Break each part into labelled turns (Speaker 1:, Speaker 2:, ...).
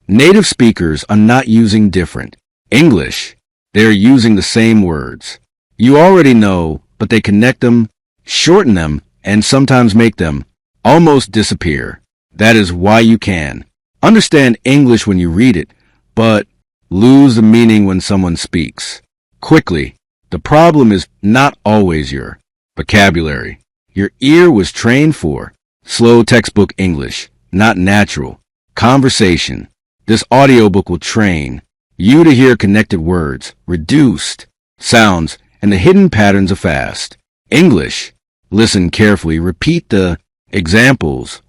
Speaker 1: Native speakers are not using different English. They are using the same words. You already know, but they connect them, shorten them, and sometimes make them almost disappear. That is why you can understand English when you read it, but lose the meaning when someone speaks. Quickly, the problem is not always your vocabulary. Your ear was trained for slow textbook English, not natural conversation. This audiobook will train you to hear connected words, reduced sounds, and the hidden patterns of fast English. Listen carefully, repeat the examples,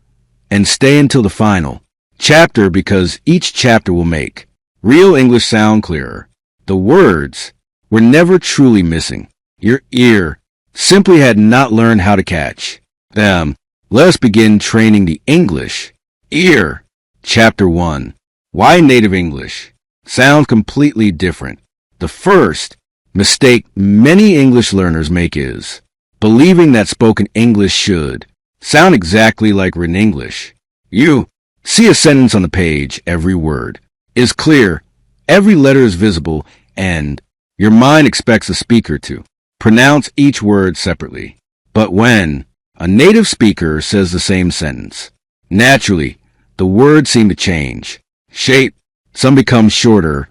Speaker 1: and stay until the final chapter because each chapter will make real English sound clearer. The words were never truly missing. Your ear simply had not learned how to catch them. Let us begin training the English ear. Chapter 1. Why native English sounds completely different. The first mistake many English learners make is believing that spoken English should sound exactly like written English. You see a sentence on the page, every word is clear, every letter is visible, and your mind expects the speaker to pronounce each word separately. But when a native speaker says the same sentence, naturally, the words seem to change shape. Some become shorter,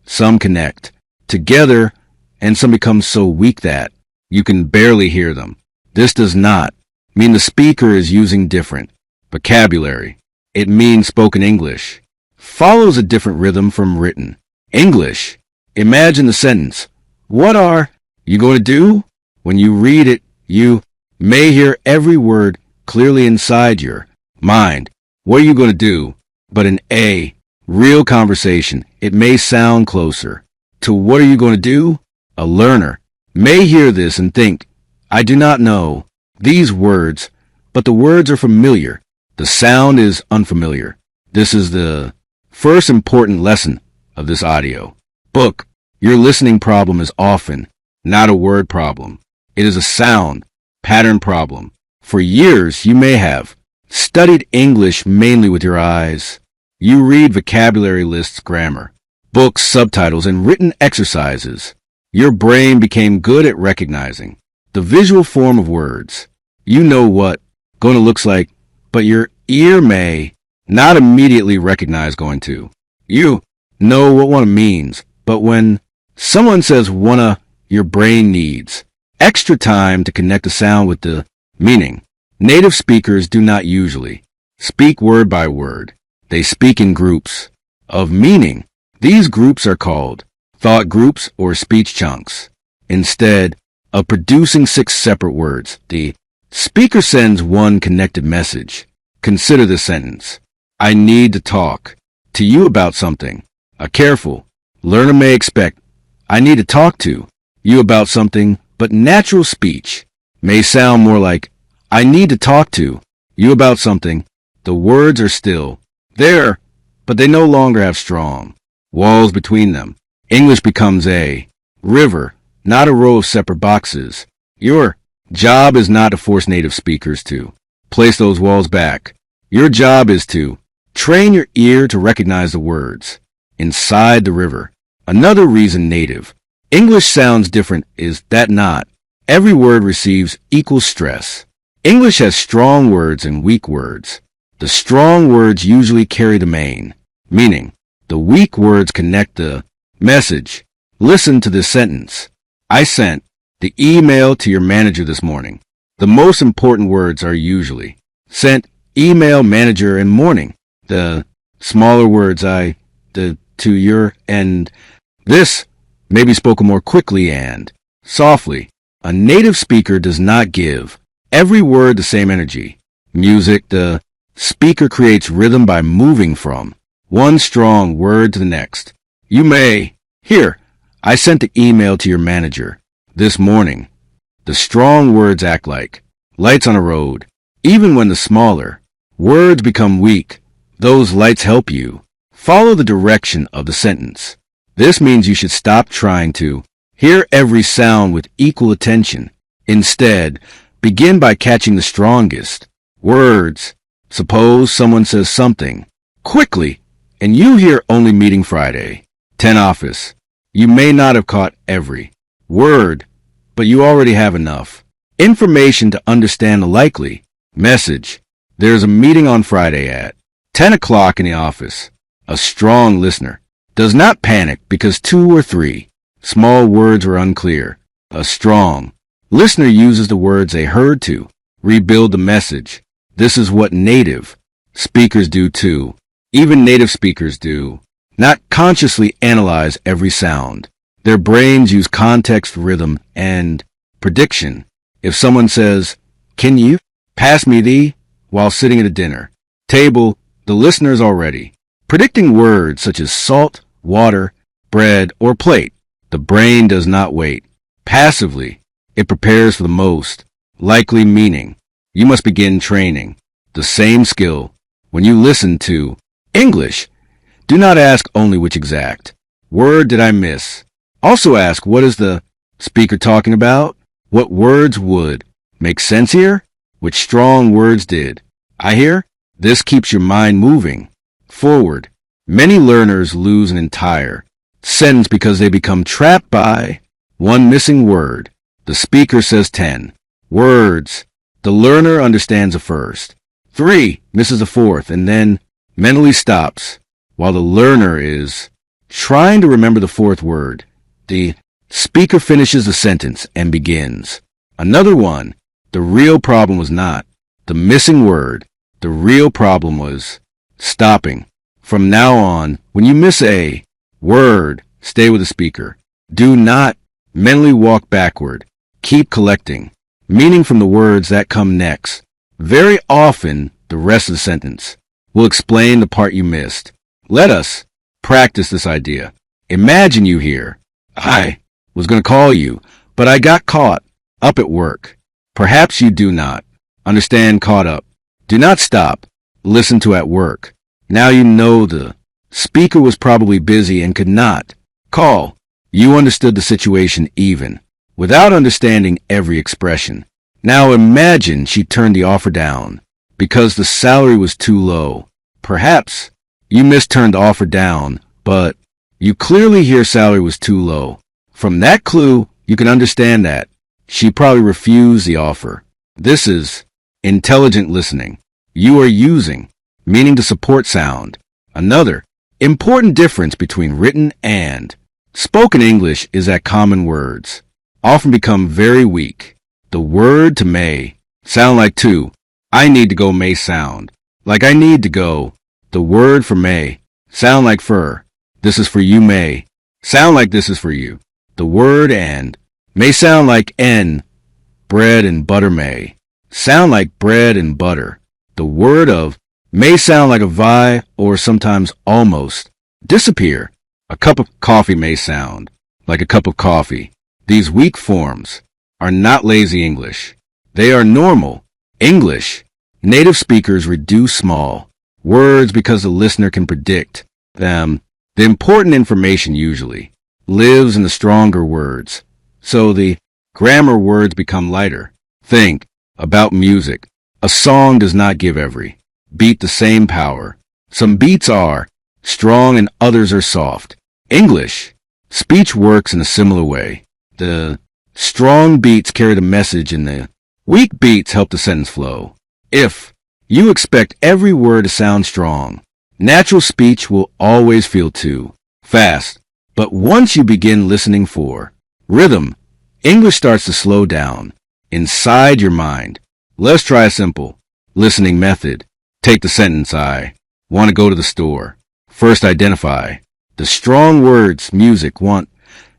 Speaker 1: some connect together, and some become so weak that you can barely hear them. This does not mean the speaker is using different vocabulary. It means spoken English follows a different rhythm from written English. Imagine the sentence, "What are you going to do?" When you read it, you may hear every word clearly inside your mind. What are you going to do? But in a real conversation, it may sound closer to "What are you going to do?" A learner may hear this and think, "I do not know these words," but the words are familiar. The sound is unfamiliar. This is the first important lesson of this audio book. Your listening problem is often not a word problem. It is a sound pattern problem. For years, you may have studied English mainly with your eyes. You read vocabulary lists, grammar, books, subtitles, and written exercises. Your brain became good at recognizing the visual form of words. You know what going to looks like, but your ear may not immediately recognize going to. You know what wanna means, but when someone says wanna, your brain needs extra time to connect the sound with the meaning. Native speakers do not usually speak word by word. They speak in groups of meaning. These groups are called thought groups or speech chunks. Instead of producing 6 separate words, the speaker sends one connected message. Consider this sentence. I need to talk to you about something. A careful learner may expect, I need to talk to you about something, but natural speech may sound more like, I need to talk to you about something. The words are still there, but they no longer have strong walls between them. English becomes a river, not a row of separate boxes. Your job is not to force native speakers to place those walls back. Your job is to train your ear to recognize the words inside the river. Another reason native English sounds different is that not every word receives equal stress. English has strong words and weak words. The strong words usually carry the main meaning. The weak words connect the message. Listen to this sentence. I sent the email to your manager this morning. The most important words are usually sent, email, manager, and morning. The smaller words to your, and this may be spoken more quickly and softly. A native speaker does not give every word the same energy. Music, the speaker creates rhythm by moving from one strong word to the next. You may hear, I sent the email to your manager this morning. The strong words act like lights on a road. Even when the smaller words become weak, those lights help you follow the direction of the sentence. This means you should stop trying to hear every sound with equal attention. Instead, begin by catching the strongest words. Suppose someone says something quickly and you hear only meeting Friday. 10 office. You may not have caught every word, but you already have enough information to understand the likely message. There's a meeting on Friday at 10 o'clock in the office. A strong listener does not panic because 2 or 3 small words were unclear. A strong listener uses the words they heard to rebuild the message. This is what native speakers do too. Even native speakers do not consciously analyze every sound. Their brains use context, rhythm, and prediction. If someone says, "Can you pass me the," while sitting at a dinner table, the listener's already predicting words such as salt, water, bread, or plate. The brain does not wait passively. It prepares for the most likely meaning. You must begin training the same skill when you listen to English. Do not ask only which exact word did I miss. Also ask, what is the speaker talking about? What words would make sense here? Which strong words did I hear? This keeps your mind moving forward. Many learners lose an entire sentence because they become trapped by one missing word. The speaker says 10 words. The learner understands the first 3, misses the fourth, and then mentally stops while the learner is trying to remember the fourth word. The speaker finishes the sentence and begins another one. The real problem was not the missing word. The real problem was stopping. From now on, when you miss a word, stay with the speaker. Do not mentally walk backward. Keep collecting meaning from the words that come next. Very often, the rest of the sentence will explain the part you missed. Let us practice this idea. Imagine you hear, "I was going to call you, but I got caught up at work." Perhaps you do not understand caught up. Do not stop. Listen to at work. Now you know the speaker was probably busy and could not call. You understood the situation even without understanding every expression. Now imagine she turned the offer down because the salary was too low. Perhaps you misturned the offer down, but you clearly hear salary was too low. From that clue, you can understand that she probably refused the offer. This is intelligent listening. You are using meaning to support sound. Another important difference between written and spoken English is that common words often become very weak. The word to may sound like to. I need to go may sound like I need to go. The word for may sound like for. This is for you may sound like this is for you. The word and may sound like n. Bread and butter may sound like bread and butter. The word of may sound like a vi or sometimes almost disappear. A cup of coffee may sound like a cup of coffee. These weak forms are not lazy English. They are normal English. Native speakers reduce small words because the listener can predict them. The important information usually lives in the stronger words, so the grammar words become lighter. Think about music. A song does not give every beat the same power. Some beats are strong and others are soft. English speech works in a similar way. The strong beats carry the message and the weak beats help the sentence flow. If you expect every word to sound strong, natural speech will always feel too fast. But once you begin listening for rhythm, English starts to slow down inside your mind. Let's try a simple listening method. Take the sentence, I want to go to the store. First identify the strong words, music, want,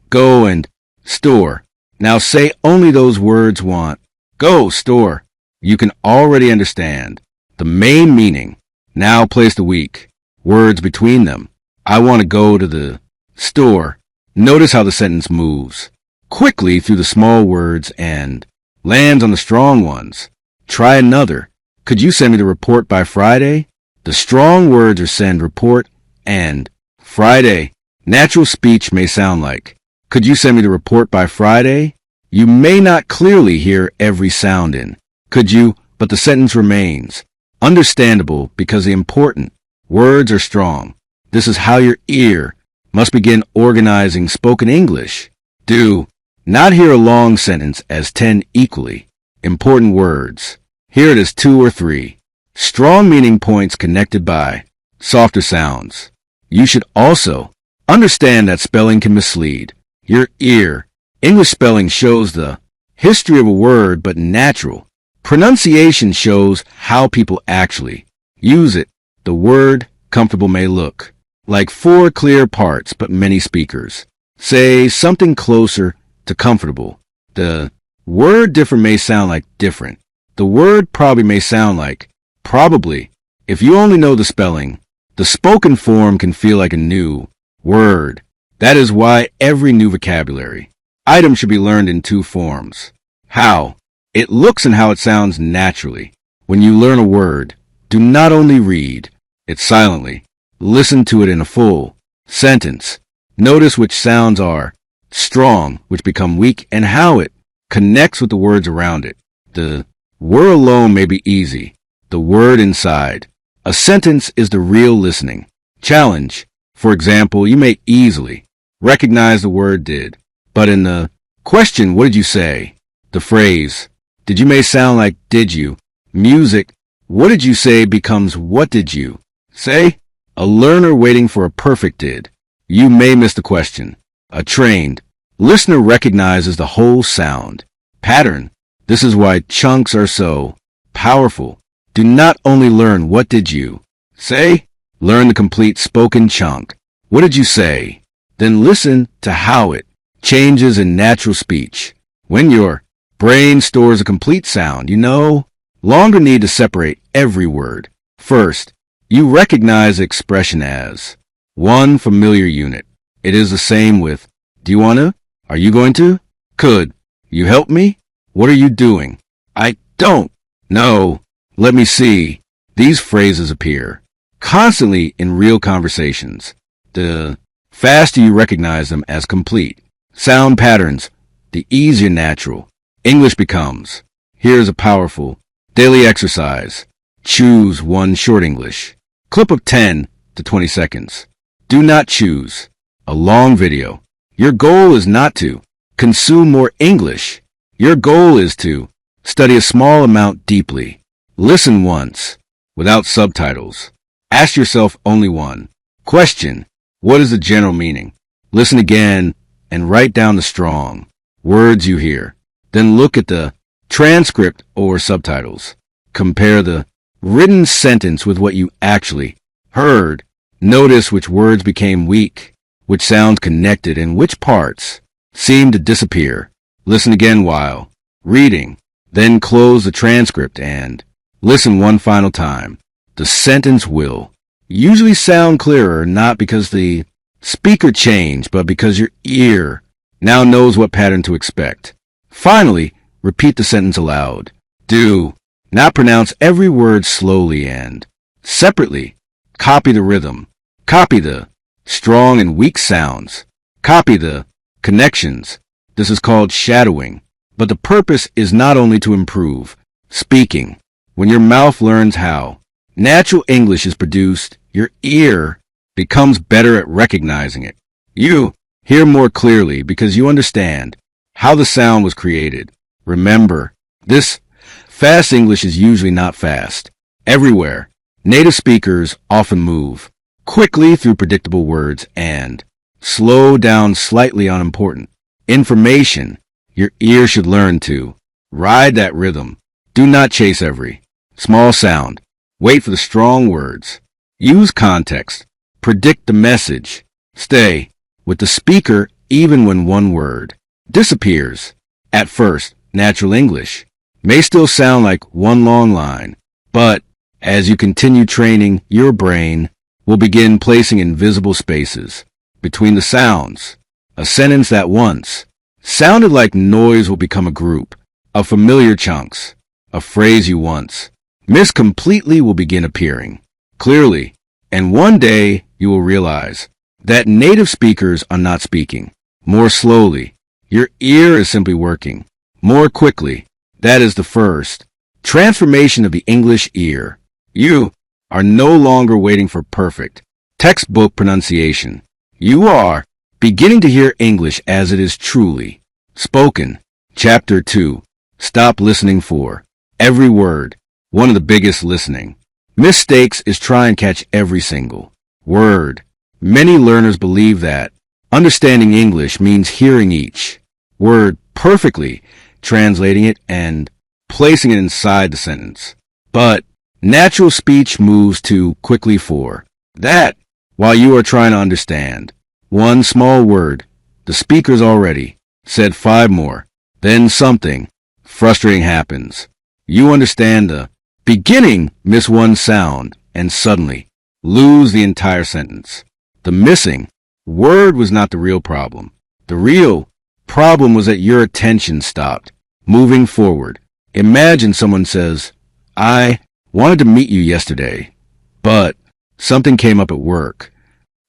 Speaker 1: go, and store. Now say only those words, want, go, store. You can already understand the main meaning. Now place the weak words between them. I want to go to the store. Notice how the sentence moves quickly through the small words and lands on the strong ones. Try another. Could you send me the report by Friday? The strong words are send, report, and Friday. Natural speech may sound like, could you send me the report by Friday? You may not clearly hear every sound in could you, but the sentence remains understandable because the important words are strong. This is how your ear must begin organizing spoken English. Do not hear a long sentence as 10 equally important words. Hear it as 2 or 3 strong meaning points connected by softer sounds. You should also understand that spelling can mislead your ear. English spelling shows the history of a word, but natural pronunciation shows how people actually use it. The word comfortable may look like 4 clear parts, but many speakers say something closer to comfortable. The word different may sound like different. The word probably may sound like probably. If you only know the spelling, the spoken form can feel like a new word. That is why every new vocabulary item should be learned in 2 forms. How it looks and how it sounds naturally. When you learn a word, do not only read it silently. Listen to it in a full sentence. Notice which sounds are strong, which become weak, and how it connects with the words around it. The word alone may be easy. The word inside a sentence is the real listening challenge. For example, you may easily recognize the word did, but in the question, what did you say? The phrase, did you may sound like did you? Music, what did you say becomes what did you say? A learner waiting for a perfect did. You may miss the question. A trained listener recognizes the whole sound pattern. This is why chunks are so powerful. Do not only learn what did you say, learn the complete spoken chunk. What did you say? Then listen to how it changes in natural speech. When your brain stores a complete sound, you no longer need to separate every word. First, you recognize the expression as one familiar unit. It is the same with do you want to? Are you going to? Could you help me? What are you doing? I don't know. Let me see. These phrases appear constantly in real conversations. The faster you recognize them as complete sound patterns, the easier natural English becomes. Here's a powerful daily exercise. Choose one short English clip of 10 to 20 seconds. Do not choose a long video. Your goal is not to consume more English. Your goal is to study a small amount deeply. Listen once without subtitles. Ask yourself only one question. What is the general meaning? Listen again and write down the strong words you hear. Then look at the transcript or subtitles. Compare the written sentence with what you actually heard. Notice which words became weak, which sounds connected, and which parts seem to disappear. Listen again while reading. Then close the transcript and listen one final time. The sentence will usually sound clearer, not because the speaker changed, but because your ear now knows what pattern to expect. Finally, repeat the sentence aloud. Do not pronounce every word slowly and separately. Copy the rhythm. Copy the strong and weak sounds. Copy the connections. This is called shadowing. But the purpose is not only to improve speaking. When your mouth learns how natural English is produced, your ear becomes better at recognizing it. You hear more clearly because you understand how the sound was created. Remember, this fast English is usually not fast. Everywhere, native speakers often move quickly through predictable words and slow down slightly on important information. Your ear should learn to ride that rhythm. Do not chase every small sound. Wait for the strong words. Use context. Predict the message. Stay with the speaker even when one word disappears. At first, natural English may still sound like one long line, but as you continue training, your brain will begin placing invisible spaces between the sounds. A sentence that once sounded like noise will become a group of familiar chunks. A phrase you once missed completely will begin appearing clearly, and one day you will realize that native speakers are not speaking more slowly. Your ear is simply working more quickly. That is the first transformation of the English ear. You are no longer waiting for perfect Textbook pronunciation. You are beginning to hear English as it is truly spoken. Chapter 2. Stop listening for every word. One of the biggest listening mistakes is try and catch every single word. Many learners believe that understanding English means hearing each word perfectly, translating it, and placing it inside the sentence. But natural speech moves too quickly for that. While you are trying to understand one small word, the speaker's already said 5 more. Then something frustrating happens. You understand the beginning, miss one sound, and suddenly lose the entire sentence. The missing word was not the real problem. The real problem was that your attention stopped moving forward. Imagine someone says, I wanted to meet you yesterday, but something came up at work.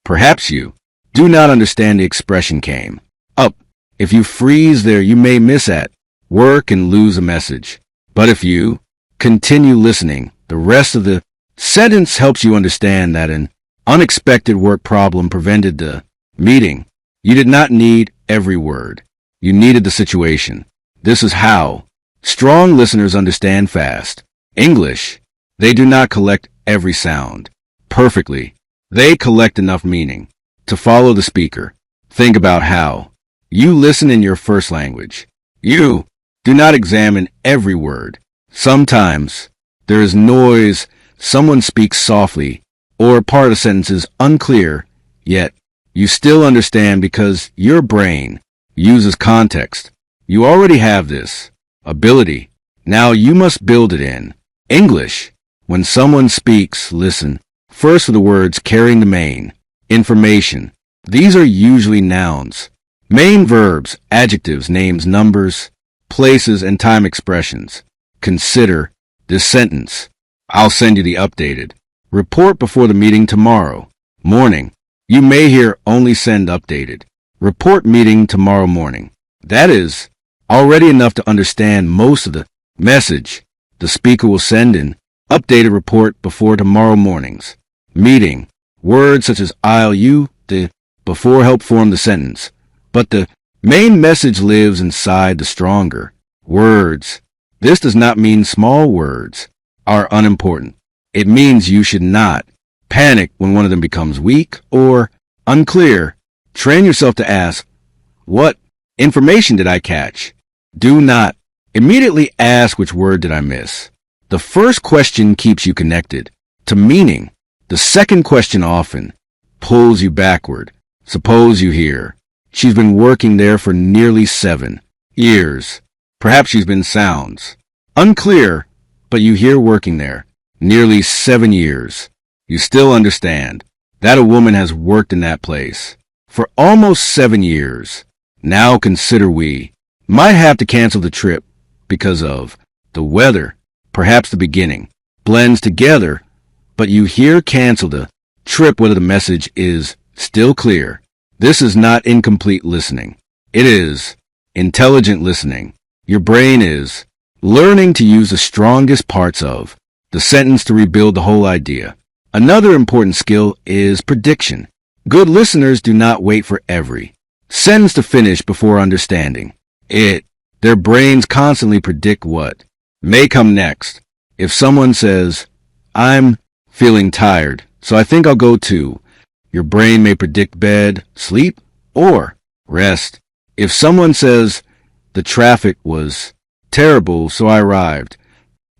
Speaker 1: Perhaps you do not understand the expression came up. If you freeze there, you may miss at work and lose a message. But if you continue listening, the rest of the sentence helps you understand that an unexpected work problem prevented the meeting. You did not need every word. You needed the situation. This is how strong listeners understand fast English. They do not collect every sound perfectly. They collect enough meaning to follow the speaker. Think about how you listen in your first language. You do not examine every word. Sometimes there is noise, someone speaks softly, or part of the sentence is unclear, yet you still understand because your brain uses context. You already have this ability. Now you must build it in English. When someone speaks, listen first for the words carrying the main information. These are usually nouns, main verbs, adjectives, names, numbers, places, and time expressions. Consider this sentence. I'll send you the updated report before the meeting tomorrow morning. You may hear only send updated report meeting tomorrow morning. That is already enough to understand most of the message. The speaker will send an updated report before tomorrow morning's meeting. Words such as I'll, you, the before help form the sentence, but the main message lives inside the stronger words. This does not mean small words are unimportant. It means you should not panic when one of them becomes weak or unclear. Train yourself to ask, what information did I catch? Do not immediately ask which word did I miss. The first question keeps you connected to meaning. The second question often pulls you backward. Suppose you hear, she's been working there for nearly 7 years. Perhaps she's been sounds unclear, but you hear working there nearly 7 years. You still understand that a woman has worked in that place for almost 7 years. Now consider we might have to cancel the trip because of the weather. Perhaps the beginning blends together, but you hear cancel the trip whether the message is still clear. This is not incomplete listening. It is intelligent listening. Your brain is learning to use the strongest parts of the sentence to rebuild the whole idea. Another important skill is prediction. Good listeners do not wait for every sentence to finish before understanding it. Their brains constantly predict what may come next. If someone says, I'm feeling tired, so I think I'll go too, your brain may predict bed, sleep, or rest. If someone says, the traffic was terrible, so I arrived,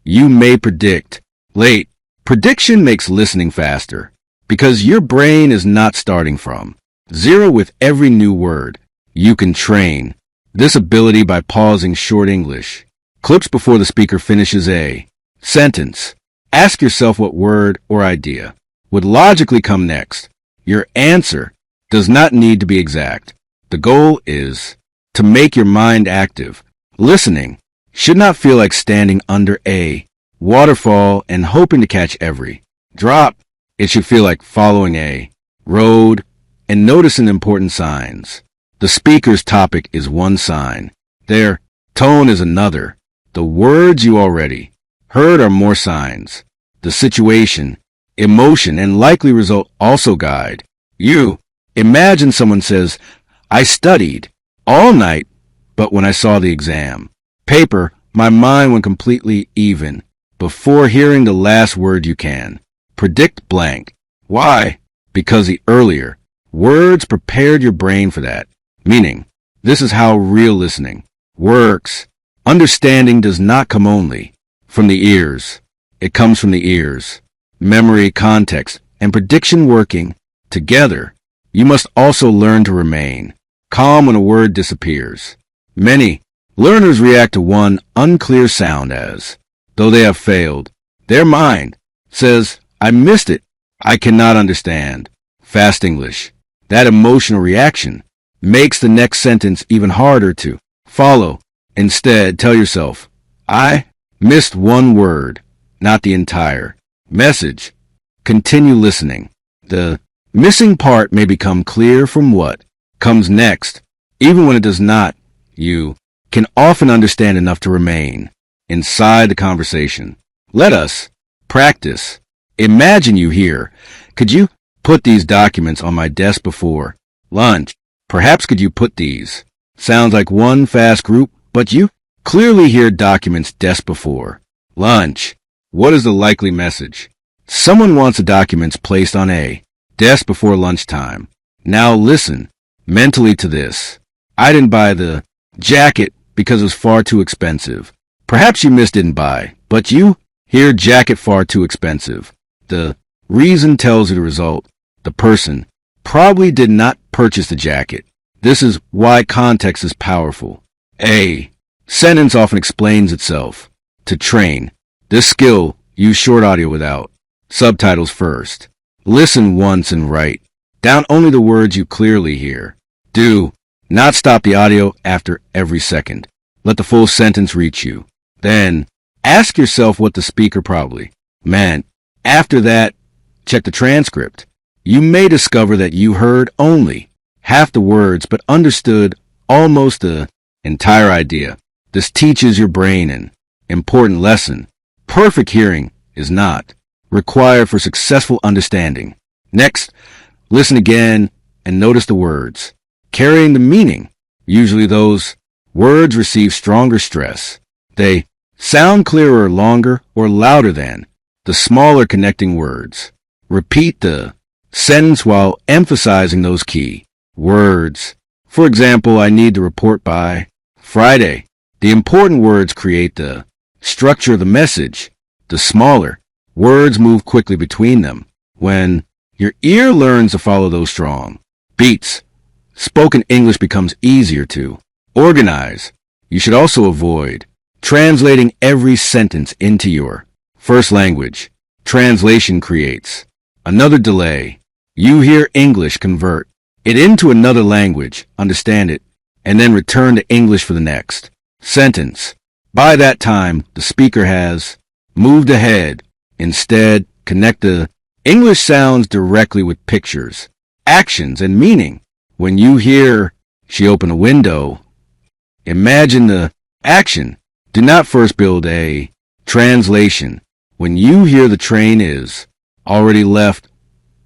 Speaker 1: you may predict late. Prediction makes listening faster because your brain is not starting from zero with every new word. You can train this ability by pausing short English clips before the speaker finishes a sentence. Ask yourself what word or idea would logically come next. Your answer does not need to be exact. The goal is to make your mind active. Listening should not feel like standing under a waterfall and hoping to catch every drop. It should feel like following a road and noticing important signs. The speaker's topic is one sign. Their tone is another. The words you already heard are more signs. The situation Emotion and likely result also guide you. Imagine someone says, I studied all night, but when I saw the exam paper, my mind went completely even. Before hearing the last word you can predict blank. Why? Because the earlier words prepared your brain for that. Meaning, this is how real listening works. Understanding does not come only from the ears. It comes from the ears. Memory, context, and prediction working together. You must also learn to remain calm when a word disappears. Many learners react to one unclear sound as though they have failed. Their mind says, I missed it. I cannot understand. Fast English. That emotional reaction makes the next sentence even harder to follow. Instead, tell yourself, I missed one word, not the entire message. Continue listening. The missing part may become clear from what comes next. Even when it does not, you can often understand enough to remain inside the conversation. Let us practice. Imagine you here. Could you put these documents on my desk before lunch? Perhaps could you put these? Sounds like one fast group, but you clearly hear documents desk before lunch. What is the likely message? Someone wants the documents placed on a desk before lunchtime. Now listen mentally to this. I didn't buy the jacket because it was far too expensive. Perhaps you didn't buy, but you hear jacket far too expensive. The reason tells you the result. The person probably did not purchase the jacket. This is why context is powerful. A sentence often explains itself. To train this skill, use short audio without subtitles first. Listen once and write down only the words you clearly hear. Do not stop the audio after every second. Let the full sentence reach you. Then ask yourself what the speaker probably meant. After that, check the transcript. You may discover that you heard only half the words but understood almost the entire idea. This teaches your brain an important lesson. Perfect hearing is not required for successful understanding. Next, listen again and notice the words carrying the meaning. Usually those words receive stronger stress. They sound clearer, longer, or louder than the smaller connecting words. Repeat the sentence while emphasizing those key words. For example, I need to report by Friday. The important words create the structure of the message. The smaller words move quickly between them. When your ear learns to follow those strong beats, spoken English becomes easier to organize. You should also avoid translating every sentence into your first language. Translation creates another delay. You hear English, convert it into another language, understand it, and then return to English for the next sentence. By that time, the speaker has moved ahead. Instead, connect the English sounds directly with pictures, actions, and meaning. When you hear, she opened a window, imagine the action. Do not first build a translation. When you hear the train is already left,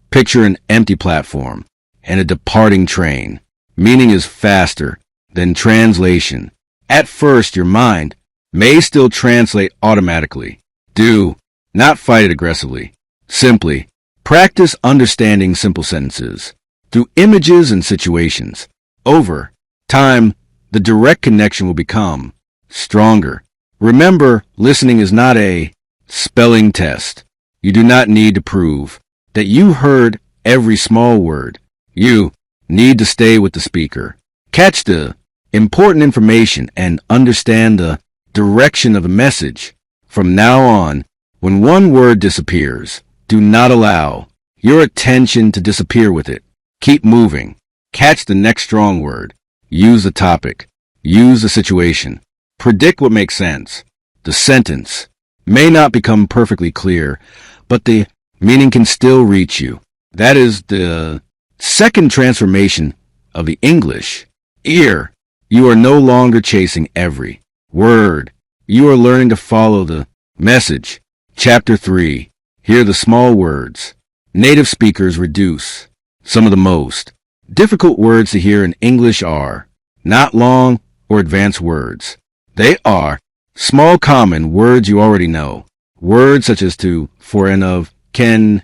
Speaker 1: picture an empty platform and a departing train. Meaning is faster than translation. At first, your mind may still translate automatically. Do not fight it aggressively. Simply practice understanding simple sentences through images and situations. Over time, the direct connection will become stronger. Remember, listening is not a spelling test. You do not need to prove that you heard every small word. You need to stay with the speaker, catch the important information, and understand the direction of the message. From now on, when one word disappears, do not allow your attention to disappear with it. Keep moving. Catch the next strong word. Use the topic. Use the situation. Predict what makes sense. The sentence may not become perfectly clear, but the meaning can still reach you. That is the second transformation of the English ear. You are no longer chasing every word. You are learning to follow the message. Chapter 3. Hear the small words. Native speakers reduce. Some of the most difficult words to hear in English are not long or advanced words. They are small common words you already know. Words such as to, for, and, of, can,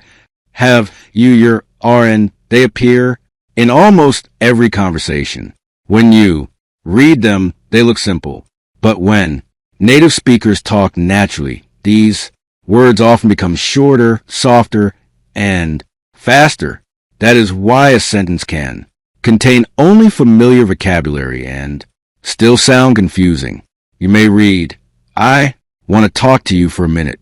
Speaker 1: have, you, your, are, and they appear in almost every conversation. When you read them, they look simple. But when native speakers talk naturally, these words often become shorter, softer, and faster. That is why a sentence can contain only familiar vocabulary and still sound confusing. You may read, I want to talk to you for a minute.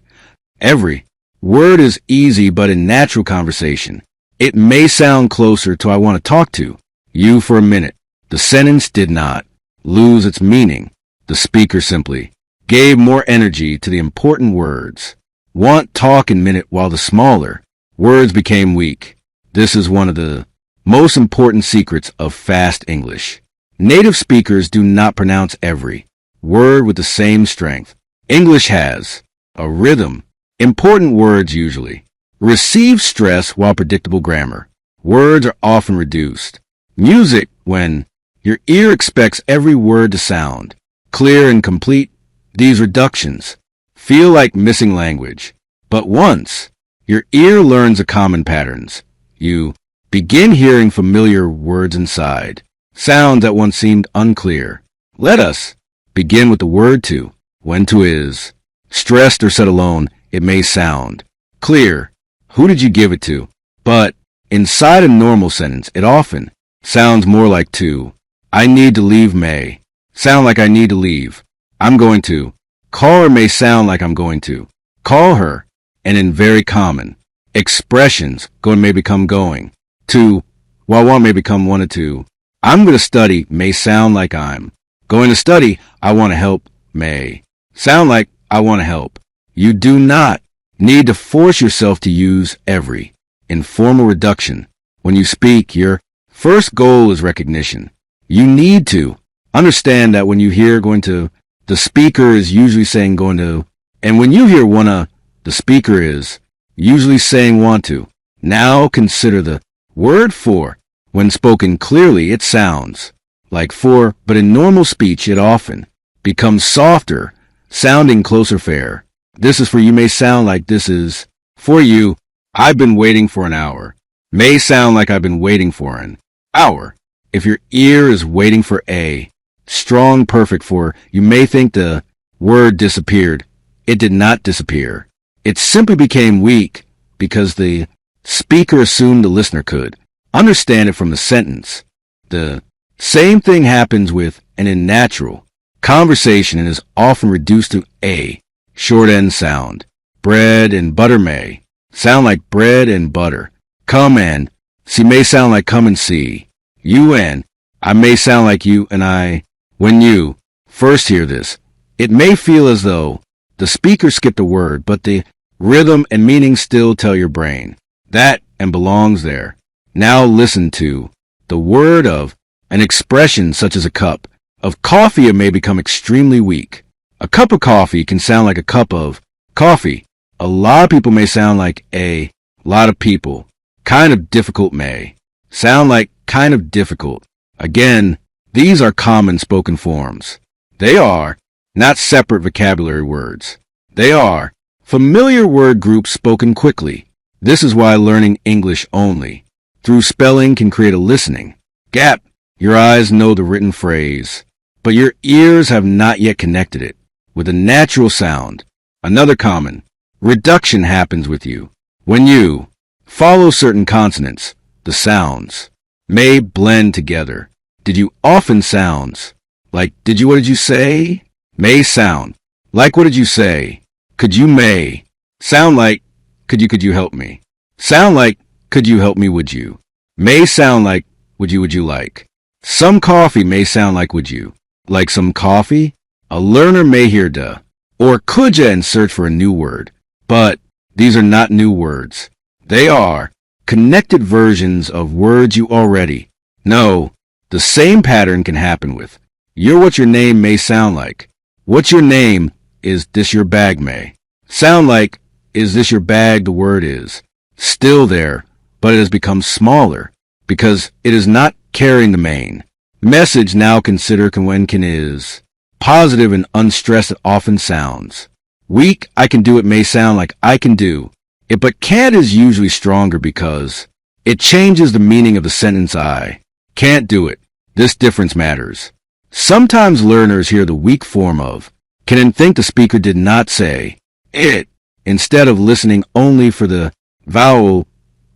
Speaker 1: Every word is easy, but in natural conversation, it may sound closer to I want to talk to you for a minute. The sentence did not lose its meaning. The speaker simply gave more energy to the important words. Want, talk, and minute, while the smaller words became weak. This is one of the most important secrets of fast English. Native speakers do not pronounce every word with the same strength. English has a rhythm. Important words usually receive stress, while predictable grammar words are often reduced. Music, when your ear expects every word to sound clear and complete, these reductions feel like missing language. But once your ear learns the common patterns, you begin hearing familiar words inside, sounds that once seemed unclear. Let us begin with the word to. When to is stressed or said alone, it may sound clear. Who did you give it to? But inside a normal sentence, it often sounds more like to. I need to leave may sound like I need to leave. I'm going to call her may sound like I'm going to call her. And in very common expressions, going may become going. To, while one may become wanted to. I'm going to study may sound like I'm going to study. I want to help may sound like I want to help. You do not need to force yourself to use every informal reduction. When you speak, your first goal is recognition. You need to understand that when you hear going to, the speaker is usually saying going to, and when you hear wanna, the speaker is usually saying want to. Now consider the word for. When spoken clearly, it sounds like for, but in normal speech, it often becomes softer, sounding closer fair. This is for you may sound like this is for you. I've been waiting for an hour. May sound like I've been waiting for an hour. If your ear is waiting for a strong perfect for, you may think the word disappeared. It did not disappear. It simply became weak because the speaker assumed the listener could understand it from the sentence. The same thing happens with and in natural conversation and is often reduced to a short end sound. Bread and butter may sound like bread and butter. Come and see may sound like come and see. You and I may sound like you and I. When you first hear this, it may feel as though the speaker skipped a word, but the rhythm and meaning still tell your brain that and belongs there. Now listen to the word of. An expression such as a cup of coffee, it may become extremely weak. A cup of coffee can sound like a cup of coffee. A lot of people may sound like a lot of people. Kind of difficult may sound like kind of difficult. Again, these are common spoken forms. They are not separate vocabulary words. They are familiar word groups spoken quickly. This is why learning English only through spelling can create a listening gap. Your eyes know the written phrase, but your ears have not yet connected it with a natural sound. Another common reduction happens with you. When you follow certain consonants, the sounds may blend together. Did you often sounds like did you what did you say? May sound like what did you say? Could you may sound like could you help me? Sound like could you help me would you? May sound like would you like? Some coffee may sound like would you like some coffee? A learner may hear duh or could ya and search for a new word, but these are not new words. They are connected versions of words you already know. The same pattern can happen with you're what your name may sound like. What's your name is this your bag may sound like Is this your bag? The word is still there, but it has become smaller because it is not carrying the main message. Now consider when can is. Positive and unstressed it often sounds. Weak, I can do it may sound like I can do it, but can't is usually stronger because it changes the meaning of the sentence. I can't do it. This difference matters. Sometimes learners hear the weak form of can and think the speaker did not say it. Instead of listening only for the vowel,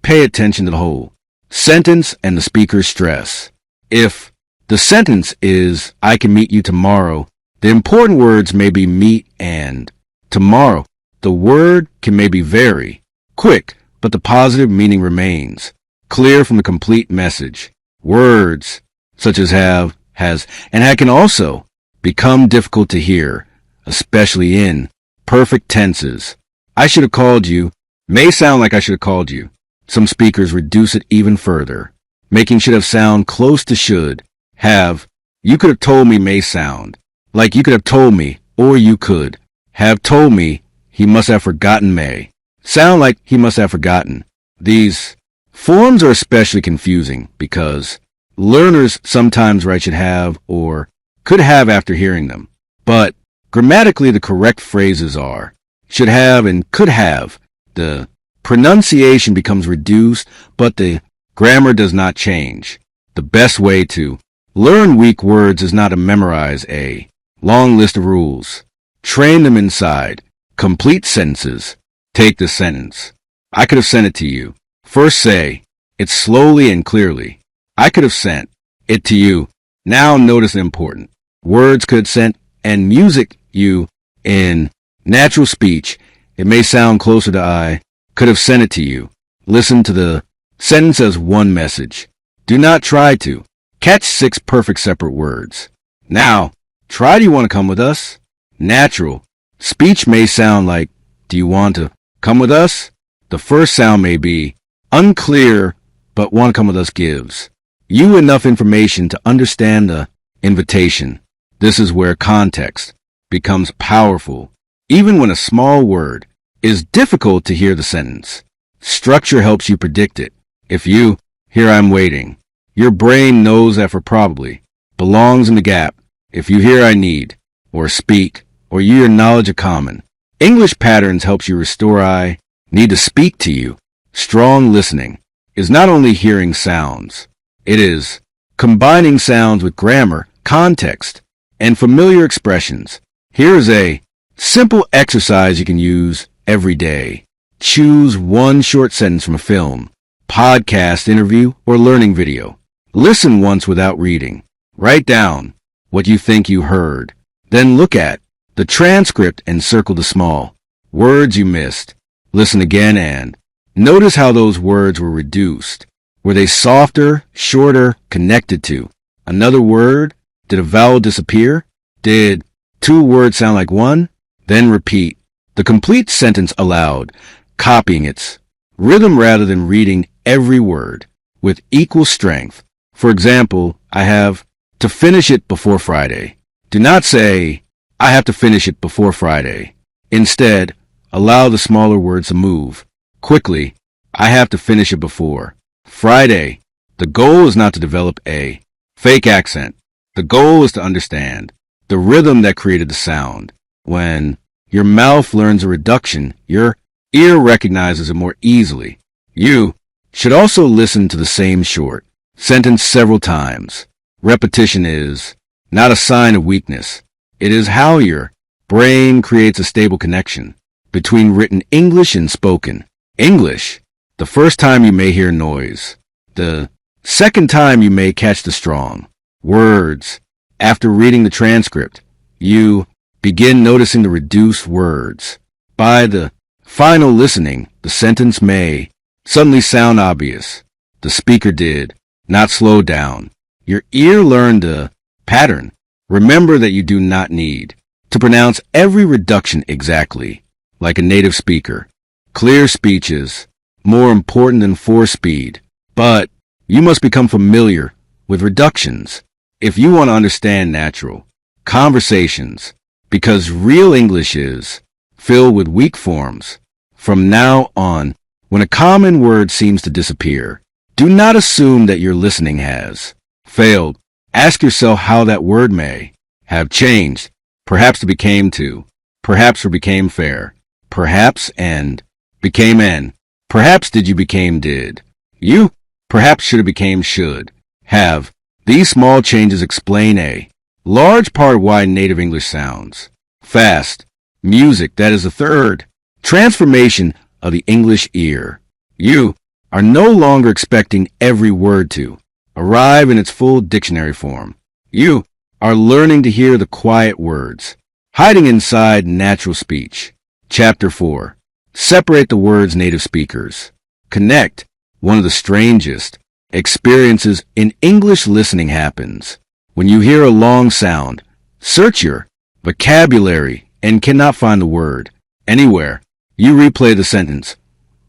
Speaker 1: pay attention to the whole sentence and the speaker's stress. If the sentence is, I can meet you tomorrow, the important words may be meet and tomorrow. The word can maybe vary quick, but the positive meaning remains clear from the complete message. Words such as have, has, and had can also become difficult to hear, especially in perfect tenses. I should have called you may sound like I should have called you. Some speakers reduce it even further, making should have sound close to should have. You could have told me may sound like you could have told me, or you could have told me. He must have forgotten may sound like he must have forgotten. These forms are especially confusing because learners sometimes write should have or could have after hearing them. But grammatically the correct phrases are should have and could have. The pronunciation becomes reduced, but the grammar does not change. The best way to learn weak words is not to memorize a long list of rules. Train them inside complete sentences. Take the sentence. I could have sent it to you. First say it slowly and clearly. I could have sent it to you. Now notice the important words could sent and music you. In natural speech, it may sound closer to I could have sent it to you. Listen to the sentence as one message. Do not try to catch 6 perfect separate words. Now, try do you want to come with us? Natural speech may sound like do you want to come with us? The first sound may be unclear, but want to come with us gives you enough information to understand the invitation. This is where context becomes powerful. Even when a small word is difficult to hear the sentence, structure helps you predict it. If you hear I'm waiting, your brain knows that for probably belongs in the gap. If you hear I need or speak or your knowledge of common English patterns helps you restore I need to speak to you. Strong listening is not only hearing sounds, it is combining sounds with grammar, context, and familiar expressions. Here is a simple exercise you can use every day. Choose one short sentence from a film, podcast, interview, or learning video. Listen once without reading. Write down what you think you heard. Then look at the transcript and circle the small words you missed. Listen again and notice how those words were reduced. Were they softer, shorter, connected to another word? Did a vowel disappear? Did 2 words sound like one? Then repeat the complete sentence aloud, copying its rhythm rather than reading every word with equal strength. For example, I have to finish it before Friday. Do not say, I have to finish it before Friday. Instead, allow the smaller words to move quickly. I have to finish it before Friday. The goal is not to develop a fake accent. The goal is to understand the rhythm that created the sound. When your mouth learns a reduction, your ear recognizes it more easily. You should also listen to the same short sentence several times. Repetition is not a sign of weakness. It is how your brain creates a stable connection between written English and spoken English. The first time you may hear noise. The second time you may catch the strong words. After reading the transcript, you begin noticing the reduced words. By the final listening, the sentence may suddenly sound obvious. The speaker did not slow down. Your ear learned the pattern. Remember that you do not need to pronounce every reduction exactly like a native speaker. Clear speech is more important than forced speed, but you must become familiar with reductions if you want to understand natural conversations, because real English is filled with weak forms. From now on, when a common word seems to disappear, do not assume that your listening has failed. Ask yourself how that word may have changed. Perhaps it became to, perhaps it became fair, perhaps and became an, perhaps did you became did. You, perhaps should have became should, have. These small changes explain a large part of why native English sounds fast. Music, that is the third transformation of the English ear. You are no longer expecting every word to arrive in its full dictionary form. You are learning to hear the quiet words hiding inside natural speech. Chapter 4. Separate the words native speakers. Connect. One of the strangest experiences in English listening happens when you hear a long sound, search your vocabulary, and cannot find the word anywhere. You replay the sentence,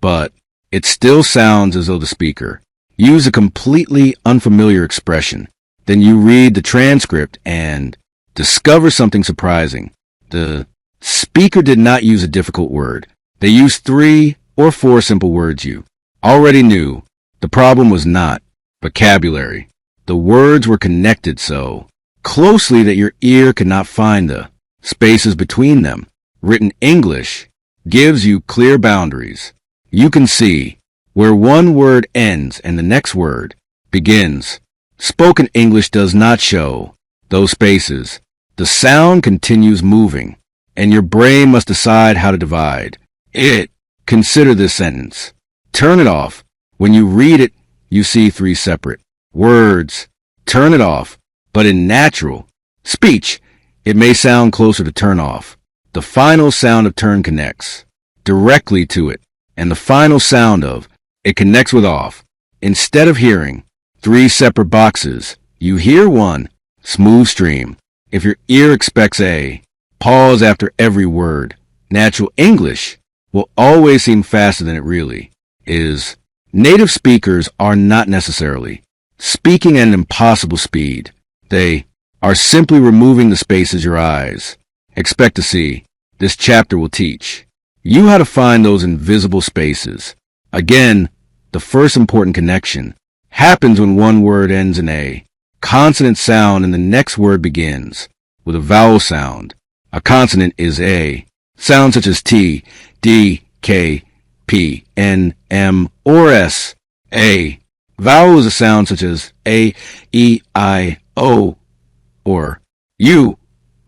Speaker 1: but it still sounds as though the speaker used a completely unfamiliar expression. Then you read the transcript and discover something surprising. The speaker did not use a difficult word. They used 3 or 4 simple words you already knew. The problem was not vocabulary. The words were connected so closely that your ear could not find the spaces between them. Written English gives you clear boundaries. You can see where one word ends and the next word begins. Spoken English does not show those spaces. The sound continues moving, and your brain must decide how to divide it. Consider this sentence. Turn it off. When you read it, you see 3 separate words. Turn it off. But in natural speech, it may sound closer to turn off. The final sound of turn connects directly to it, and the final sound of it connects with off. Instead of hearing 3 separate boxes, you hear one smooth stream. If your ear expects a pause after every word, natural English will always seem faster than it really is. Native speakers are not necessarily speaking at an impossible speed. They are simply removing the spaces your eyes expect to see. This chapter will teach you how to find those invisible spaces. Again, the first important connection happens when one word ends in a consonant sound and the next word begins with a vowel sound. A consonant is a sound such as T, D, K, P, N, M, or S. A vowel is a sound such as A, E, I, O, or U.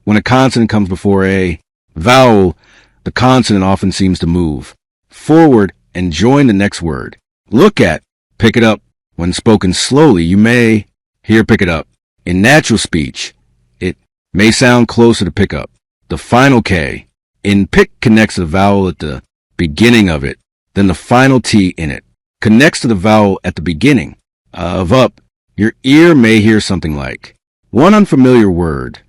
Speaker 1: When a consonant comes before a vowel, the consonant often seems to move forward and join the next word. Look at pick it up. When spoken slowly, you may hear pick it up. In natural speech, it may sound closer to pick up. The final K in pick connects the vowel at the beginning of it. Then the final T in it connects to the vowel at the beginning of up. Your ear may hear something like one unfamiliar word,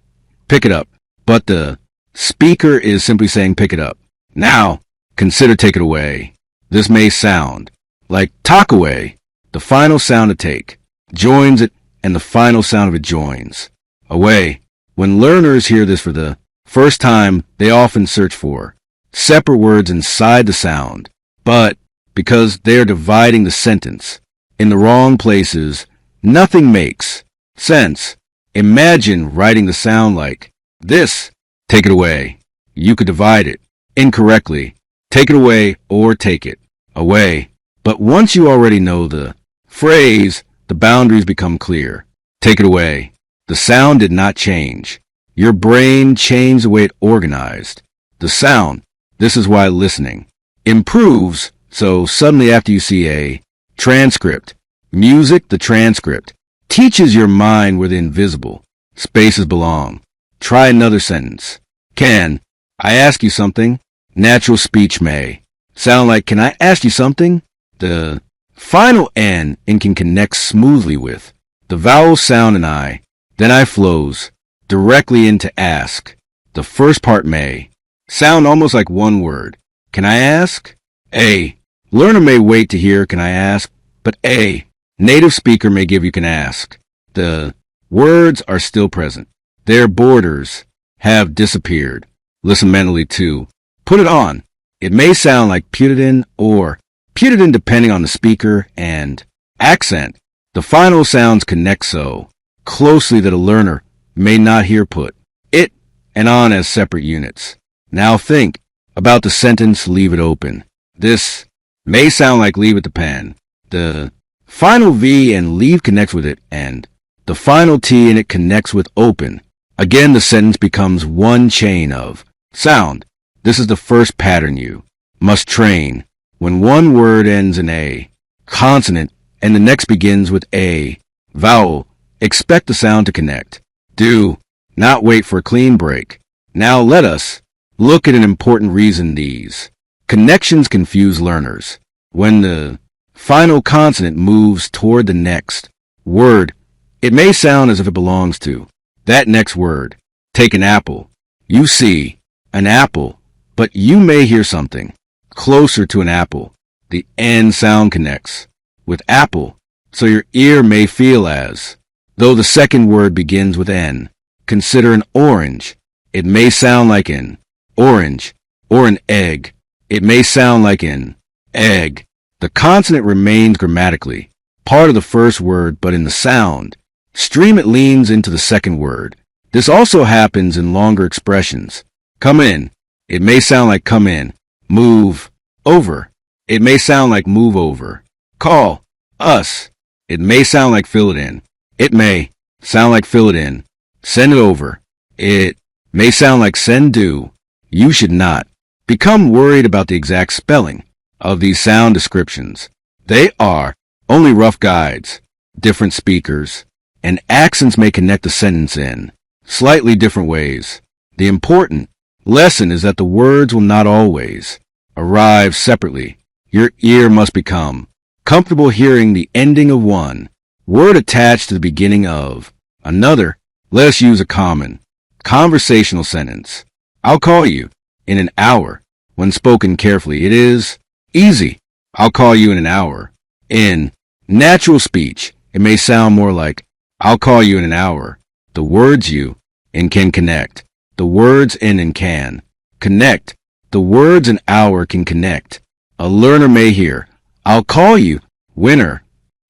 Speaker 1: pick it up, but the speaker is simply saying pick it up. Now, consider take it away. This may sound like talk away. The final sound of take joins it, and the final sound of it joins away. When learners hear this for the first time, they often search for separate words inside the sound, but because they are dividing the sentence in the wrong places, nothing makes sense. Imagine writing the sound like this, take it away. You could divide it incorrectly, take it away or take it away. But once you already know the phrase, the boundaries become clear. Take it away. The sound did not change. Your brain changed the way it organized the sound. This is why listening improves. So suddenly after you see a transcript, music, the transcript teaches your mind where the invisible spaces belong. Try another sentence. Can I ask you something? Natural speech may sound like, can I ask you something? The final N in can connect smoothly with the vowel sound in I. Then I flows directly into ask. The first part may sound almost like one word. Can I ask? A learner may wait to hear can I ask, but a native speaker may give you can ask. The words are still present. Their borders have disappeared. Listen mentally to put it on. It may sound like Puritan or Puritan depending on the speaker and accent. The final sounds connect so closely that a learner may not hear put it and on as separate units. Now think about the sentence leave it open. This may sound like leave it to pen. The final V and leave connects with it, and the final T in it connects with open. Again, the sentence becomes one chain of sound. This is the first pattern you must train. When one word ends in a consonant and the next begins with a vowel, expect the sound to connect. Do not wait for a clean break. Now let us look at an important reason these connections confuse learners. When the final consonant moves toward the next word, it may sound as if it belongs to that next word. Take an apple. You see an apple, but you may hear something closer to an apple. The N sound connects with apple, so your ear may feel as though the second word begins with N. Consider an orange. It may sound like an orange, or an egg. It may sound like an egg. The consonant remains grammatically part of the first word, but in the sound stream it leans into the second word. This also happens in longer expressions. Come in. It may sound like come in. Move over. It may sound like move over. Call us. It may sound like fill it in. It may sound like fill it in. Send it over. It may sound like send do. You should not become worried about the exact spelling of these sound descriptions. They are only rough guides. Different speakers and accents may connect the sentence in slightly different ways. The important lesson is that the words will not always arrive separately. Your ear must become comfortable hearing the ending of one word attached to the beginning of another. Let us use a common conversational sentence. I'll call you in an hour. When spoken carefully, it is easy. I'll call you in an hour. In natural speech, it may sound more like I'll call you in an hour. The words you and can connect. The words in and can connect. The words an hour can connect. A learner may hear, I'll call you, winner.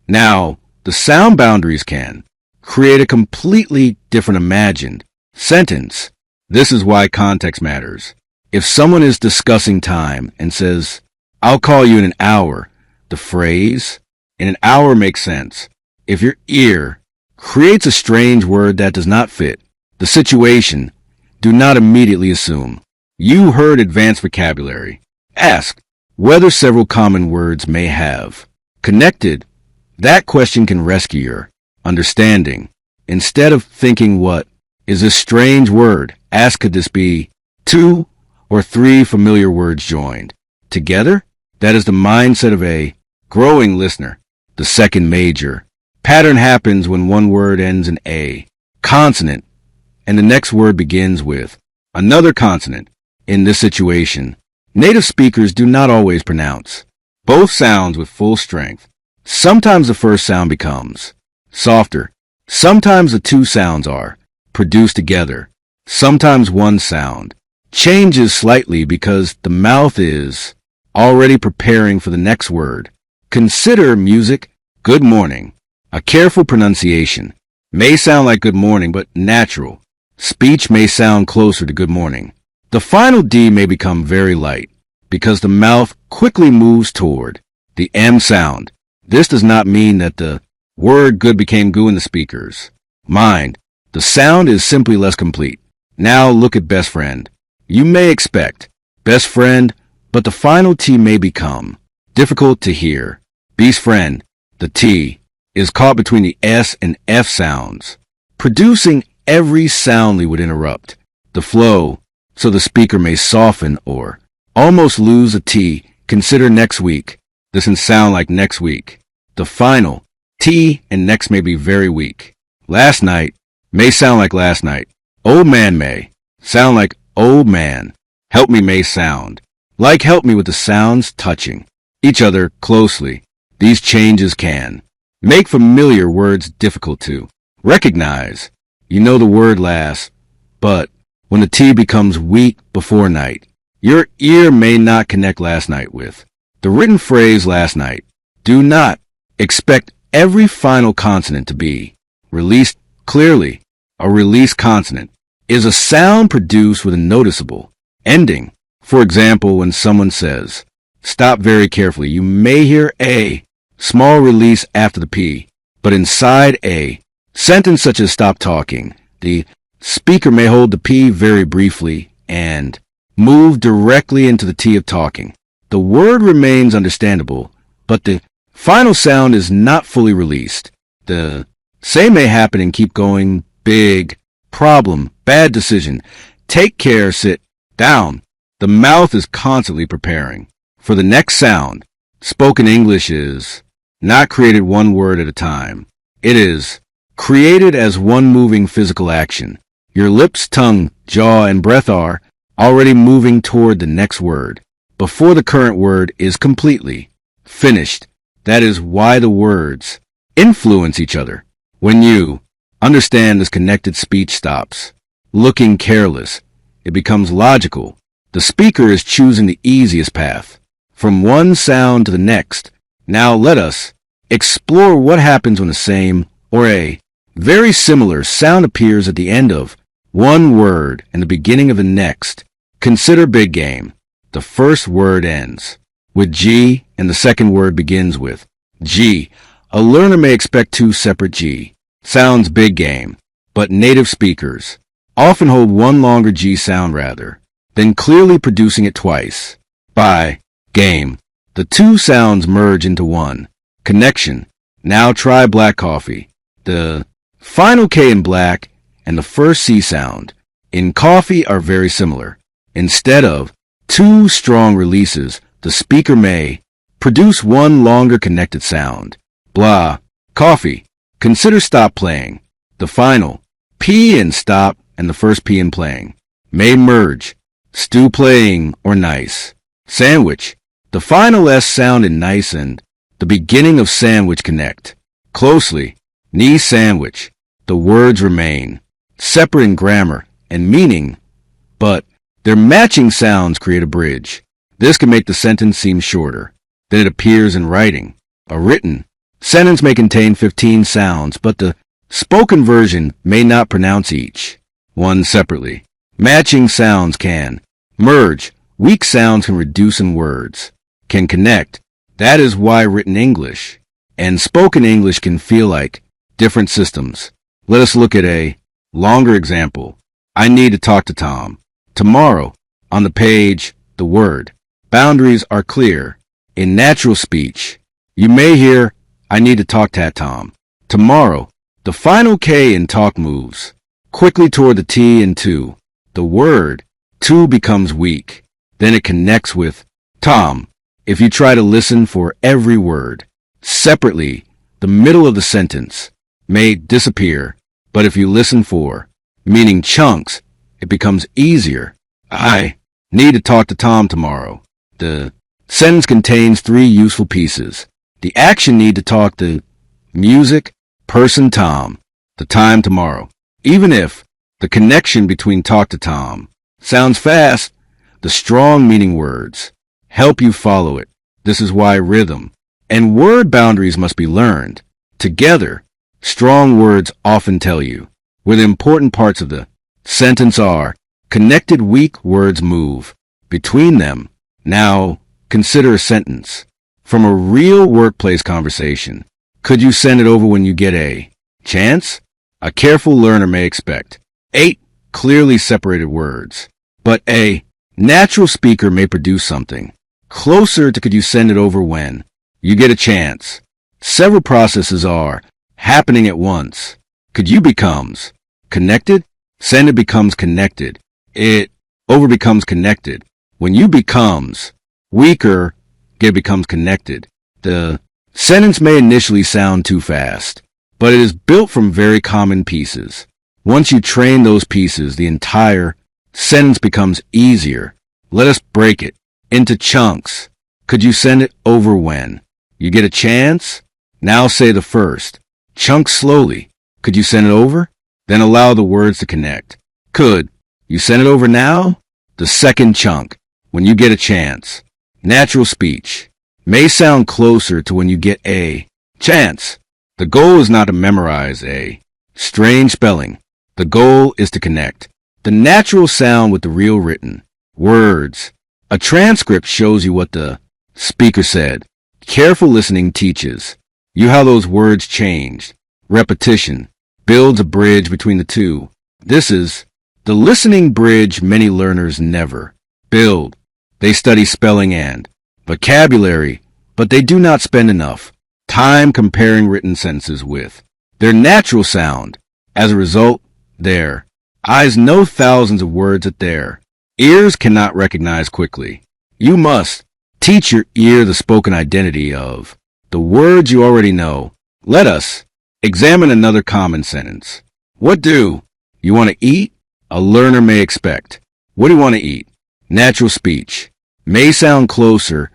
Speaker 1: Now, the sound boundaries can create a completely different imagined sentence. This is why context matters. If someone is discussing time and says, I'll call you in an hour, the phrase in an hour makes sense. If your ear creates a strange word that does not fit the situation, do not immediately assume you heard advanced vocabulary. Ask whether several common words may have connected. That question can rescue your understanding. Instead of thinking, what is this strange word? Ask, could this be two or three familiar words joined together? That is the mindset of a growing listener. The second major pattern happens when one word ends in a consonant and the next word begins with another consonant. In this situation, native speakers do not always pronounce both sounds with full strength. Sometimes the first sound becomes softer. Sometimes the two sounds are produced together. Sometimes one sound changes slightly because the mouth is already preparing for the next word. Consider music. Good morning. A careful pronunciation may sound like good morning, but natural speech may sound closer to good morning. The final D may become very light because the mouth quickly moves toward the M sound. This does not mean that the word good became goo in the speaker's mind. The sound is simply less complete. Now look at best friend. You may expect best friend, but the final T may become difficult to hear. Best friend, the T is caught between the S and F sounds, producing every soundly would interrupt the flow, so the speaker may soften or almost lose a T. Consider next week. This can sound like next week. The final T and next may be very weak. Last night may sound like last night. Old man may sound like old man. Help me may sound like help me with the sounds touching each other closely. These changes can make familiar words difficult to recognize. You know the word last, but when the T becomes weak before night, your ear may not connect last night with the written phrase last night. Do not expect every final consonant to be released clearly. A released consonant is a sound produced with a noticeable ending. For example, when someone says, stop very carefully, you may hear a small release after the P, but inside a sentence such as stop talking, the speaker may hold the P very briefly and move directly into the T of talking. The word remains understandable, but the final sound is not fully released. The same may happen in keep going, big, problem, bad decision, take care, sit down. The mouth is constantly preparing for the next sound. Spoken English is not created one word at a time. It is created as one moving physical action. Your lips, tongue, jaw, and breath are already moving toward the next word before the current word is completely finished. That is why the words influence each other. When you understand this connected speech stops looking careless. It becomes logical. The speaker is choosing the easiest path from one sound to the next. Now let us explore what happens when the same or a very similar sound appears at the end of one word and the beginning of the next. Consider big game. The first word ends with G and the second word begins with G. A learner may expect two separate G sounds big game, but native speakers often hold one longer G sound rather than clearly producing it twice. By game, the two sounds merge into one connection. Now try black coffee. The final K in black and the first C sound in coffee are very similar. Instead of two strong releases, the speaker may produce one longer connected sound. Blah, coffee. Consider stop playing. The final P in stop and the first P in playing may merge. Stew playing or nice. Sandwich. The final S sound in nice and the beginning of sandwich connect closely. Knee sandwich. The words remain separate in grammar and meaning, but their matching sounds create a bridge. This can make the sentence seem shorter than it appears in writing. A written sentence may contain 15 sounds, but the spoken version may not pronounce each one separately. Matching sounds can merge. Weak sounds can reduce in words, can connect. That is why written English and spoken English can feel like different systems. Let us look at a longer example. I need to talk to Tom tomorrow. On the page, the word boundaries are clear. In natural speech, you may hear, I need to talk to Tom tomorrow. The final K in talk moves quickly toward the T in to. The word to becomes weak. Then it connects with Tom. If you try to listen for every word separately, the middle of the sentence may disappear. But if you listen for meaning chunks, it becomes easier. I need to talk to Tom tomorrow. The sentence contains three useful pieces. The action need to talk to music, person Tom, the time tomorrow. Even if the connection between talk to Tom sounds fast, the strong meaning words help you follow it. This is why rhythm and word boundaries must be learned together. Strong words often tell you where the important parts of the sentence are. Connected weak words move between them. Now, consider a sentence from a real workplace conversation. Could you send it over when you get a chance? A careful learner may expect 8 clearly separated words, but a natural speaker may produce something closer to could you send it over when you get a chance. Several processes are happening at once. Could you becomes connected. Send it becomes connected. It over becomes connected. When you becomes weaker, get becomes connected. The sentence may initially sound too fast, but it is built from very common pieces. Once you train those pieces, the entire sentence becomes easier. Let us break it into chunks. Could you send it over when you get a chance? Now say the first chunk slowly. Could you send it over? Then allow the words to connect. Could you send it over now? The second chunk. when you get a chance. Natural speech may sound closer to when you get a chance. The goal is not to memorize a strange spelling. The goal is to connect the natural sound with the real written words. A transcript shows you what the speaker said. Careful listening teaches you how those words changed. Repetition builds a bridge between the two. This is the listening bridge many learners never build. They study spelling and vocabulary, but they do not spend enough time comparing written sentences with their natural sound. As a result, their eyes know thousands of words that their ears cannot recognize quickly. You must teach your ear the spoken identity of the words you already know. Let us examine another common sentence. What do you want to eat? A learner may expect. What do you want to eat? Natural speech may sound closer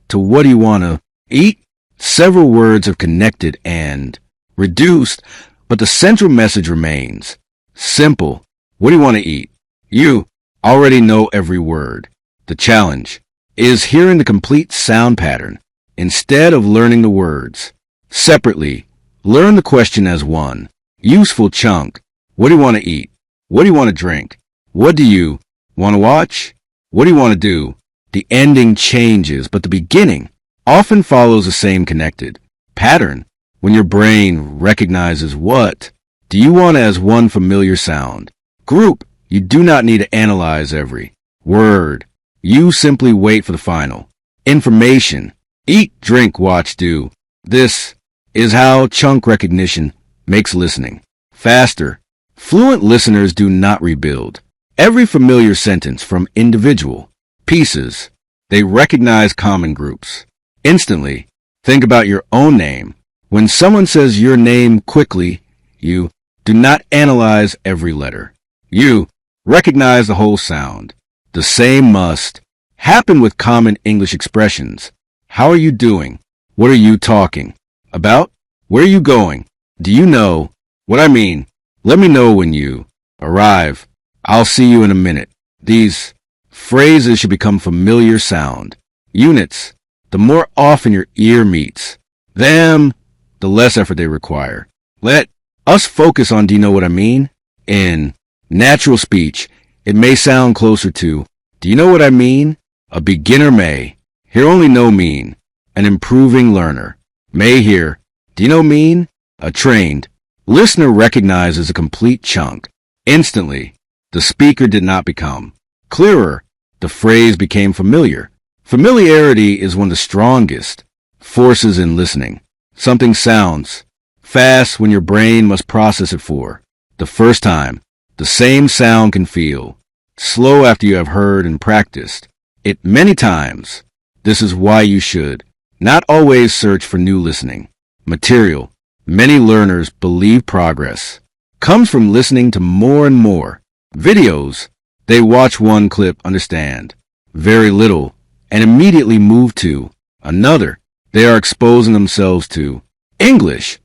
Speaker 1: to what do you want to eat? Several words have connected and reduced, but the central message remains simple. What do you want to eat? You already know every word. The challenge is hearing the complete sound pattern instead of learning the words separately. Learn the question as one useful chunk. What do you want to eat? What do you want to drink? What do you want to watch? What do you want to do? The ending changes, but the beginning often follows the same connected pattern. When your brain recognizes what do you want as one familiar sound group, you do not need to analyze every word. You simply wait for the final information. Eat, drink, watch, do. This is how chunk recognition makes listening faster. Fluent listeners do not rebuild every familiar sentence from individual pieces. They recognize common groups instantly. Think about your own name. When someone says your name quickly, you do not analyze every letter. You recognize the whole sound. The same must happen with common English expressions. How are you doing? What are you talking about? Where are you going? Do you know what I mean? Let me know when you arrive. I'll see you in a minute. These phrases should become familiar sound units. The more often your ear meets them, the less effort they require. Let us focus on do you know what I mean? In natural speech, it may sound closer to do you know what I mean? A beginner may hear only know mean. An improving learner may hear do you know mean? A trained listener recognizes a complete chunk instantly. The speaker did not become clearer. The phrase became familiar. Familiarity is one of the strongest forces in listening. Something sounds fast when your brain must process it for the first time. The same sound can feel slow after you have heard and practiced it many times. This is why you should not always search for new listening material. Many learners believe progress comes from listening to more and more videos. They watch one clip, understand very little, and immediately move to another. They are exposing themselves to English,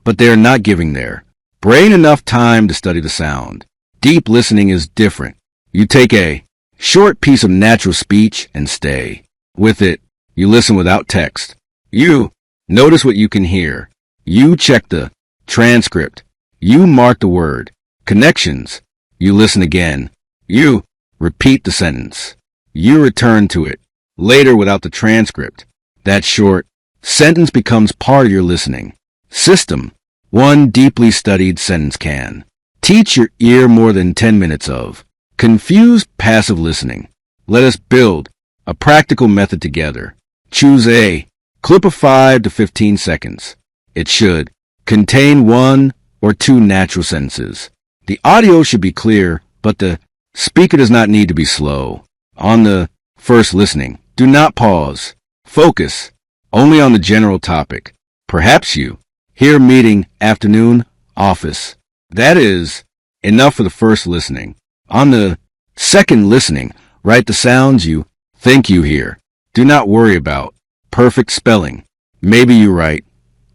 Speaker 1: but they are not giving their brain enough time to study the sound. Deep listening is different. You take a short piece of natural speech and stay with it. You listen without text. You notice what you can hear. You check the transcript. You mark the word connections. You listen again. You repeat the sentence. You return to it later without the transcript. That short sentence becomes part of your listening system. One deeply studied sentence can teach your ear more than 10 minutes of confused passive listening. Let us build a practical method together. Choose a clip of 5 to 15 seconds. It should contain 1 or 2 natural sentences. The audio should be clear, but the speaker does not need to be slow. On the first listening, do not pause. Focus only on the general topic. Perhaps you hear meeting, afternoon, office. That is enough for the first listening. On the second listening, write the sounds you think you hear. Do not worry about perfect spelling. Maybe you write,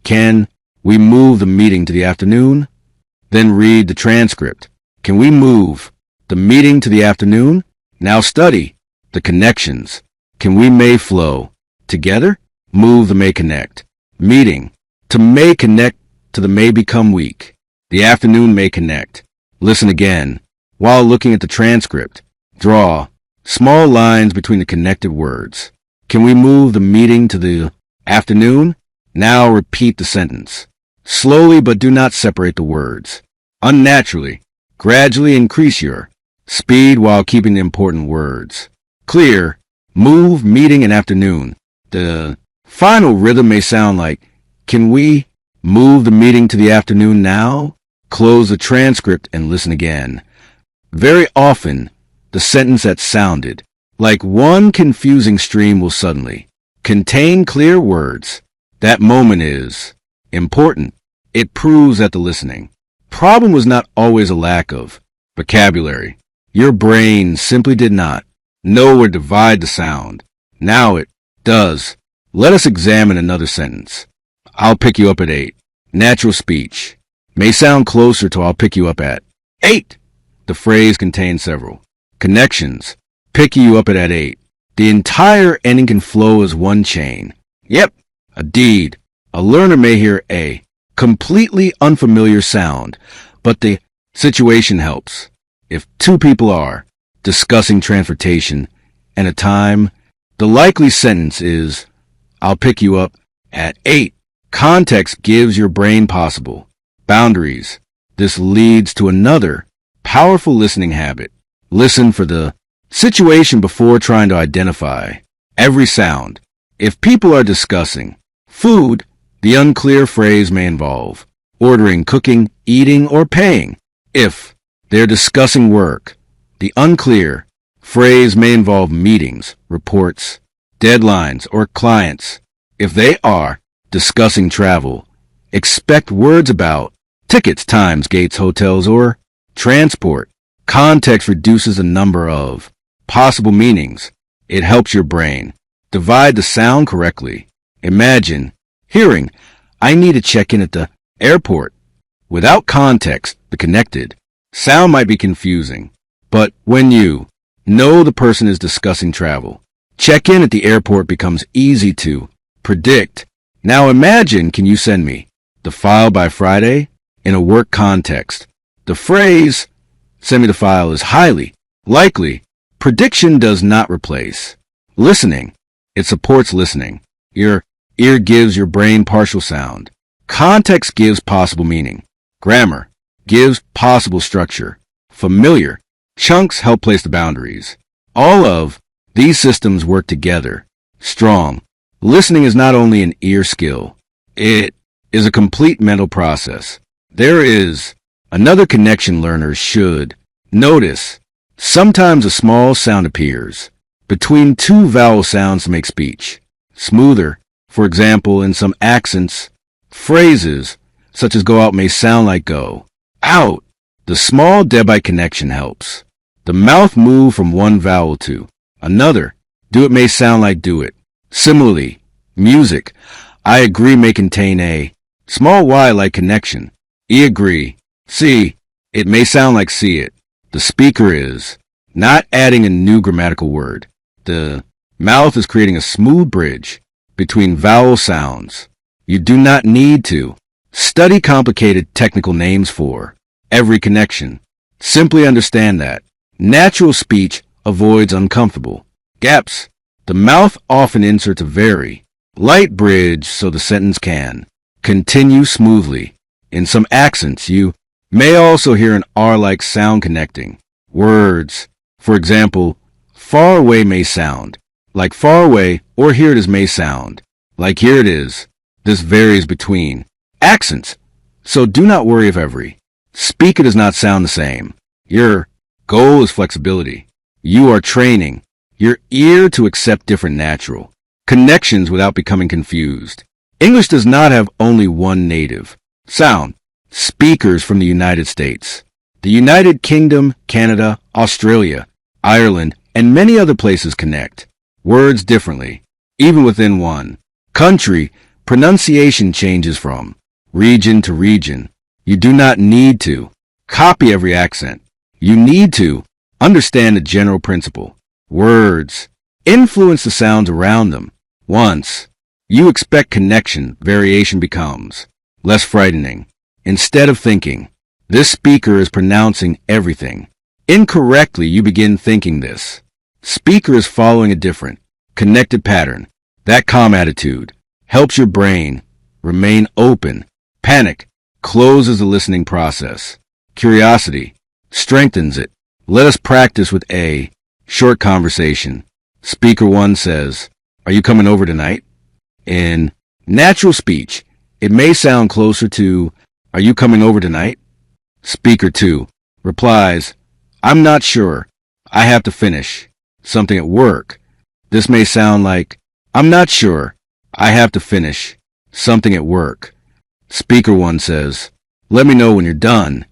Speaker 1: can we move the meeting to the afternoon? Then read the transcript. Can we move the meeting to the afternoon? Now study The connections. Can we may flow. Together? Move the may connect. Meeting. To may connect to the may become weak. The afternoon may connect. Listen again. While looking at the transcript, draw small lines between the connected words. Can we move the meeting to the afternoon? Now repeat the sentence. Slowly, but do not separate the words. Unnaturally. Gradually increase your speed while keeping the important words. Clear. Move, meeting, and afternoon. The final rhythm may sound like, can we move the meeting to the afternoon now? Close the transcript and listen again. Very often, the sentence that sounded like one confusing stream will suddenly contain clear words. That moment is important. It proves that the listening problem was not always a lack of vocabulary. Your brain simply did not know where to divide the sound. Now it does. Let us examine another sentence. I'll pick you up at 8. Natural speech may sound closer to I'll pick you up at 8. The phrase contains several connections. Pick you up at 8. The entire ending can flow as one chain. Yep, a deed. A learner may hear a completely unfamiliar sound, but the situation helps. If two people are discussing transportation and a time, the likely sentence is, I'll pick you up at 8. Context gives your brain possible boundaries. This leads to another powerful listening habit. Listen for the situation before trying to identify every sound. If people are discussing food, the unclear phrase may involve ordering, cooking, eating, or paying. If they're discussing work, the unclear phrase may involve meetings, reports, deadlines, or clients. If they are discussing travel, expect words about tickets, times, gates, hotels, or transport. Context reduces the number of possible meanings. It helps your brain divide the sound correctly. Imagine hearing, I need to check in at the airport. Without context, the connected sound might be confusing. But when you know the person is discussing travel, check in at the airport becomes easy to predict. Now imagine, can you send me the file by Friday? In a work context, the phrase, send me the file, is highly likely. Prediction does not replace listening. It supports listening. Your ear gives your brain partial sound. Context gives possible meaning. Grammar gives possible structure. Familiar chunks help place the boundaries. All of these systems work together. Strong listening is not only an ear skill, it is a complete mental process. There is another connection learners should notice. Sometimes a small sound appears between two vowel sounds to make speech smoother. For example, in some accents, phrases such as go out may sound like go out. The small debite connection helps the mouth move from one vowel to another. Do it may sound like do it. Similarly, music, I agree, may contain a small y-like connection. Agree. See, it may sound like see it. The speaker is not adding a new grammatical word. The mouth is creating a smooth bridge between vowel sounds. You do not need to study complicated technical names for every connection. Simply understand that natural speech avoids uncomfortable gaps. The mouth often inserts a very light bridge so the sentence can continue smoothly. In some accents, you may also hear an R-like sound connecting words. For example, far away may sound like far away, or here it is may sound like here it is. This varies between accents, so do not worry if every speaker does not sound the same. Your goal is flexibility. You are training your ear to accept different natural connections without becoming confused. English does not have only one native sound. Speakers from the United States, the United Kingdom, Canada, Australia, Ireland, and many other places connect words differently. Even within one country, pronunciation changes from region to region. You do not need to copy every accent. You need to understand the general principle. Words influence the sounds around them. Once you expect connection, variation becomes less frightening. Instead of thinking, this speaker is pronouncing everything incorrectly, you begin thinking this speaker is following a different, connected pattern. That calm attitude helps your brain remain open. Panic closes the listening process. Curiosity strengthens it. Let us practice with a short conversation. Speaker 1 says, "Are you coming over tonight?" In natural speech, it may sound closer to, "Are you coming over tonight?" Speaker 2 replies, "I'm not sure. I have to finish something at work." This may sound like, "I'm not sure. I have to finish something at work." Speaker 1 says, "Let me know when you're done."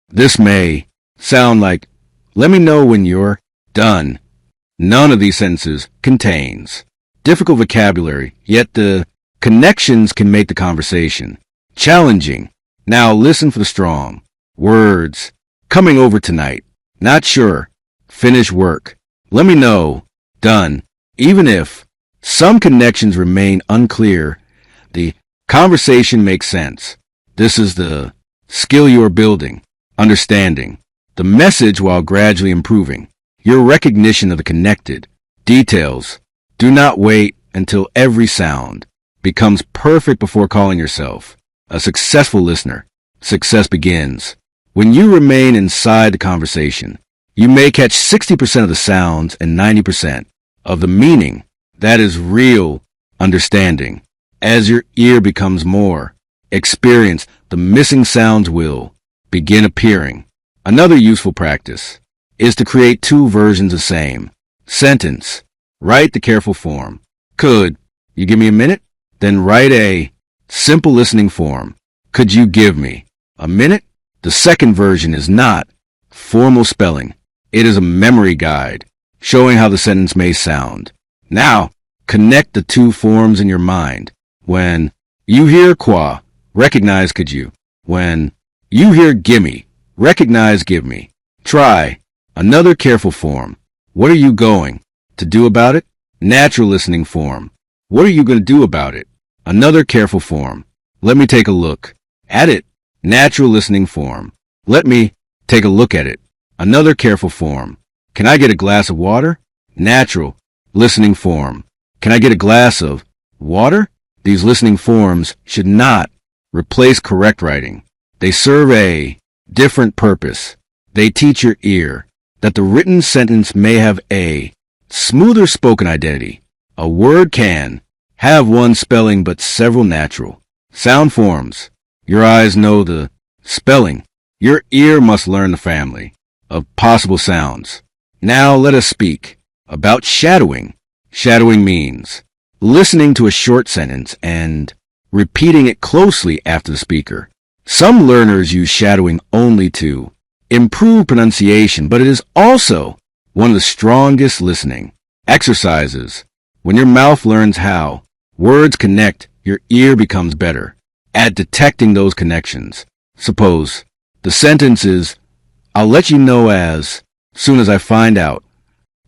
Speaker 1: This may sound like, "Let me know when you're done." None of these sentences contains difficult vocabulary, yet the connections can make the conversation challenging. Now listen for the strong words. Coming over tonight. Not sure. Finish work. Let me know. Done. Even if some connections remain unclear, the conversation makes sense. This is the skill you are building. Understanding the message while gradually improving your recognition of the connected details. Do not wait until every sound becomes perfect before calling yourself a successful listener. Success begins when you remain inside the conversation. You may catch 60% of the sounds and 90% of the meaning. That is real understanding. As your ear becomes more experienced, the missing sounds will begin appearing. Another useful practice is to create two versions of the same sentence. Write the careful form. Could you give me a minute? Then write a simple listening form. Could you give me a minute? The second version is not formal spelling. It is a memory guide showing how the sentence may sound. Now, connect the two forms in your mind. When you hear qua, recognize could you. When you hear gimme, recognize give me. Try another careful form. What are you going to do about it? Natural listening form. What are you going to do about it? Another careful form. Let me take a look at it. Natural listening form. Let me take a look at it. Another careful form. Can I get a glass of water? Natural listening form. Can I get a glass of water? These listening forms should not replace correct writing. They serve a different purpose. They teach your ear that the written sentence may have a smoother spoken identity. A word can have one spelling but several natural sound forms. Your eyes know the spelling. Your ear must learn the family of possible sounds. Now let us speak about shadowing. Shadowing means listening to a short sentence and repeating it closely after the speaker. Some learners use shadowing only to improve pronunciation, but it is also one of the strongest listening exercises. When your mouth learns how words connect, your ear becomes better at detecting those connections. Suppose the sentence is, "I'll let you know as soon as I find out."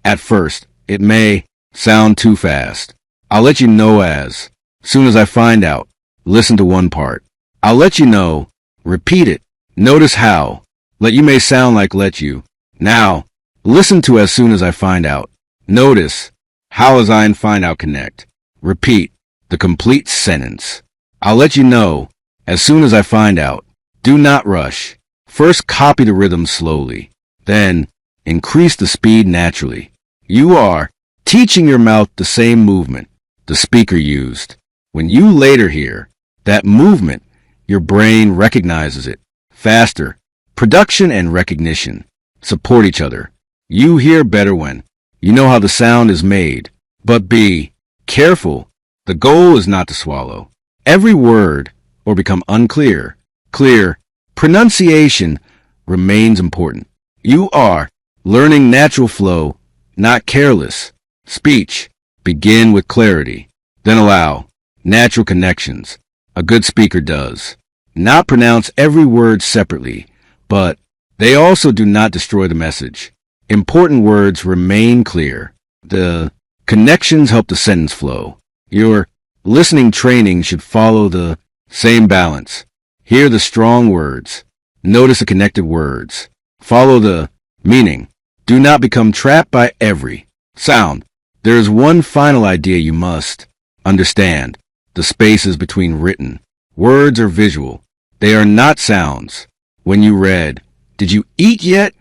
Speaker 1: At first, it may sound too fast. "I'll let you know as soon as I find out." Listen to one part. "I'll let you know." Repeat it. Notice how let you may sound like let you. Now, listen to as soon as I find out. Notice how as I and find out connect. Repeat the complete sentence. "I'll let you know as soon as I find out." Do not rush. First, copy the rhythm slowly. Then, increase the speed naturally. You are teaching your mouth the same movement the speaker used. When you later hear that movement, your brain recognizes it faster. Production and recognition support each other. You hear better when you know how the sound is made. But be careful. The goal is not to swallow every word or become unclear. Clear pronunciation remains important. You are learning natural flow, not careless speech. Begin with clarity, then allow natural connections. A good speaker does not pronounce every word separately, but they also do not destroy the message. important words remain clear. The connections help the sentence flow. Your listening training should follow the same balance. Hear the strong words. Notice the connected words. Follow the meaning. Do not become trapped by every sound. There is one final idea you must understand. The spaces between written words are visual. They are not sounds. When you read, "Did you eat yet?"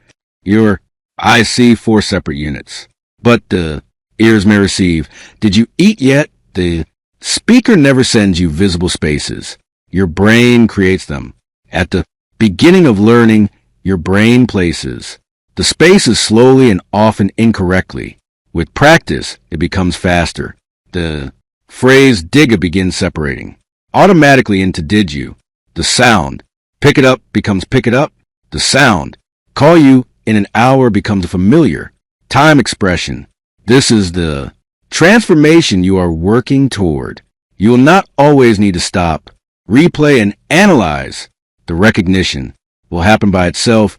Speaker 1: your eyes see four separate units. But the ears may receive, "Did you eat yet?" The speaker never sends you visible spaces. Your brain creates them. At the beginning of learning, your brain places the spaces slowly and often incorrectly. With practice, it becomes faster. The phrase "digga" begins separating automatically into "did you." The sound "pick it up" becomes "pick it up." The sound "call you in an hour" becomes a familiar time expression. This is the transformation you are working toward. You will not always need to stop, replay, and analyze. The recognition will happen by itself,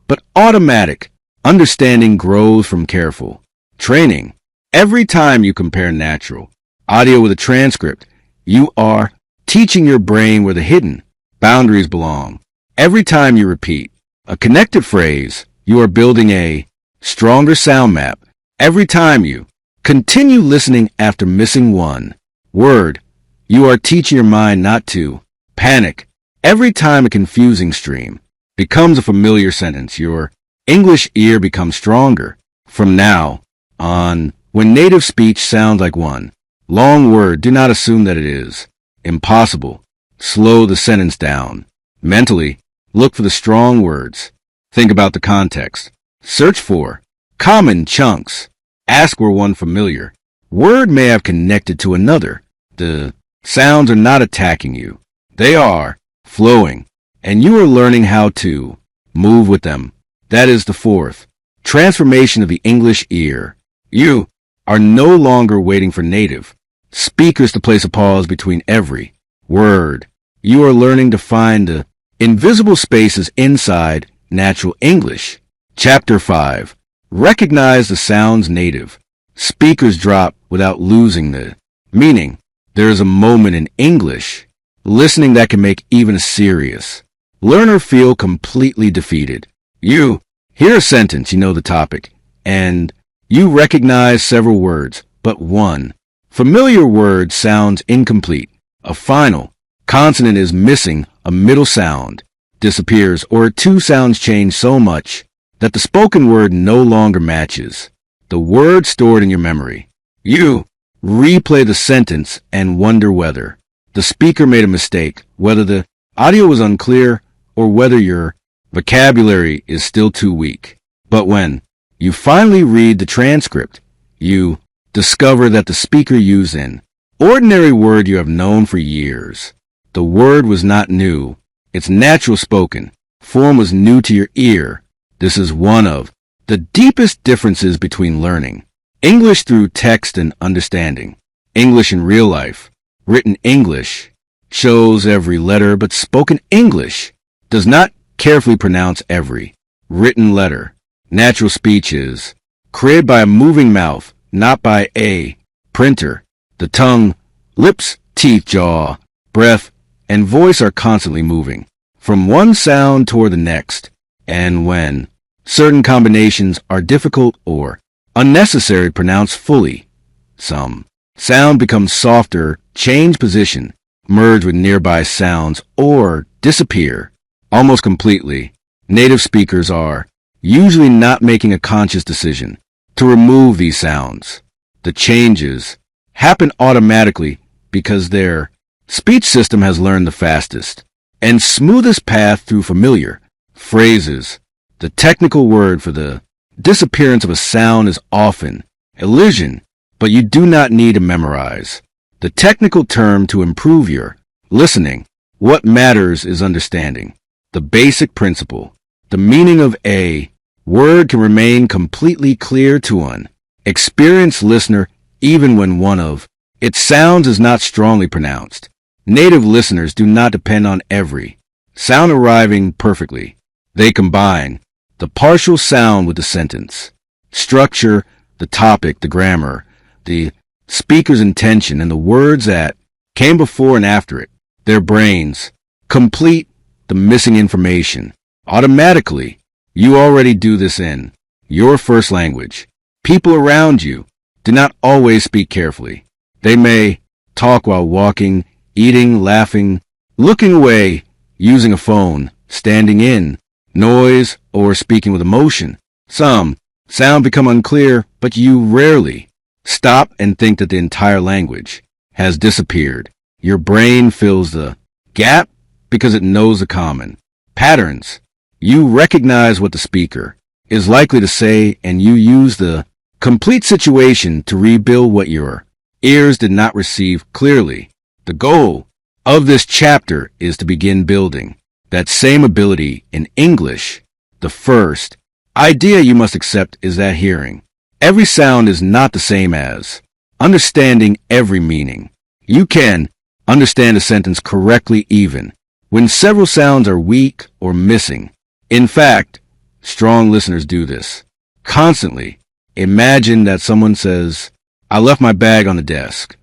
Speaker 1: but automatic understanding grows from careful training. Every time you compare natural audio with a transcript, you are teaching your brain where the hidden boundaries belong. Every time you repeat a connected phrase, you are building a stronger sound map. Every time you continue listening after missing one word, you are teaching your mind not to panic. Every time a confusing stream becomes a familiar sentence, your English ear becomes stronger. From now on, when native speech sounds like one long word, do not assume that it is impossible. Slow the sentence down. Mentally, look for the strong words. Think about the context. Search for common chunks. Ask where one familiar word may have connected to another. The sounds are not attacking you. They are flowing, and you are learning how to move with them. That is the fourth transformation of the English ear. You are no longer waiting for native speakers to place a pause between every word. You are learning to find the invisible spaces inside natural English. Chapter 5. Recognize the sounds native speakers drop without losing the meaning. There is a moment in English listening that can make even a serious learner feel completely defeated. You hear a sentence, you know the topic, and you recognize several words, but one familiar word sounds incomplete. A final consonant is missing, a middle sound disappears, or two sounds change so much that the spoken word no longer matches the word stored in your memory. You replay the sentence and wonder whether the speaker made a mistake, whether the audio was unclear, or whether your vocabulary is still too weak. But when you finally read the transcript, you discover that the speaker used an ordinary word you have known for years. The word was not new. Its natural spoken form was new to your ear. This is one of the deepest differences between learning English through text and understanding English in real life. Written English shows every letter, but spoken English does not carefully pronounce every written letter. Natural speech is created by a moving mouth, not by a printer. The tongue, lips, teeth, jaw, breath, and voice are constantly moving from one sound toward the next. And when certain combinations are difficult or unnecessary to pronounce fully, some sound becomes softer, change position, merge with nearby sounds, or disappear almost completely. Native speakers are usually not making a conscious decision to remove these sounds. The changes happen automatically because their speech system has learned the fastest and smoothest path through familiar phrases. The technical word for the disappearance of a sound is often elision, but you do not need to memorize the technical term to improve your listening. What matters is understanding the basic principle. The meaning of a word can remain completely clear to an experienced listener even when one of its sounds is not strongly pronounced. Native listeners do not depend on every sound arriving perfectly. They combine the partial sound with the sentence structure, the topic, the grammar, the speaker's intention, and the words that came before and after it. Their brains complete the missing information. Automatically, you already do this in your first language. People around you do not always speak carefully. They may talk while walking, eating, laughing, looking away, using a phone, standing in noise, or speaking with emotion. Some sound become unclear, but you rarely stop and think that the entire language has disappeared. Your brain fills the gap because it knows the common patterns. You recognize what the speaker is likely to say, and you use the complete situation to rebuild what your ears did not receive clearly. The goal of this chapter is to begin building that same ability in English. The first idea you must accept is that hearing every sound is not the same as understanding every meaning. You can understand a sentence correctly even when several sounds are weak or missing. In fact, strong listeners do this constantly. Imagine that someone says, "I left my bag on the desk."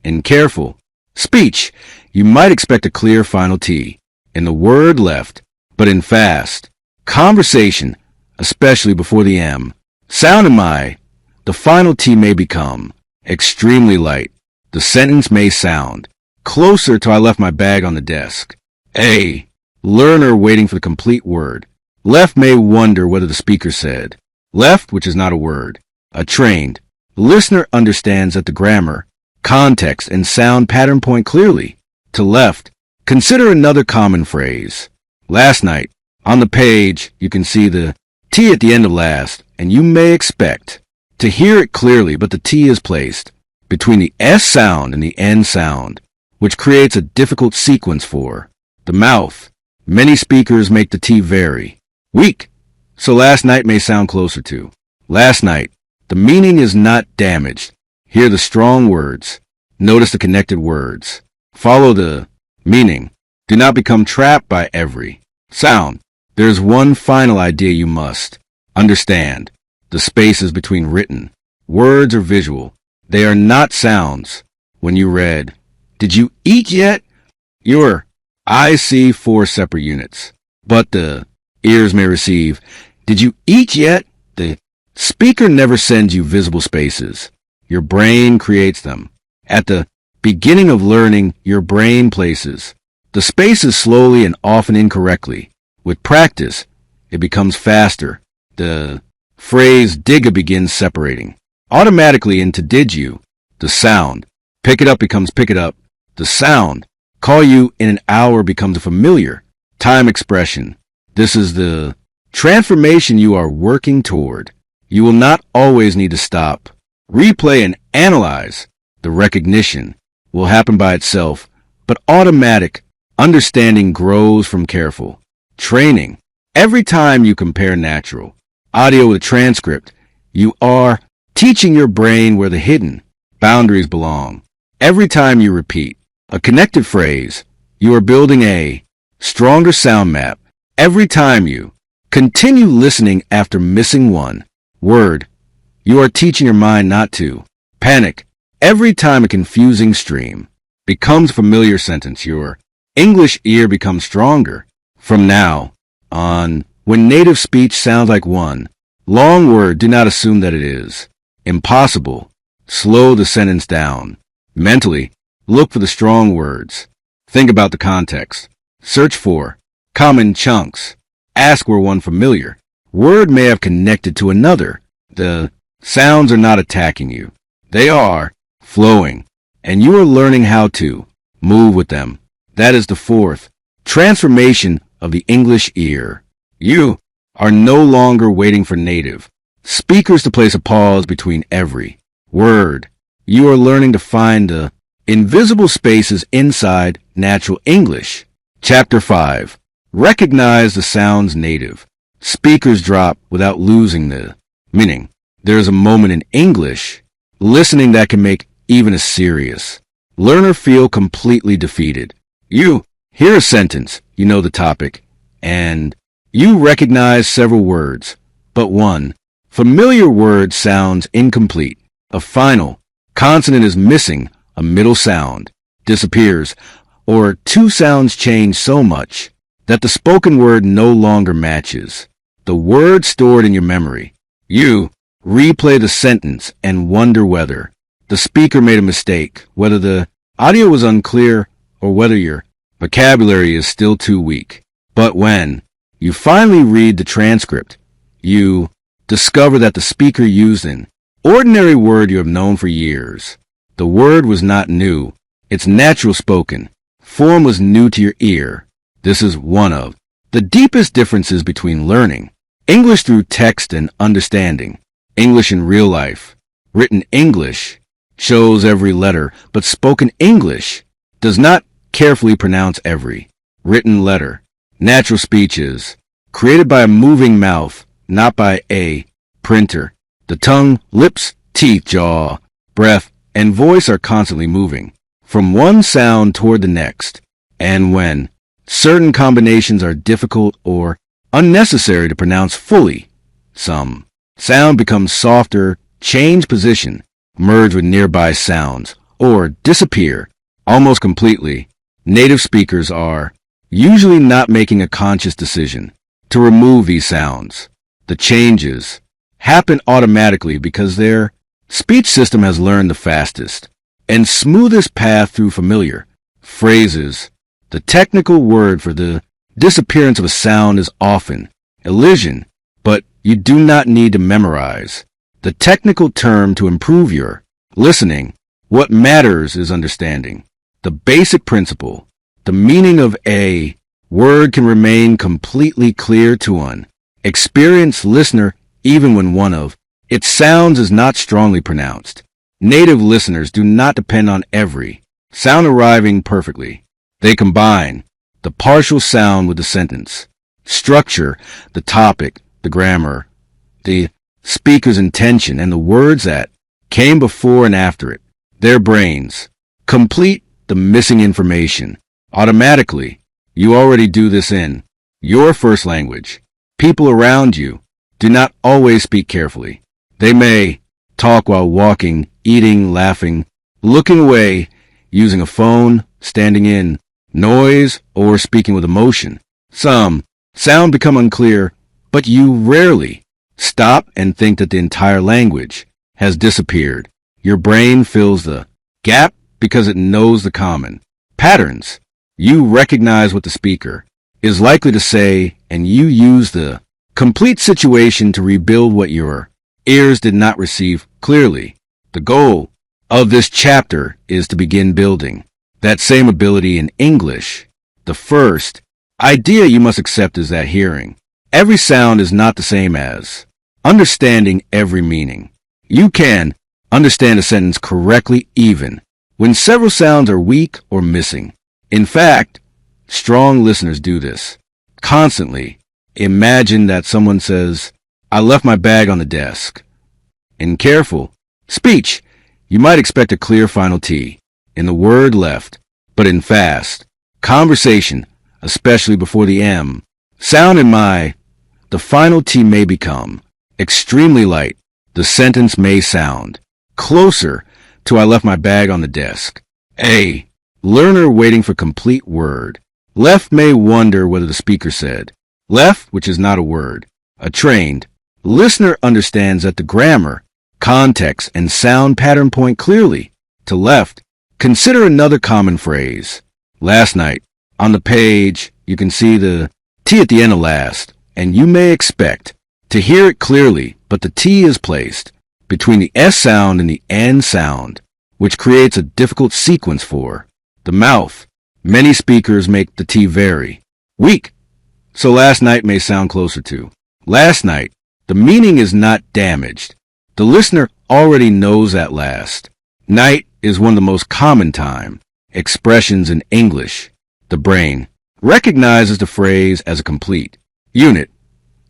Speaker 1: In careful speech, you might expect a clear final T in the word left, but in fast conversation, especially before the M sound in my, the final T may become extremely light. The sentence may sound closer to "I left my bag on the desk." A learner waiting for the complete word left may wonder whether the speaker said left, which is not a word. A trained listener understands that the grammar, context, and sound pattern point clearly to left. Consider another common phrase. Last night. On the page, you can see the T at the end of last, and you may expect to hear it clearly, but the T is placed between the S sound and the N sound, which creates a difficult sequence for the mouth. Many speakers make the T very weak, so last night may sound closer to last night. The meaning is not damaged. Hear the strong words. Notice the connected words. Follow the meaning. Do not become trapped by every sound. There's one final idea you must understand. The spaces between written words are visual. They are not sounds. When you read, "Did you eat yet?" your eyes see 4 separate units, but the ears may receive, "Did you eat yet?" The speaker never sends you visible spaces. Your brain creates them. At the beginning of learning, your brain places the spaces slowly and often incorrectly. With practice, it becomes faster. The phrase "digga" begins separating automatically into "did you." The sound "pick it up" becomes "pick it up." The sound "call you in an hour" becomes a familiar time expression. This is the transformation you are working toward. You will not always need to stop, replay, and analyze. The recognition will happen by itself, but automatic understanding grows from careful training. Every time you compare natural audio with a transcript, you are teaching your brain where the hidden boundaries belong. Every time you repeat a connected phrase, you are building a stronger sound map. Every time you continue listening after missing one word, you are teaching your mind not to panic. Every time a confusing stream becomes a familiar sentence, your English ear becomes stronger. From now on, when native speech sounds like one long word, do not assume that it is impossible. Slow the sentence down. Mentally, look for the strong words. Think about the context. Search for common chunks. Ask where one familiar word may have connected to another. The sounds are not attacking you. They are flowing, and you are learning how to move with them. That is the fourth transformation of the English ear. You are no longer waiting for native speakers to place a pause between every word. You are learning to find the invisible spaces inside natural English. Chapter 5. Recognize the sounds native speakers drop without losing the meaning. There is a moment in English listening that can make even a serious learner feel completely defeated. You hear a sentence, you know the topic, and you recognize several words, but one Familiar word sounds incomplete. A final consonant is missing. A middle sound disappears. Or two sounds change so much that the spoken word no longer matches the word stored in your memory. You replay the sentence and wonder whether the speaker made a mistake, whether the audio was unclear, or whether your vocabulary is still too weak. But when you finally read the transcript, you discover that the speaker used an ordinary word you have known for years. The word was not new. It's natural spoken. Form was new to your ear. This is one of the deepest differences between learning English through text and understanding English in real life. Written English shows every letter, but spoken English does not carefully pronounce every written letter. Natural speech is created by a moving mouth, not by a printer. The tongue, lips, teeth, jaw, breath, and voice are constantly moving from one sound toward the next. And when certain combinations are difficult or unnecessary to pronounce fully, some sound becomes softer, change position, merge with nearby sounds, or disappear almost completely. Native speakers are usually not making a conscious decision to remove these sounds. The changes happen automatically because their speech system has learned the fastest and smoothest path through familiar phrases. The technical word for the disappearance of a sound is often elision, but you do not need to memorize the technical term to improve your listening. What matters is understanding the basic principle. The meaning of a word can remain completely clear to an experienced listener even when one of its sounds is not strongly pronounced. Native listeners do not depend on every sound arriving perfectly. They combine the partial sound with the sentence structure, the topic, the grammar, the speaker's intention, and the words that came before and after it. Their brains complete the missing information automatically. You already do this in your first language. People around you do not always speak carefully. They may talk while walking, eating, laughing, looking away, using a phone, standing in noise, or speaking with emotion. Some sound become unclear, but you rarely stop and think that the entire language has disappeared. Your brain fills the gap because it knows the common patterns. You recognize what the speaker is likely to say, and you use the complete situation to rebuild what your ears did not receive clearly. The goal of this chapter is to begin building that same ability in English. The first idea you must accept is that hearing every sound is not the same as understanding every meaning. You can understand a sentence correctly even when several sounds are weak or missing. In fact, strong listeners do this constantly. Imagine that someone says, "I left my bag on the desk." In careful speech, you might expect a clear final T in the word left, but in fast conversation, especially before the M sound in the final T may become extremely light. The sentence may sound closer to "I left my bag on the desk." A learner waiting for complete word left may wonder whether the speaker said left, which is not a word. A trained listener understands that the grammar, context, and sound pattern point clearly to left. Consider another common phrase. Last night. On the page, you can see the T at the end of last, and you may expect to hear it clearly, but the T is placed between the S sound and the N sound, which creates a difficult sequence for the mouth. Many speakers make the T very weak, so last night may sound closer to last night. The meaning is not damaged. The listener already knows that last night is one of the most common time expressions in English. The brain recognizes the phrase as a complete unit,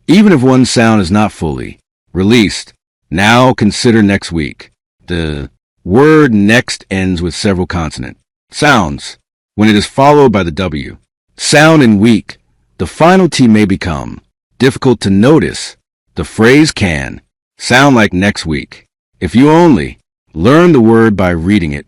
Speaker 1: even if one sound is not fully released. Now consider next week. The word next ends with several consonant sounds. When it is followed by the W sound in week, the final T may become difficult to notice. The phrase can sound like next week. If you only learn the word by reading it,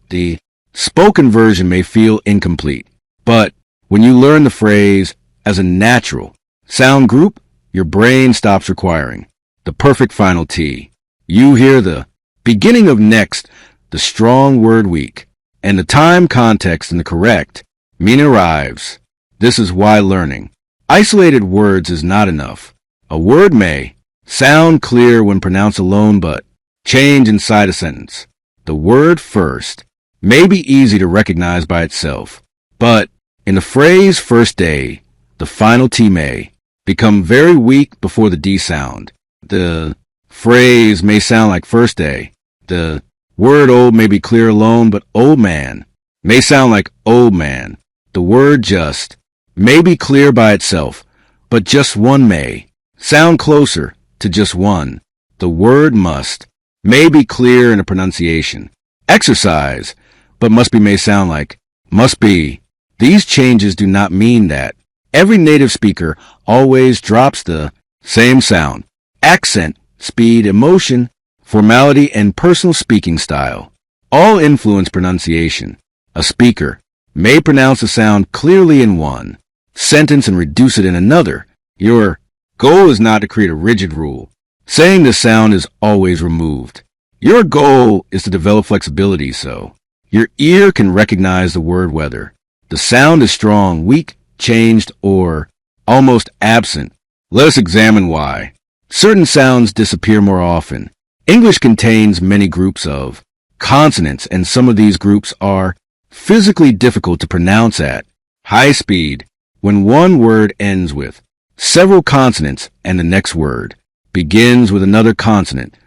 Speaker 1: the spoken version may feel incomplete. But when you learn the phrase as a natural sound group, your brain stops requiring the perfect final T. You hear the beginning of next, the strong word week, and the time context and the correct meaning arrives. This is why learning isolated words is not enough. A word may sound clear when pronounced alone, but change inside a sentence. The word first may be easy to recognize by itself, but in the phrase first day, the final T may become very weak before the D sound. The phrase may sound like first day. The word old may be clear alone, but old man may sound like old man. The word just may be clear by itself, but just one may sound closer to just one. The word must may be clear in a pronunciation. Exercise, but must be may sound like must be. These changes do not mean that every native speaker always drops the same sound, accent, speed, emotion, formality, and personal speaking style. All influence pronunciation. A speaker may pronounce a sound clearly in one sentence and reduce it in another. Your goal is not to create a rigid rule, saying the sound is always removed. Your goal is to develop flexibility so your ear can recognize the word whether the sound is strong, weak, changed, or almost absent. Let us examine why certain sounds disappear more often. English contains many groups of consonants, and some of these groups are physically difficult to pronounce at high speed. When one word ends with several consonants and the next word begins with another consonant,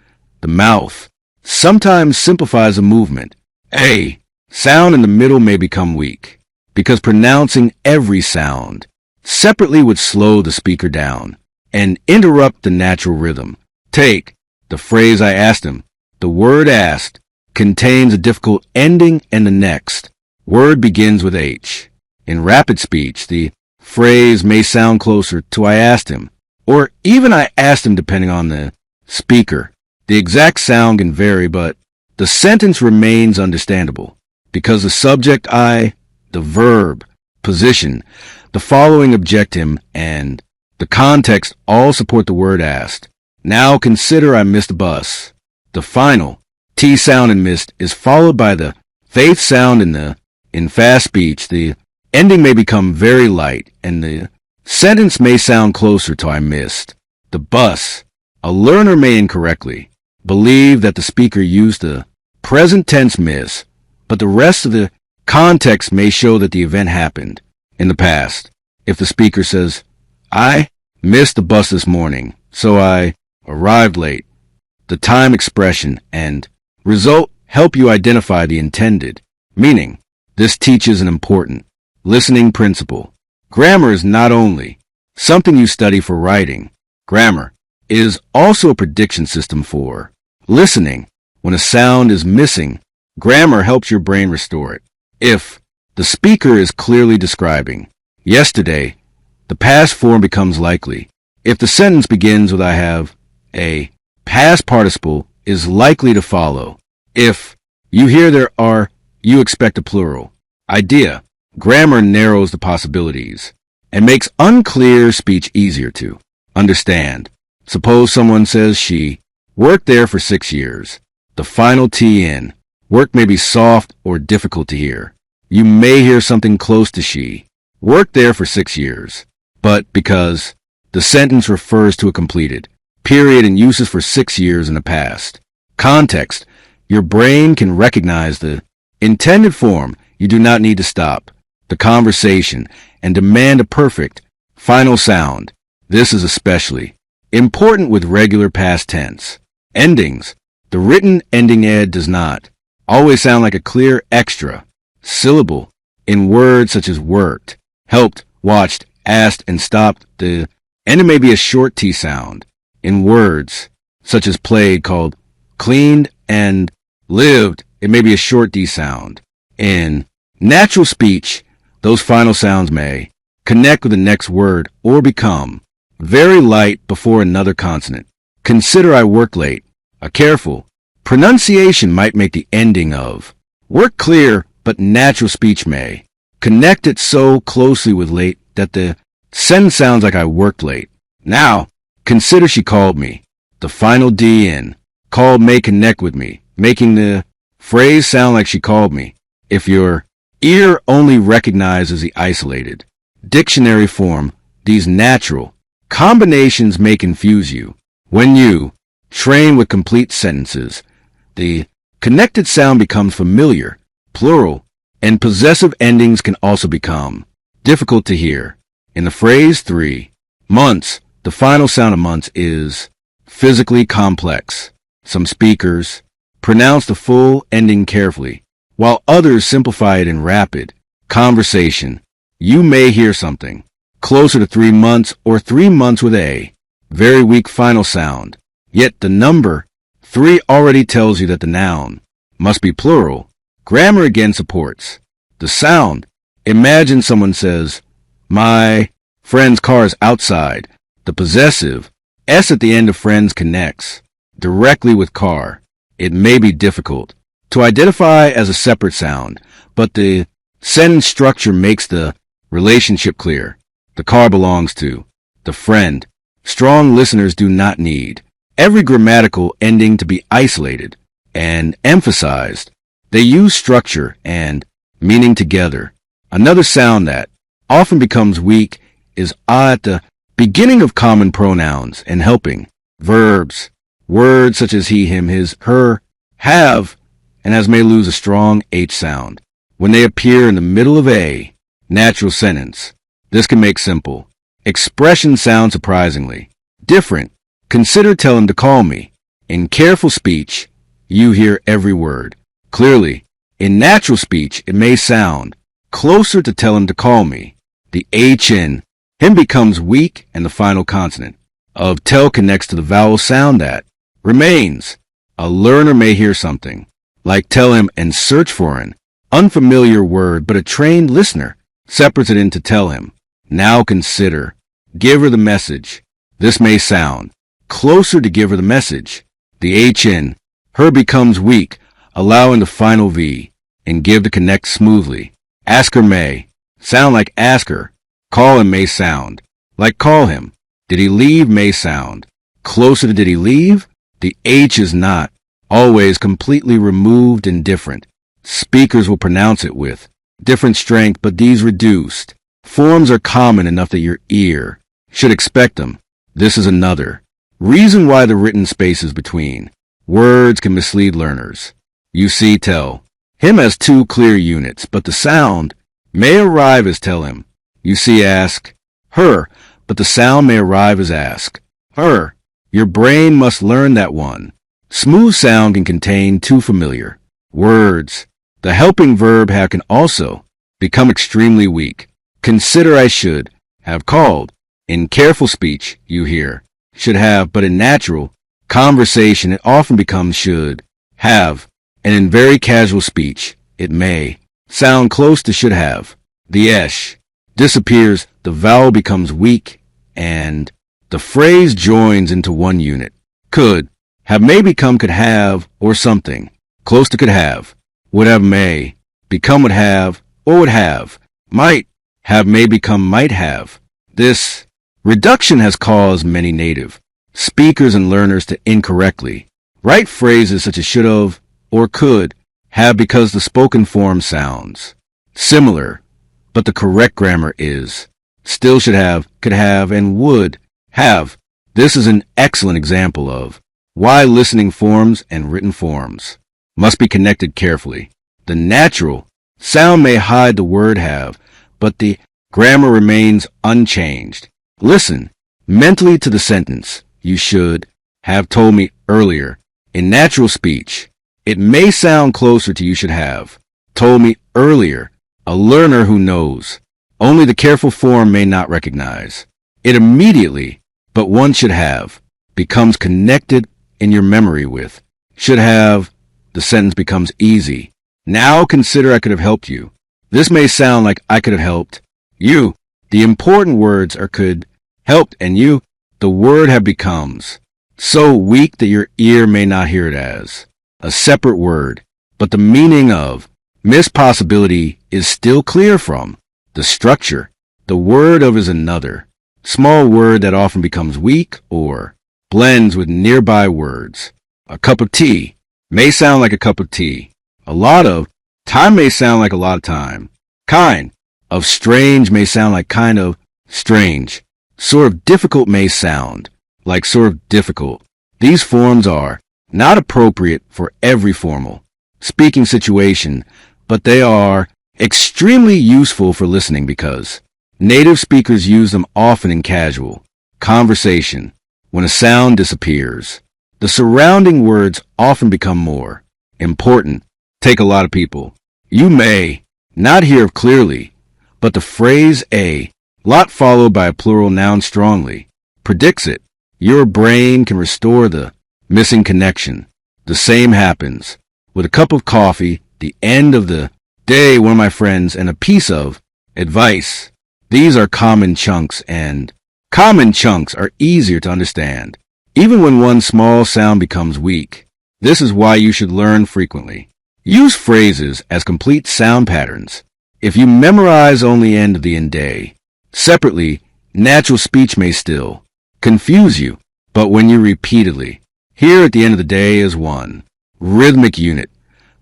Speaker 1: the mouth sometimes simplifies a movement. A sound in the middle may become weak, because pronouncing every sound separately would slow the speaker down and interrupt the natural rhythm. Take the phrase I asked him. The word asked contains a difficult ending and the next word begins with H. In rapid speech, the phrase may sound closer to I asked him, or even I asked him depending on the speaker. The exact sound can vary, but the sentence remains understandable because the subject I, the verb, position, the following object him, and the context all support the word asked. Now consider I missed the bus. The final T sound in missed is followed by the faith sound in fast speech. The ending may become very light and the sentence may sound closer to I missed the bus. A learner may incorrectly believe that the speaker used the present tense miss, but the rest of the context may show that the event happened in the past. If the speaker says, I missed the bus this morning, so I arrived late, the time expression and result help you identify the intended meaning. This teaches an important listening principle. Grammar is not only something you study for writing. Grammar is also a prediction system for listening. When a sound is missing, grammar helps your brain restore it. If the speaker is clearly describing yesterday, the past form becomes likely. If the sentence begins with I have, a past participle is likely to follow. If you hear there are, you expect a plural. Idea. Grammar narrows the possibilities and makes unclear speech easier to understand. Suppose someone says she worked there for 6 years. The final T in work may be soft or difficult to hear. You may hear something close to she worked there for 6 years, but because the sentence refers to a completed period and uses for 6 years in the past context, your brain can recognize the intended form. You do not need to stop the conversation and demand a perfect final sound. This is especially important with regular past tense endings. The written ending ed does not always sound like a clear extra syllable. In words such as worked, helped, watched, asked, and stopped, the ending may be a short T sound. In words such as played, called, cleaned, and lived, it may be a short D sound. In natural speech, those final sounds may connect with the next word or become very light before another consonant Consider I work late. A careful pronunciation might make the ending of work clear, but natural speech may connect it so closely with late that the sentence sounds like I worked late. Now, consider she called me. The final D in called may connect with me, making the phrase sound like she called me. If your ear only recognizes the isolated dictionary form, these natural combinations may confuse you. When you train with complete sentences, the connected sound becomes familiar, plural, and possessive endings can also become difficult to hear. In the phrase 3 months, the final sound of months is physically complex. Some speakers pronounce the full ending carefully, while others simplify it in rapid conversation. You may hear something closer to 3 months or 3 months with a very weak final sound, yet the number 3 already tells you that the noun must be plural. Grammar again supports the sound. Imagine someone says, my friend's car is outside. The possessive S at the end of friends connects directly with car. It may be difficult to identify as a separate sound, but the sentence structure makes the relationship clear. The car belongs to the friend. Strong listeners do not need every grammatical ending to be isolated and emphasized. They use structure and meaning together. Another sound that often becomes weak is at the beginning of common pronouns and helping verbs. Words such as he, him, his, her, have, and as may lose a strong H sound when they appear in the middle of a natural sentence. This can make simple expressions sound surprisingly different. Consider tell him to call me. In careful speech, you hear every word clearly. In natural speech, it may sound closer to tell him to call me. The H in him becomes weak and the final consonant of tell connects to the vowel sound that remains. A learner may hear something like tell him and search for an unfamiliar word, but a trained listener separates it into tell him. Now consider give her the message. This may sound closer to give her the message. The H in her becomes weak, allowing the final V and give to connect smoothly. Ask her may sound like ask her. Call him may sound like call him. Did he leave may sound closer to did he leave. The H is not always completely removed and different. Speakers will pronounce it with different strength, but these reduced forms are common enough that your ear should expect them. This is another reason why the written spaces between words can mislead learners. You see tell him as 2 clear units, but the sound may arrive as tell him. You see ask her, but the sound may arrive as ask her. Your brain must learn that one smooth sound can contain 2 familiar words. The helping verb have can also become extremely weak. Consider I should have called. In careful speech, you hear should have, but in natural conversation, it often becomes should have, and in very casual speech, it may sound close to should have. The esh disappears, the vowel becomes weak, and the phrase joins into one unit. Could have may become could have or something close to could have. Would have may become would have or would have. Might have may become might have. This reduction has caused many native speakers and learners to incorrectly write phrases such as should have or could have because the spoken form sounds similar, but the correct grammar is still should have, could have, and would have. This is an excellent example of why listening forms and written forms must be connected carefully. The natural sound may hide the word have, but the grammar remains unchanged. Listen mentally to the sentence. You should have told me earlier. In natural speech, it may sound closer to you should have told me earlier. A learner who knows only the careful form may not recognize it immediately, but one should have becomes connected in your memory with should have. The sentence becomes easy. Now consider I could have helped you. This may sound like I could have helped you. The important words are could, helped, and you. The word have becomes So weak that your ear may not hear it as a separate word, but the meaning of missed possibility is still clear from the structure. The word of is another small word that often becomes weak or blends with nearby words. A cup of tea may sound like a cup of tea. A lot of time may sound like a lot of time. Kind of strange may sound like kind of strange. Sort of difficult may sound like sort of difficult. These forms are not appropriate for every formal speaking situation, but they are extremely useful for listening because native speakers use them often in casual conversation. When a sound disappears, the surrounding words often become more important. Take a lot of people. You may not hear clearly, but the phrase a lot followed by a plural noun strongly predicts it. Your brain can restore the missing connection. The same happens with a cup of coffee, the end of the day, one of my friends, and a piece of advice. These are common chunks, and common chunks are easier to understand, even when one small sound becomes weak. This is why you should learn frequently. Use phrases as complete sound patterns. If you memorize only end of the end day, separately, natural speech may still confuse you, but when you repeatedly hear at the end of the day as one rhythmic unit,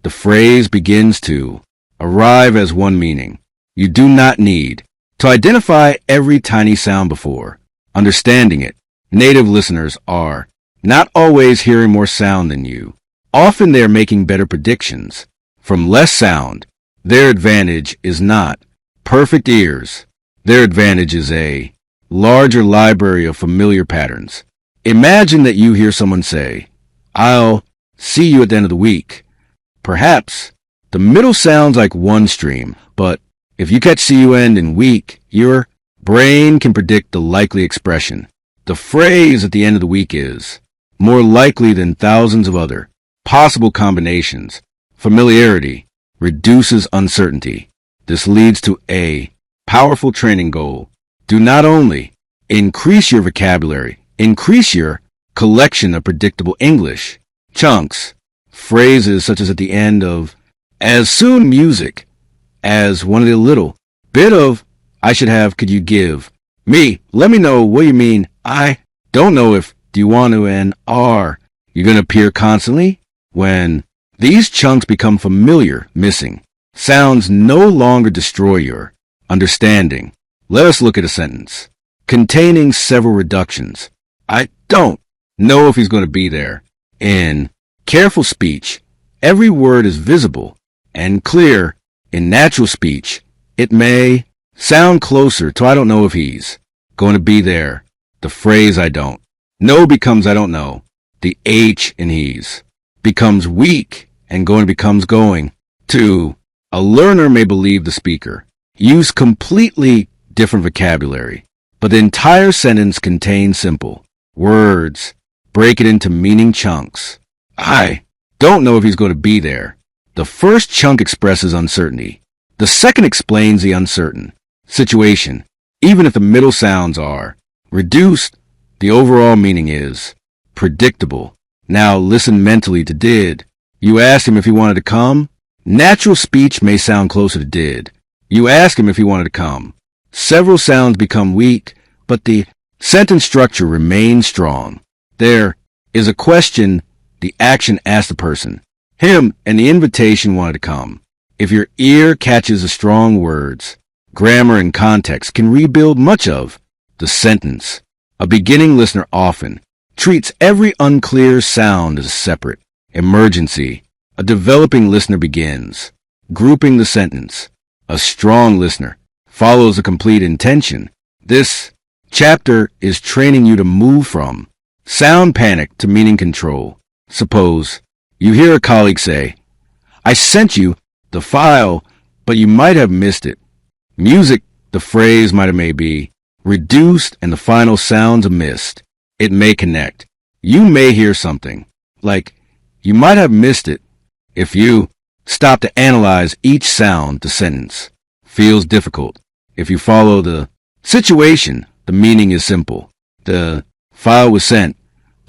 Speaker 1: the phrase begins to arrive as one meaning. You do not need to identify every tiny sound before understanding it. Native listeners are not always hearing more sound than you. Often they are making better predictions from less sound. Their advantage is not perfect ears. Their advantage is a larger library of familiar patterns. Imagine that you hear someone say, "I'll see you at the end of the week." Perhaps the middle sounds like one stream, but if you catch see you end in week, your brain can predict the likely expression. The phrase at the end of the week is more likely than thousands of other possible combinations. Familiarity reduces uncertainty. This leads to a powerful training goal. Do not only increase your vocabulary, increase your collection of predictable English chunks. Phrases such as at the end of as soon music as one of the little bit of I should have, could you give me, let me know what you mean, I don't know if, do you want to, and are you going to appear constantly? When these chunks become familiar, missing sounds no longer destroy your understanding. Let us look at a sentence containing several reductions. I don't know if he's going to be there. In careful speech, every word is visible and clear. In natural speech, it may sound closer to I don't know if he's going to be there. The phrase I don't know becomes I don't know. The H in he's becomes weak and going becomes going. 2. A learner may believe the speaker use completely different vocabulary, but the entire sentence contains simple words. Break it into meaning chunks. I don't know if he's going to be there. The first chunk expresses uncertainty. The second explains the uncertain situation. Even if the middle sounds are reduced, the overall meaning is predictable. Now listen mentally to did. You asked him if he wanted to come. Natural speech may sound closer to did. You ask him if he wanted to come. Several sounds become weak, but the sentence structure remains strong. There is a question, the action asks the person, him, and the invitation wanted to come. If your ear catches the strong words, grammar and context can rebuild much of the sentence. A beginning listener often treats every unclear sound as a separate emergency. A developing listener begins grouping the sentence. A strong listener follows a complete intention. This chapter is training you to move from sound panic to meaning control. Suppose you hear a colleague say, "I sent you the file, but you might have missed it." Music, the phrase might have may be reduced and the final sounds are missed. It may connect. You may hear something like, "You might have missed it." If you stop to analyze each sound, the sentence feels difficult. If you follow the situation, the meaning is simple. The file was sent,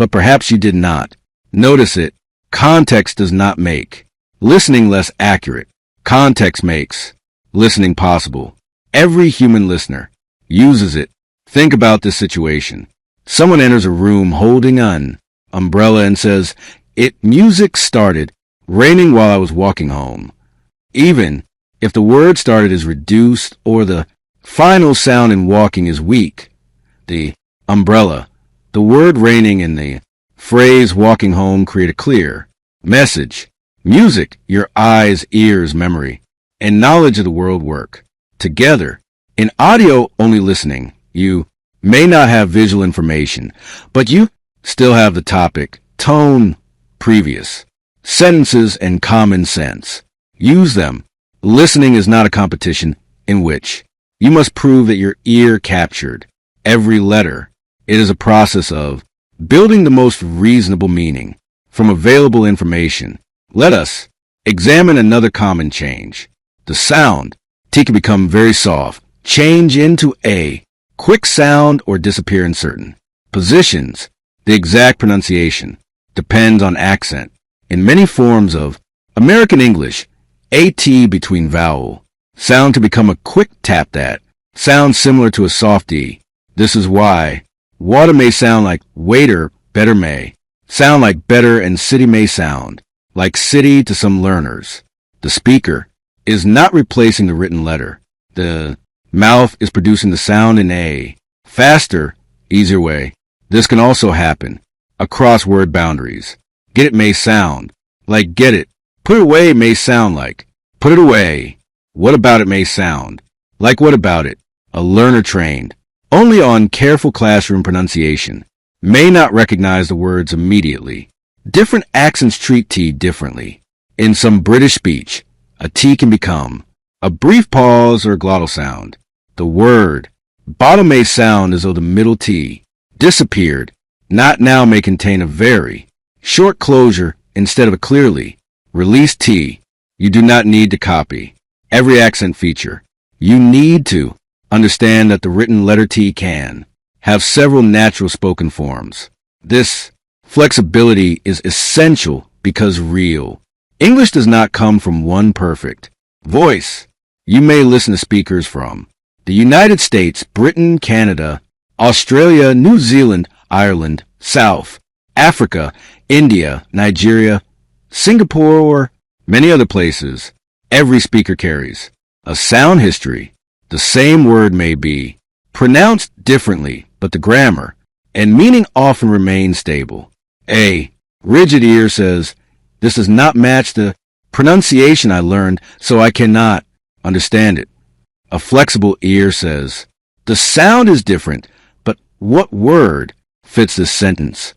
Speaker 1: but perhaps you did not. Notice it. Context does not make listening less accurate. Context makes listening possible. Every human listener uses it. Think about this situation. Someone enters a room holding an umbrella and says, Music started raining while I was walking home. Even if the word started is reduced or the final sound in walking is weak, the umbrella, the word raining, and the phrase walking home create a clear message. Music, your eyes, ears, memory, and knowledge of the world work together. In audio-only listening, you may not have visual information, but you still have the topic, tone, previous sentences, and common sense. Use them. Listening is not a competition in which you must prove that your ear captured every letter. It is a process of building the most reasonable meaning from available information. Let us examine another common change. The sound T can become very soft, change into a quick sound, or disappear in certain positions. The exact pronunciation depends on accent. In many forms of American English, a T between vowel sound to become a quick tap that sounds similar to a soft D. This is why water may sound like waiter, better may sound like better, and city may sound like city to some learners. The speaker is not replacing the written letter. The mouth is producing the sound in a faster, easier way. This can also happen across word boundaries. Get it may sound like get it. Put it away may sound like put it away. What about it may sound like what about it. A learner trained only on careful classroom pronunciation may not recognize the words immediately. Different accents treat T differently. In some British speech, a T can become a brief pause or glottal sound. The word bottom may sound as though the middle T disappeared. Not now may contain a very short closure instead of a clearly released T. You do not need to copy every accent feature. You need to understand that the written letter T can have several natural spoken forms. This flexibility is essential because real English does not come from one perfect voice. You may listen to speakers from the United States, Britain, Canada, Australia, New Zealand, Ireland, South Africa, India, Nigeria, Singapore, or many other places. Every speaker carries a sound history. The same word may be pronounced differently, but the grammar and meaning often remain stable. A rigid ear says, this does not match the pronunciation I learned, so I cannot understand it. A flexible ear says, the sound is different, but what word fits this sentence?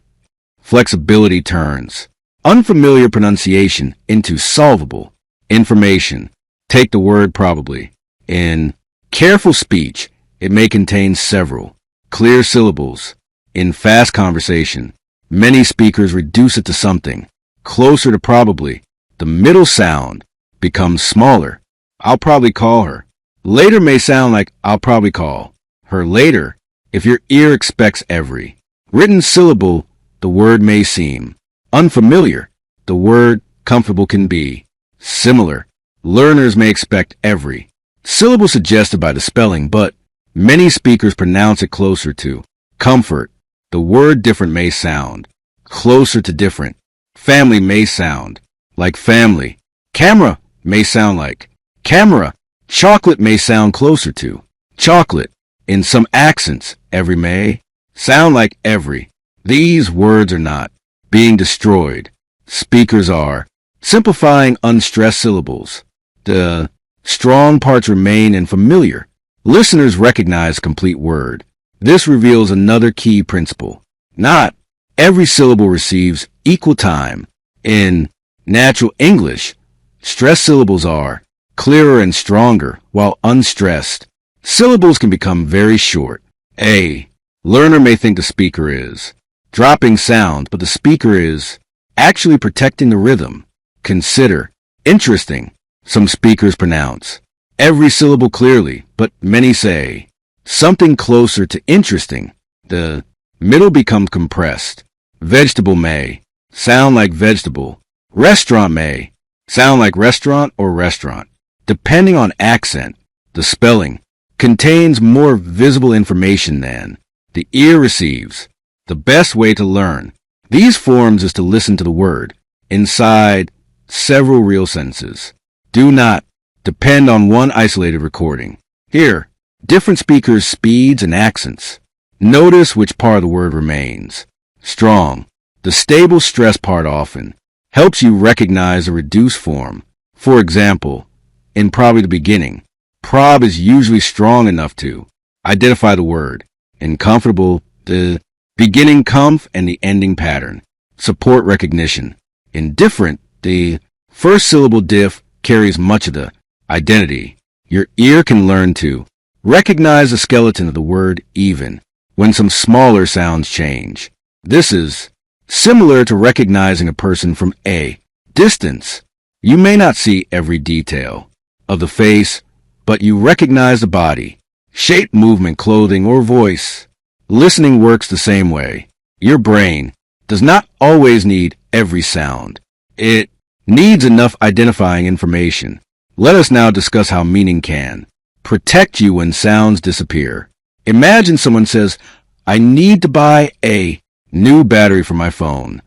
Speaker 1: Flexibility turns unfamiliar pronunciation into solvable information. Take the word probably. In careful speech, it may contain several clear syllables. In fast conversation, many speakers reduce it to something closer to probably. The middle sound becomes smaller. I'll probably call her. Later may sound like I'll probably call her later. If your ear expects every written syllable, the word may seem unfamiliar. The word comfortable can be similar. Learners may expect every syllable suggested by the spelling, but many speakers pronounce it closer to comfort. The word different may sound closer to different. Family may sound like family. Camera may sound like camera. Chocolate may sound closer to chocolate. In some accents, every may sound like every. These words are not being destroyed. Speakers are simplifying unstressed syllables. The strong parts remain and familiar. Listeners recognize complete word. This reveals another key principle. Not every syllable receives equal time. In natural English, stressed syllables are clearer and stronger, while unstressed syllables can become very short. A learner may think the speaker is dropping sound, but the speaker is actually protecting the rhythm. Consider interesting. Some speakers pronounce every syllable clearly, but many say something closer to interesting. The middle becomes compressed. Vegetable may sound like vegetable. Restaurant may sound like restaurant or restaurant. Depending on accent, the spelling contains more visible information than the ear receives. The best way to learn these forms is to listen to the word inside several real sentences. Do not depend on one isolated recording. Hear different speakers' speeds and accents. Notice which part of the word remains. Strong. The stable stress part often helps you recognize a reduced form. For example, in probably the beginning, prob is usually strong enough to identify the word. In comfortable, the beginning comf and the ending pattern support recognition. In different, the first syllable diff carries much of the identity. Your ear can learn to recognize the skeleton of the word even when some smaller sounds change. This is similar to recognizing a person from a distance. You may not see every detail of the face, but you recognize the body, shape, movement, clothing, or voice. Listening works the same way. Your brain does not always need every sound. It needs enough identifying information. Let us now discuss how meaning can protect you when sounds disappear. Imagine someone says, "I need to buy a new battery for my phone."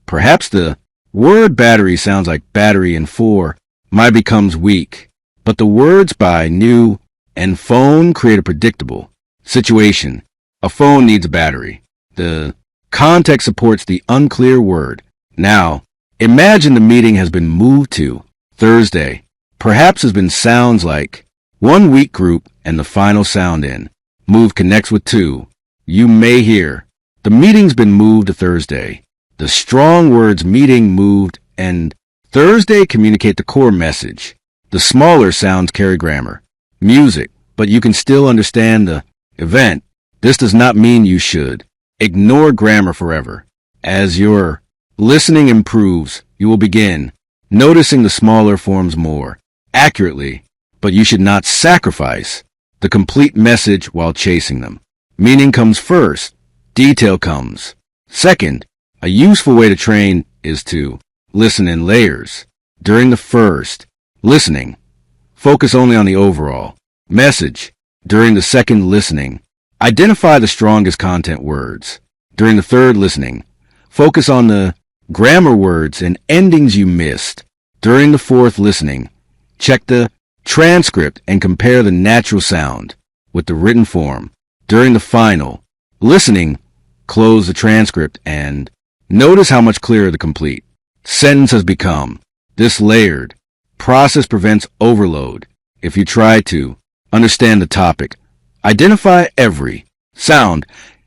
Speaker 1: Perhaps the word battery sounds like battery and for my becomes weak, but the words by new and phone create a predictable situation. A phone needs a battery. The context supports the unclear word. Now, imagine the meeting has been moved to Thursday. Perhaps has been sounds like 1 week group and the final sound in move connects with 2. You may hear the meeting's been moved to Thursday. The strong words meeting, moved, and Thursday communicate the core message. The smaller sounds carry grammar, music, but you can still understand the event. This does not mean you should ignore grammar forever. As your listening improves, you will begin noticing the smaller forms more accurately, but you should not sacrifice the complete message while chasing them. Meaning comes first, detail comes second. A useful way to train is to listen in layers. During the first listening, focus only on the overall message. During the second listening, identify the strongest content words. During the third listening, focus on the grammar words and endings you missed. During the fourth listening, check the transcript and compare the natural sound with the written form. During the final listening, close the transcript and notice how much clearer the complete sentence has become. This layered process prevents overload. If you try to understand the topic, identify every sound,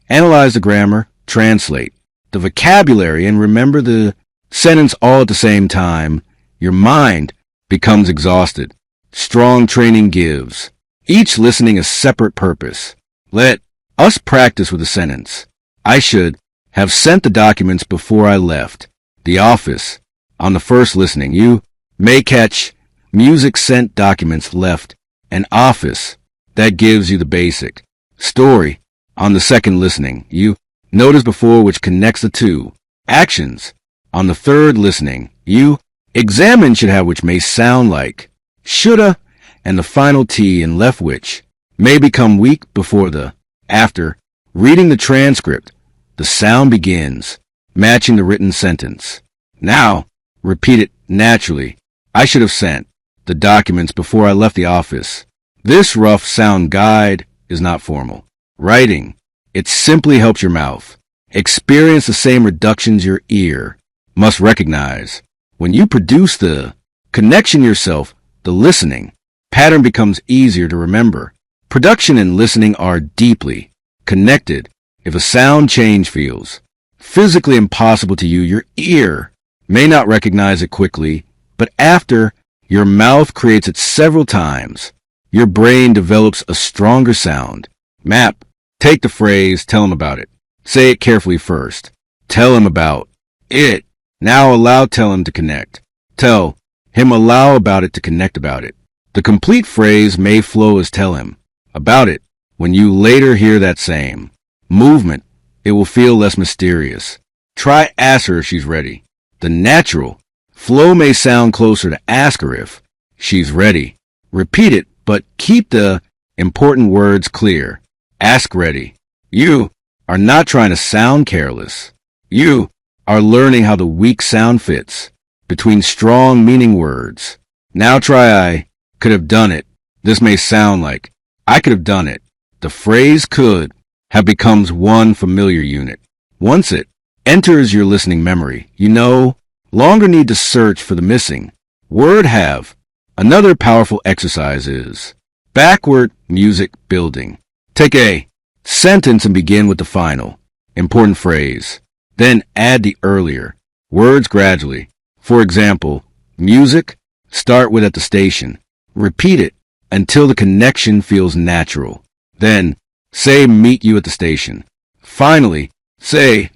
Speaker 1: analyze the grammar, translate the vocabulary, and remember the sentence all at the same time, your mind becomes exhausted. Strong training gives each listening a separate purpose. Let us practice with a sentence. I should have sent the documents before I left the office. On the first listening, you may catch music, sent, documents, left, and office. That gives you the basic story. On the second listening, you notice before, which connects the two actions. On the third listening, you examine should have, which may sound like shoulda, and the final T and left, which may become weak before the after. Reading the transcript, the sound begins matching the written sentence. Now, repeat it naturally. I should have sent the documents before I left the office. This rough sound guide is not formal writing. It simply helps your mouth experience the same reductions your ear must recognize. When you produce the connection yourself, the listening pattern becomes easier to remember. Production and listening are deeply connected. If a sound change feels physically impossible to you, your ear may not recognize it quickly, but after your mouth creates it several times, your brain develops a stronger sound map. Take the phrase, tell him about it. Say it carefully first. Tell him about it. Now allow tell him to connect. Tell him allow about it to connect about it. The complete phrase may flow as tell him about it. When you later hear that same movement, it will feel less mysterious. Try ask her if she's ready. The natural flow may sound closer to ask her if she's ready. Repeat it, but keep the important words clear. Ask ready. You are not trying to sound careless. You are learning how the weak sound fits between strong meaning words. Now try I could have done it. This may sound like I could have done it. The phrase could have becomes one familiar unit. Once it enters your listening memory, you no longer need to search for the missing word have. Another powerful exercise is backward music building. Take a sentence and begin with the final important phrase. Then add the earlier words gradually. For example, music, start with at the station. Repeat it until the connection feels natural. Then say meet you at the station. Finally, say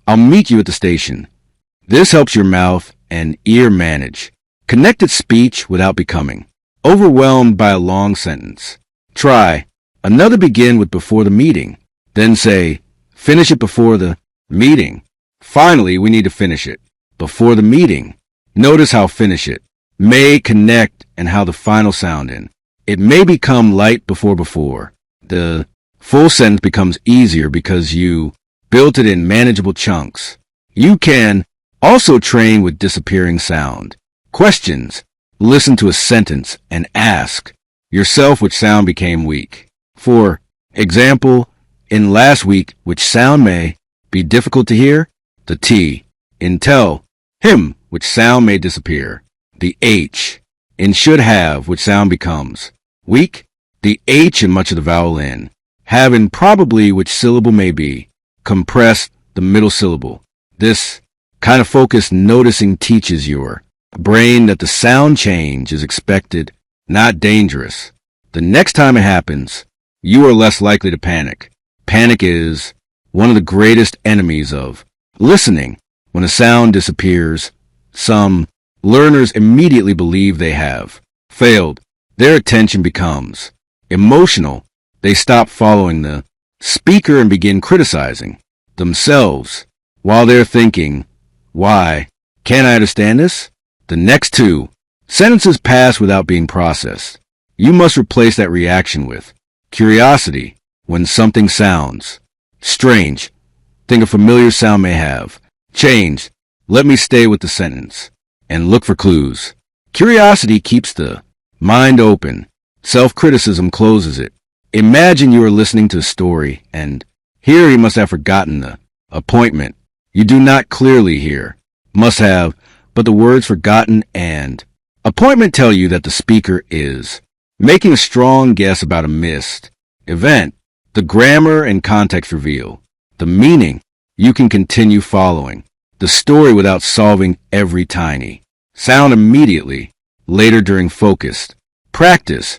Speaker 1: I'll meet you at the station. This helps your mouth and ear manage connected speech without becoming overwhelmed by a long sentence. Try another begin with before the meeting. Then say finish it before the meeting. Finally, we need to finish it before the meeting. Notice how finish it may connect and how the final sound in. It may become light before. The full sentence becomes easier because you built it in manageable chunks. You can also train with disappearing sound. Questions. Listen to a sentence and ask yourself which sound became weak. For example, in last week, which sound may be difficult to hear? The T. In tell, him, which sound may disappear. The H. In should have, which sound becomes weak. The H in much of the vowel in. Have in probably, which syllable may be compressed, the middle syllable. This kind of focused noticing teaches your brain that the sound change is expected, not dangerous. The next time it happens, you are less likely to panic. Panic is one of the greatest enemies of listening. When a sound disappears, some learners immediately believe they have failed. Their attention becomes emotional. They stop following the speaker and begin criticizing themselves while they're thinking, why can't I understand this? The next two sentences pass without being processed. You must replace that reaction with curiosity. When something sounds strange, think a familiar sound may have changed. Let me stay with the sentence and look for clues. Curiosity keeps the mind open. Self-criticism closes it. Imagine you are listening to a story and here you must have forgotten the appointment. You do not clearly hear must have, but the words forgotten and appointment tell you that the speaker is making a strong guess about a missed event. The grammar and context reveal the meaning. You can continue following the story without solving every tiny sound immediately. Later during focused practice,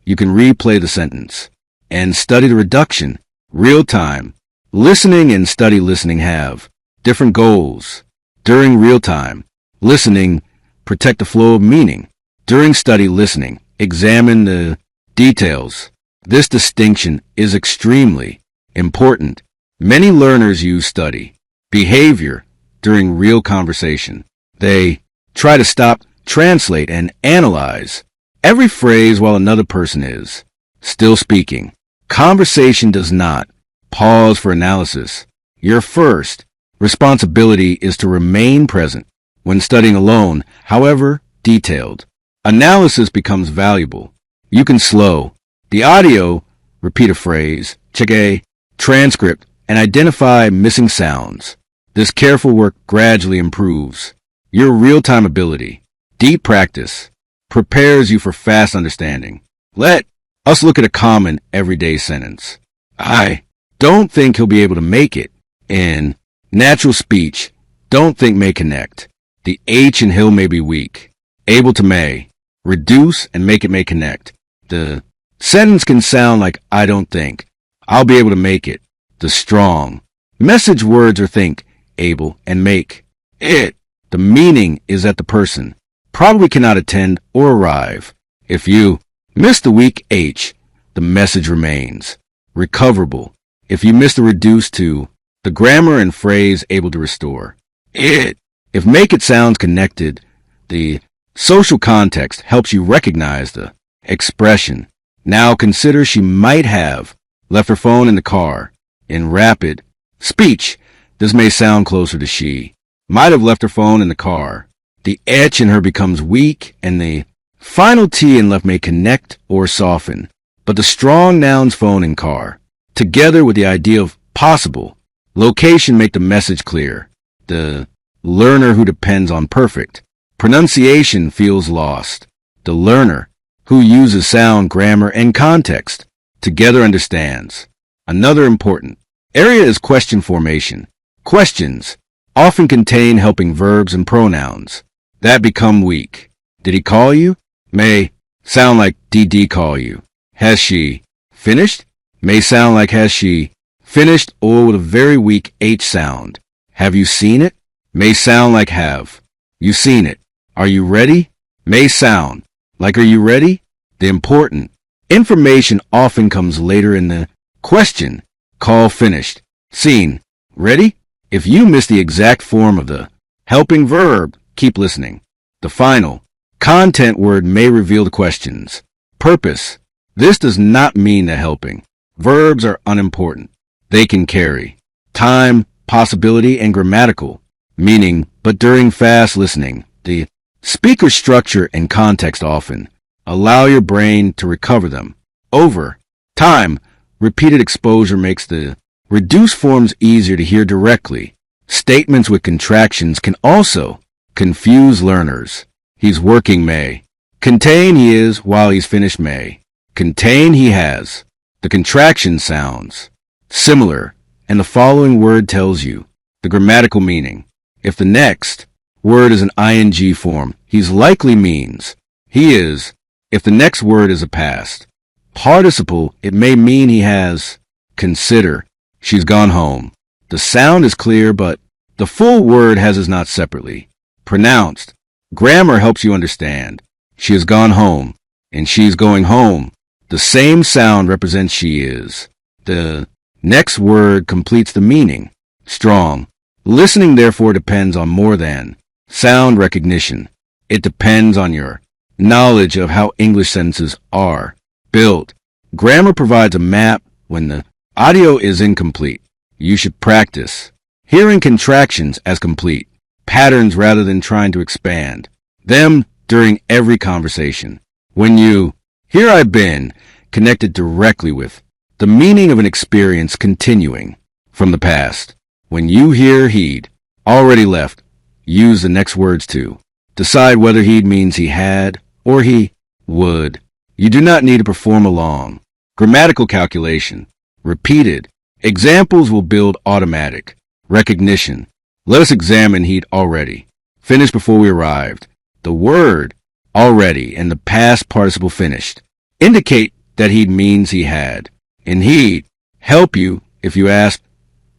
Speaker 1: you can replay the sentence and study the reduction. Real time listening and study listening have different goals. During real time listening, protect the flow of meaning. During study listening, examine the details. This distinction is extremely important. Many learners use study behavior during real conversation. They try to stop, translate, and analyze every phrase while another person is still speaking. Conversation does not pause for analysis. Your first responsibility is to remain present. When studying alone, however detailed, analysis becomes valuable. You can slow the audio, repeat a phrase, check a transcript, and identify missing sounds. This careful work gradually improves your real-time ability. Deep practice prepares you for fast understanding. Let us look at a common everyday sentence. I don't think he'll be able to make it. In natural speech, don't think may connect. The H in he'll may be weak. Able to may. Reduce and make it may connect. The sentence can sound like I don't think I'll be able to make it. The strong message words are think, able, and make it. The meaning is that the person probably cannot attend or arrive. If you miss the weak H, the message remains recoverable. If you miss the reduced to The grammar and phrase able to restore. It. If make it sounds connected, the social context helps you recognize the expression. Now consider she might have left her phone in the car. In rapid speech, this may sound closer to she might have left her phone in the car. The etch in her becomes weak, and the final T in left may connect or soften. But the strong nouns phone and car, together with the idea of possible location, make the message clear. The learner who depends on perfect pronunciation feels lost. The learner who uses sound, grammar, and context together understands. Another important area is question formation. Questions often contain helping verbs and pronouns that become weak. Did he call you? May sound like did he call you. Has she finished? May sound like has she finished, or with a very weak H sound. Have you seen it? May sound like have you seen it. Are you ready? May sound like are you ready? The important information often comes later in the question. Call finished. Seen. Ready? If you miss the exact form of the helping verb, keep listening. The final content word may reveal the question's purpose. This does not mean that helping verbs are unimportant. They can carry time, possibility, and grammatical meaning, but during fast listening, the speaker structure and context often allow your brain to recover them. Over time, repeated exposure makes the reduced forms easier to hear directly. Statements with contractions can also confuse learners. He's working may contain he is while he's finished may contain he has. The contraction sounds similar, and the following word tells you the grammatical meaning. If the next word is an ing form, he's likely means he is. If the next word is a past participle, it may mean he has. Consider, she's gone home. The sound is clear, but the full word has is not separately pronounced. Grammar helps you understand. She has gone home, and she's going home. The same sound represents she is. The next word completes the meaning. Strong. Listening, therefore, depends on more than sound recognition. It depends on your knowledge of how English sentences are built. Grammar provides a map. When the audio is incomplete, you should practice hearing contractions as complete patterns rather than trying to expand them during every conversation. When you hear I've been connected directly with the meaning of an experience continuing from the past. When you hear he'd already left, use the next words to decide whether he'd means he had or he would. You do not need to perform a long grammatical calculation. Repeated examples will build automatic recognition. Let us examine he'd already finished before we arrived. The word already and the past participle finished indicate that he'd means he had, and he'd help you if you ask.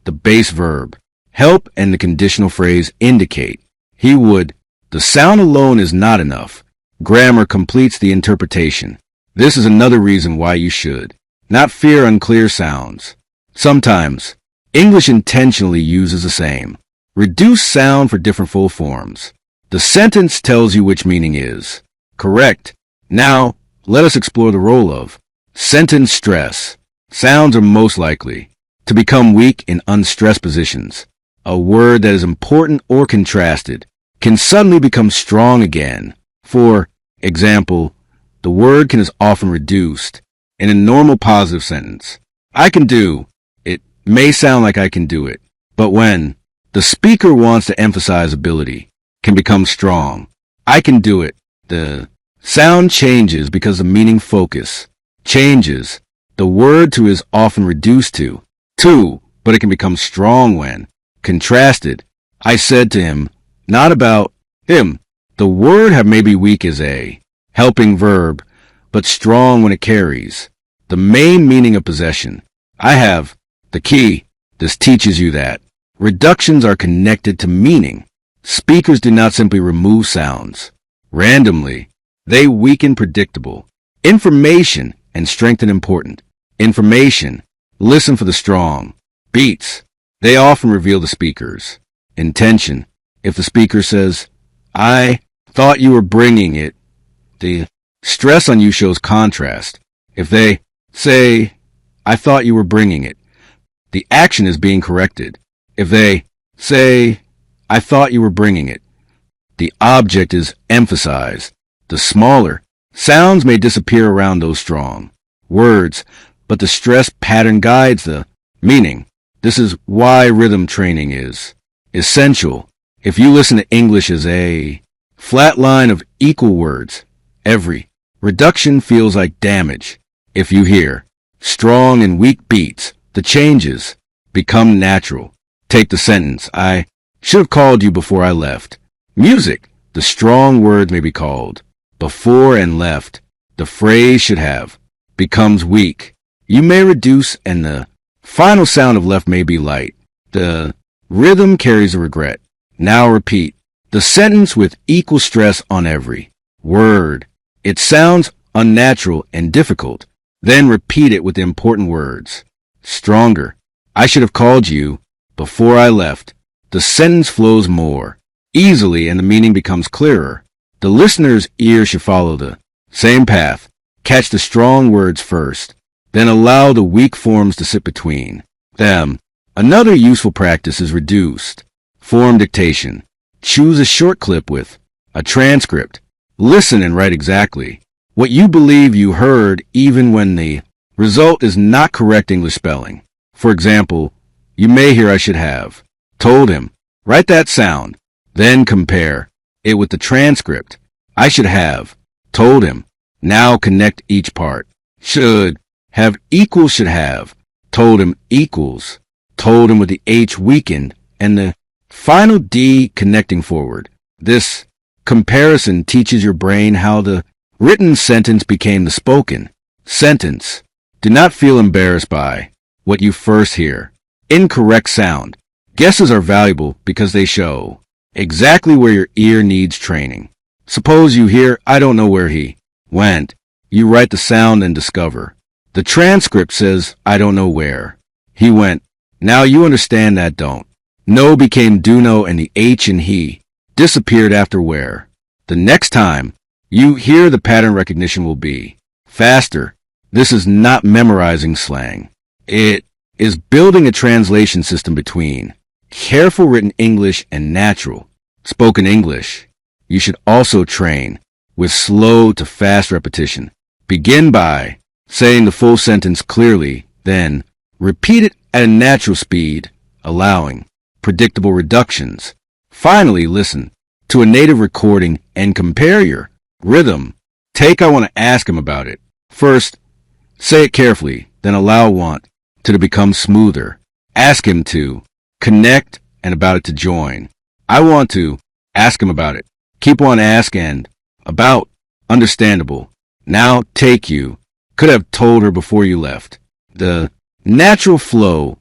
Speaker 1: The base verb help and the conditional phrase indicate he would. The sound alone is not enough. Grammar completes the interpretation. This is another reason why you should not fear unclear sounds. Sometimes English intentionally uses the same reduced sound for different full forms. The sentence tells you which meaning is correct. Now, let us explore the role of sentence stress. Sounds are most likely to become weak in unstressed positions. A word that is important or contrasted can suddenly become strong again. For example, the word can is often reduced in a normal positive sentence. I can do it may sound like I can do it, but when the speaker wants to emphasize ability, can become strong. I can do it. The sound changes because the meaning focus changes. The word to is often reduced to but it can become strong when contrasted. I said to him, not about him. The word have may be weak as a helping verb, but strong when it carries the main meaning of possession. I have the key. This teaches you that reductions are connected to meaning. Speakers do not simply remove sounds randomly. They weaken predictable information and strengthen important information. Listen for the strong beats They often reveal the speaker's intention. If the speaker says, I thought you were bringing it, the stress on you shows contrast. If they say, I thought you were bringing it, the action is being corrected. If they say, I thought you were bringing it, the object is emphasized. The smaller sounds may disappear around those strong words, but the stress pattern guides the meaning. This is why rhythm training is essential. If you listen to English as a flat line of equal words, every reduction feels like damage. If you hear strong and weak beats, the changes become natural. Take the sentence, I should have called you before I left. Music, the strong words may be called before and left. The phrase should have becomes weak. You may reduce and the final sound of left may be light. The rhythm carries a regret. Now repeat the sentence with equal stress on every word. It sounds unnatural and difficult. Then repeat it with the important words. Stronger. I should have called you before I left. The sentence flows more easily and the meaning becomes clearer. The listener's ear should follow the same path. Catch the strong words first, then allow the weak forms to sit between them. Another useful practice is reduced form dictation. Choose a short clip with a transcript. Listen and write exactly what you believe you heard, even when the result is not correct English spelling. For example, you may hear I should have told him. Write that sound, then compare it with the transcript. I should have told him. Now connect each part. Should have equals should have. Told him equals. Told him with the H weakened and the final D connecting forward. This comparison teaches your brain how the written sentence became the spoken sentence. Do not feel embarrassed by what you first hear. Incorrect sound. Guesses are valuable because they show exactly where your ear needs training. Suppose you hear, I don't know where he went. You write the sound and discover. The transcript says, I don't know where he went. Now you understand that don't know became do know and the H and he disappeared after where. The next time you hear, the pattern recognition will be faster. This is not memorizing slang. It is building a translation system between careful written English and natural spoken English. You should also train with slow to fast repetition. Begin by saying the full sentence clearly, then repeat it at a natural speed, allowing predictable reductions. Finally, listen to a native recording and compare your rhythm. Take, I want to ask him about it. First, say it carefully, then allow want to become smoother. Ask him to connect and about it to join. I want to ask him about it. Keep on ask and about. Understandable. Now take, you could have told her before you left. The natural flow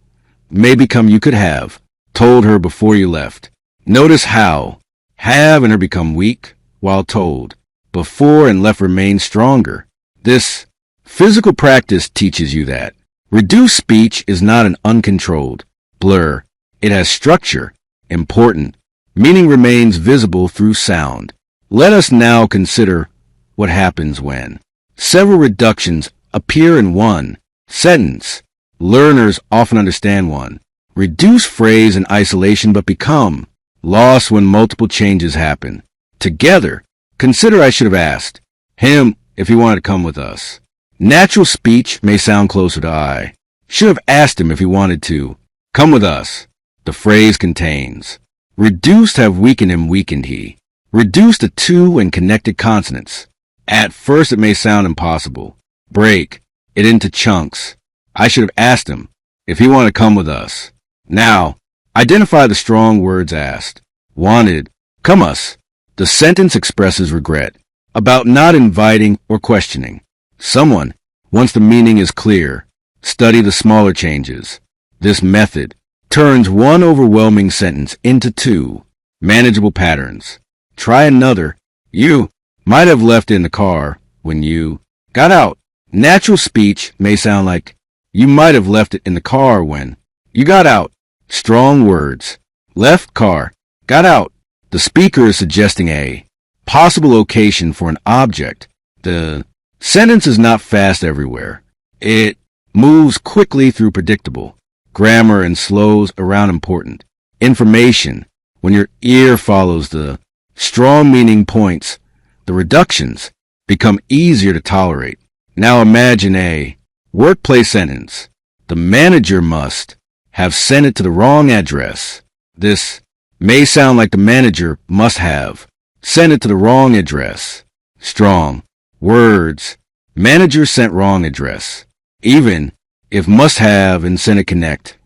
Speaker 1: may become you could have told her before you left. Notice how have and her become weak, while told before and left remain stronger. This physical practice teaches you that reduced speech is not an uncontrolled blur. It has structure, important. Meaning remains visible through sound. Let us now consider what happens when several reductions appear in one sentence. Learners often understand one reduced phrase in isolation but become lost when multiple changes happen. Together, consider I should have asked him if he wanted to come with us. Natural speech may sound closer to I should have asked him if he wanted to come with us. The phrase contains reduced have weakened him, weakened he. Reduced to two and connected consonants. At first it may sound impossible. Break it into chunks. I should have asked him if he wanted to come with us. Now, identify the strong words asked. Wanted, come us. The sentence expresses regret about not inviting or questioning someone. Once the meaning is clear, study the smaller changes. This method turns one overwhelming sentence into two manageable patterns. Try another. You might have left in the car when you got out. Natural speech may sound like you might have left it in the car when you got out. strong words. Left car, got out. The speaker is suggesting a possible location for an object. The sentence is not fast everywhere. It moves quickly through predictable grammar and slows around important information. When your ear follows the strong meaning points, the reductions become easier to tolerate. Now imagine a workplace sentence. The manager must have sent it to the wrong address. This may sound like the manager must have sent it to the wrong address. Strong words. Manager sent wrong address. Even if must have and sent it connect,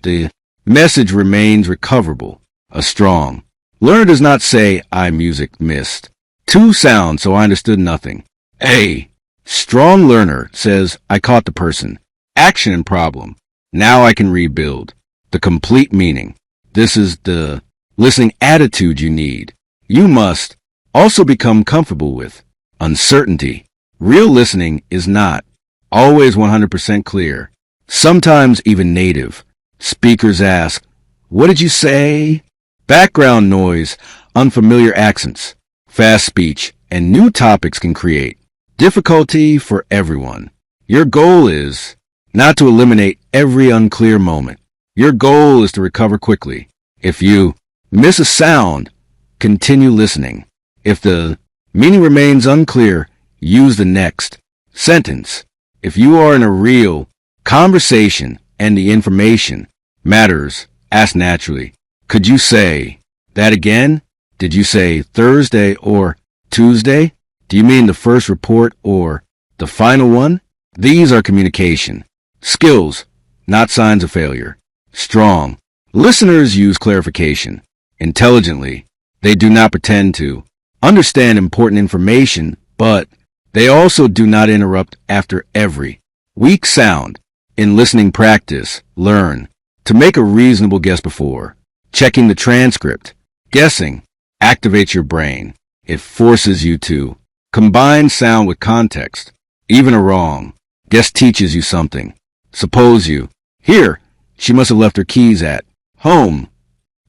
Speaker 1: the message remains recoverable. A strong learner does not say, I music missed two sounds, so I understood nothing. A strong learner says, I caught the person, action and problem. Now I can rebuild the complete meaning. This is the listening attitude you need. You must also become comfortable with uncertainty. Real listening is not always 100% clear. Sometimes even native speakers ask, what did you say? Background noise, unfamiliar accents, fast speech, and new topics can create difficulty for everyone. Your goal is not to eliminate every unclear moment. Your goal is to recover quickly. If you miss a sound, continue listening. If the meaning remains unclear, use the next sentence. If you are in a real conversation and the information matters, ask naturally. Could you say that again? Did you say Thursday or Tuesday? Do you mean the first report or the final one? These are communication skills, not signs of failure. Strong listeners use clarification intelligently. They do not pretend to understand important information, but they also do not interrupt after every weak sound. In listening practice, learn to make a reasonable guess before checking the transcript. Guessing activates your brain. It forces you to combine sound with context. Even a wrong guess teaches you something. Suppose you hear, she must have left her keys at home.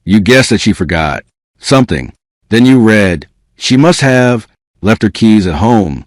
Speaker 1: You guessed that she forgot something. Then you read, she must have left her keys at home.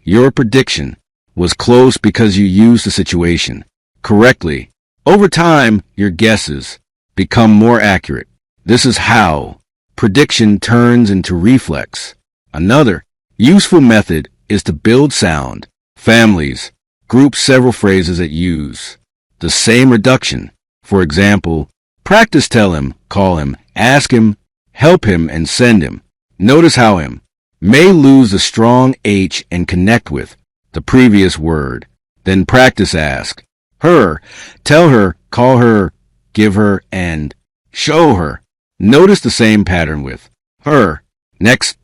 Speaker 1: Your prediction was close because you used the situation correctly. Over time, your guesses become more accurate. This is how prediction turns into reflex. Another useful method is to build sound families. Group several phrases that use the same reduction. For example, practice tell him, call him, ask him, help him, and send him. Notice how him may lose the strong H and connect with the previous word. Then practice ask her, tell her, call her, give her, and show her. Notice the same pattern with her. Next,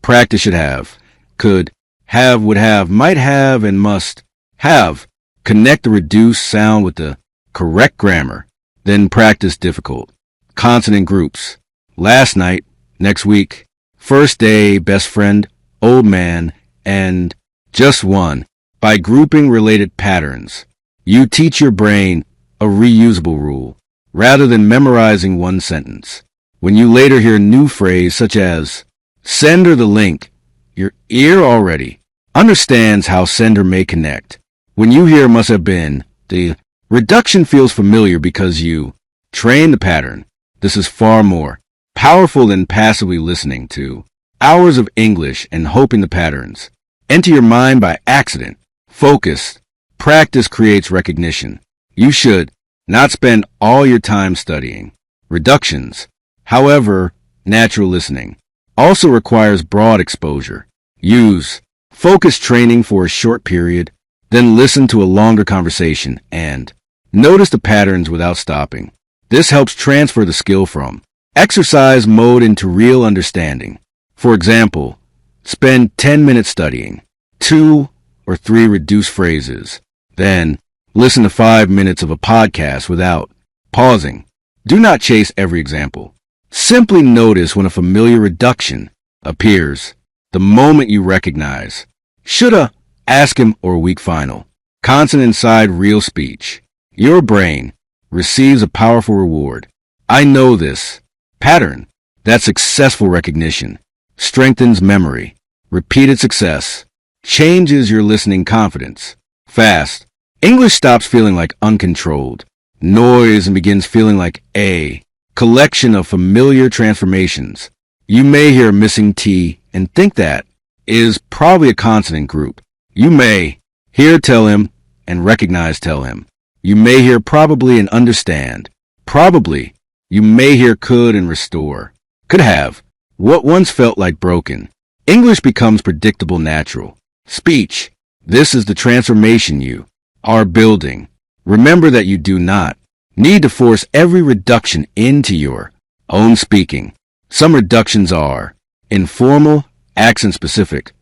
Speaker 1: practice should have, could, have, would have, might have, and must have. Connect the reduced sound with the correct grammar. Then practice difficult consonant groups. Last night, next week, first day, best friend, old man, and just one. By grouping related patterns, you teach your brain a reusable rule rather than memorizing one sentence. When you later hear a new phrase such as send her the link, your ear already understands how sender may connect. When you hear must have been, the reduction feels familiar because you train the pattern. This is far more powerful than passively listening to hours of English and hoping the patterns enter your mind by accident. Focused practice creates recognition. You should not spend all your time studying reductions. However, natural listening also requires broad exposure. Use focus training for a short period, then listen to a longer conversation and notice the patterns without stopping. This helps transfer the skill from exercise mode into real understanding. For example, spend 10 minutes studying 2 or 3 reduced phrases. Then listen to 5 minutes of a podcast without pausing. Do not chase every example. Simply notice when a familiar reduction appears. The moment you recognize shoulda, ask him, or weak final consonant inside real speech, your brain receives a powerful reward. I know this. Pattern. That's successful recognition. Strengthens memory. Repeated success. Changes your listening confidence. Fast. English stops feeling like uncontrolled noise and begins feeling like a collection of familiar transformations. You may hear a missing T and think that is probably a consonant group. You may hear tell him and recognize tell him. You may hear probably and understand. Probably. You may hear could and restore. Could have. What once felt like broken. English becomes predictable natural. Speech. This is the transformation you are building. Remember that you do not need to force every reduction into your own speaking. Some reductions are informal, accent-specific,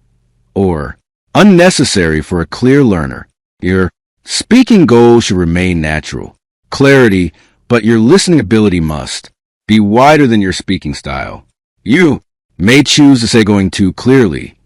Speaker 1: or unnecessary for a clear learner. Your speaking goal should remain natural, clarity, but your listening ability must be wider than your speaking style. You may choose to say going too clearly,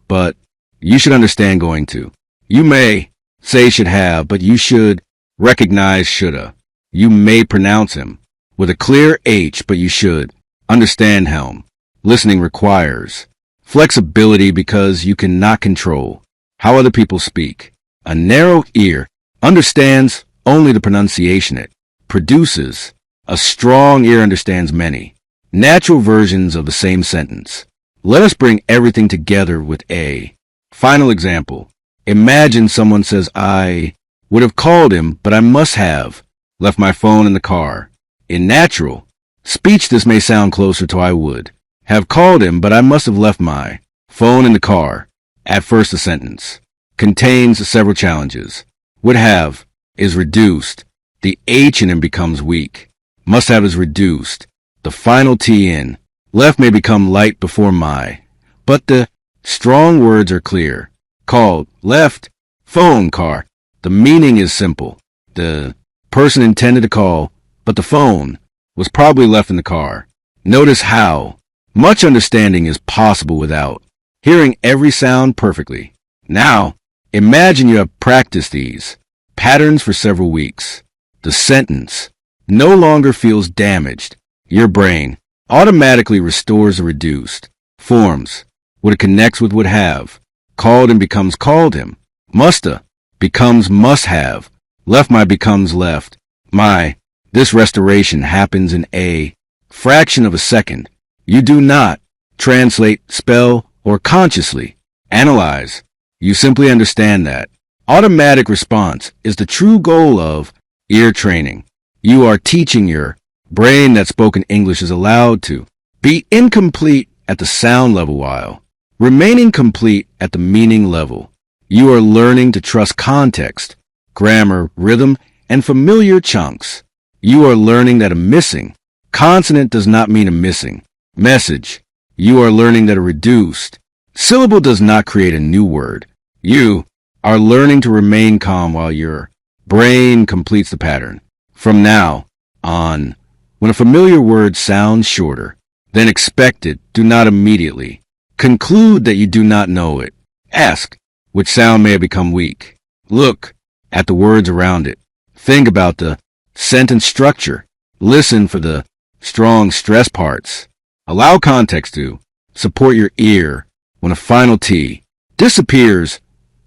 Speaker 1: but you should understand going to. You may say should have, but you should recognize shoulda. You may pronounce him with a clear H, but you should understand helm. Listening requires flexibility because you cannot control how other people speak. A narrow ear understands only the pronunciation it produces. A strong ear understands many natural versions of the same sentence. Let us bring everything together with a final example. Imagine someone says, I would have called him, but I must have left my phone in the car. In natural speech, this may sound closer to I would have called him, but I must have left my phone in the car. At first, the sentence contains several challenges. Would have is reduced. The H in him becomes weak. Must have is reduced. The final T in left may become light before my, but the strong words are clear. Called, left, phone, car. The meaning is simple. The person intended to call, but the phone was probably left in the car. Notice how much understanding is possible without hearing every sound perfectly. Now, imagine you have practiced these patterns for several weeks. The sentence no longer feels damaged. Your brain automatically restores the reduced forms. Would it connects with would have. Called and becomes called him. Musta becomes must have. Left my becomes left my. This restoration happens in a fraction of a second. You do not translate, spell, or consciously analyze. You simply understand that. Automatic response is the true goal of ear training. You are teaching your brain that spoken English is allowed to be incomplete at the sound level while remaining complete at the meaning level. You are learning to trust context, grammar, rhythm, and familiar chunks. You are learning that a missing consonant does not mean a missing message. You are learning that a reduced syllable does not create a new word. You are learning to remain calm while your brain completes the pattern. From now on, when a familiar word sounds shorter than expected, do not immediately conclude that you do not know it. Ask which sound may have become weak. Look at the words around it. Think about the sentence structure. Listen for the strong stress parts. Allow context to support your ear. When a final T disappears,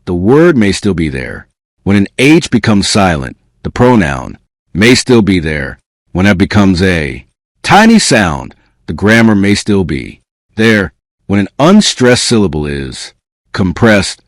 Speaker 1: the word may still be there. When an H becomes silent, the pronoun may still be there. When it becomes a tiny sound, the grammar may still be there. When an unstressed syllable is compressed,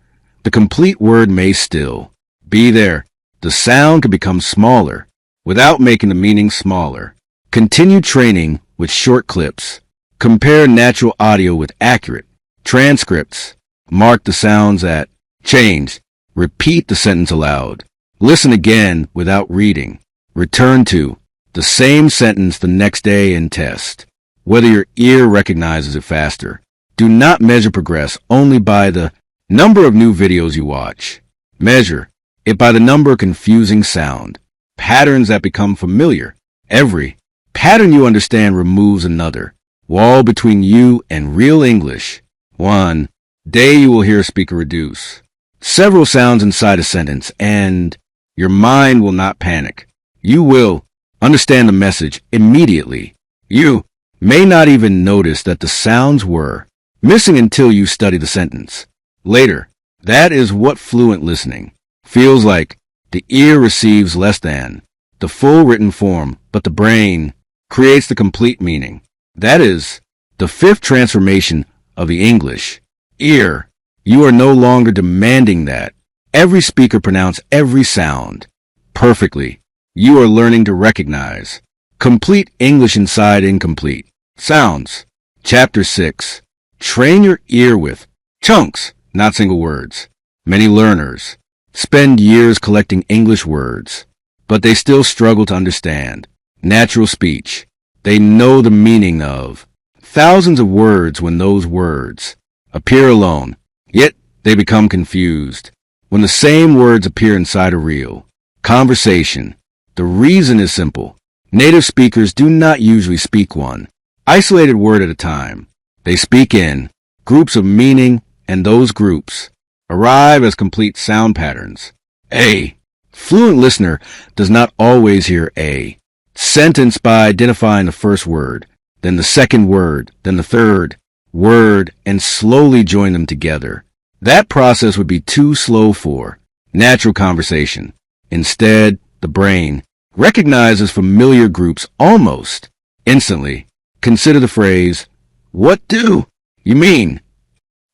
Speaker 1: the complete word may still be there. The sound can become smaller without making the meaning smaller. Continue training with short clips. Compare natural audio with accurate transcripts. Mark the sounds that change. Repeat the sentence aloud. Listen again without reading. Return to the same sentence the next day and test whether your ear recognizes it faster. Do not measure progress only by the number of new videos you watch. Measure it by the number of confusing sound patterns that become familiar. Every pattern you understand removes another wall between you and real English. One day you will hear a speaker reduce several sounds inside a sentence, and your mind will not panic. You will understand the message immediately. You may not even notice that the sounds were missing until you study the sentence. Later, that is what fluent listening feels like. The ear receives less than the full written form, but the brain creates the complete meaning. That is the fifth transformation of the English ear. You are no longer demanding that every speaker pronounce every sound perfectly. You are learning to recognize complete English inside incomplete sounds. Chapter 6. Train your ear with chunks, not single words. Many learners spend years collecting English words, but they still struggle to understand natural speech. They know the meaning of thousands of words when those words appear alone, yet they become confused when the same words appear inside a real conversation. The reason is simple. Native speakers do not usually speak one isolated word at a time. They speak in groups of meaning, and those groups arrive as complete sound patterns. A fluent listener does not always hear a sentence by identifying the first word, then the second word, then the third word, and slowly join them together. That process would be too slow for natural conversation. Instead, the brain recognizes familiar groups almost instantly. Consider the phrase, "What do you mean?"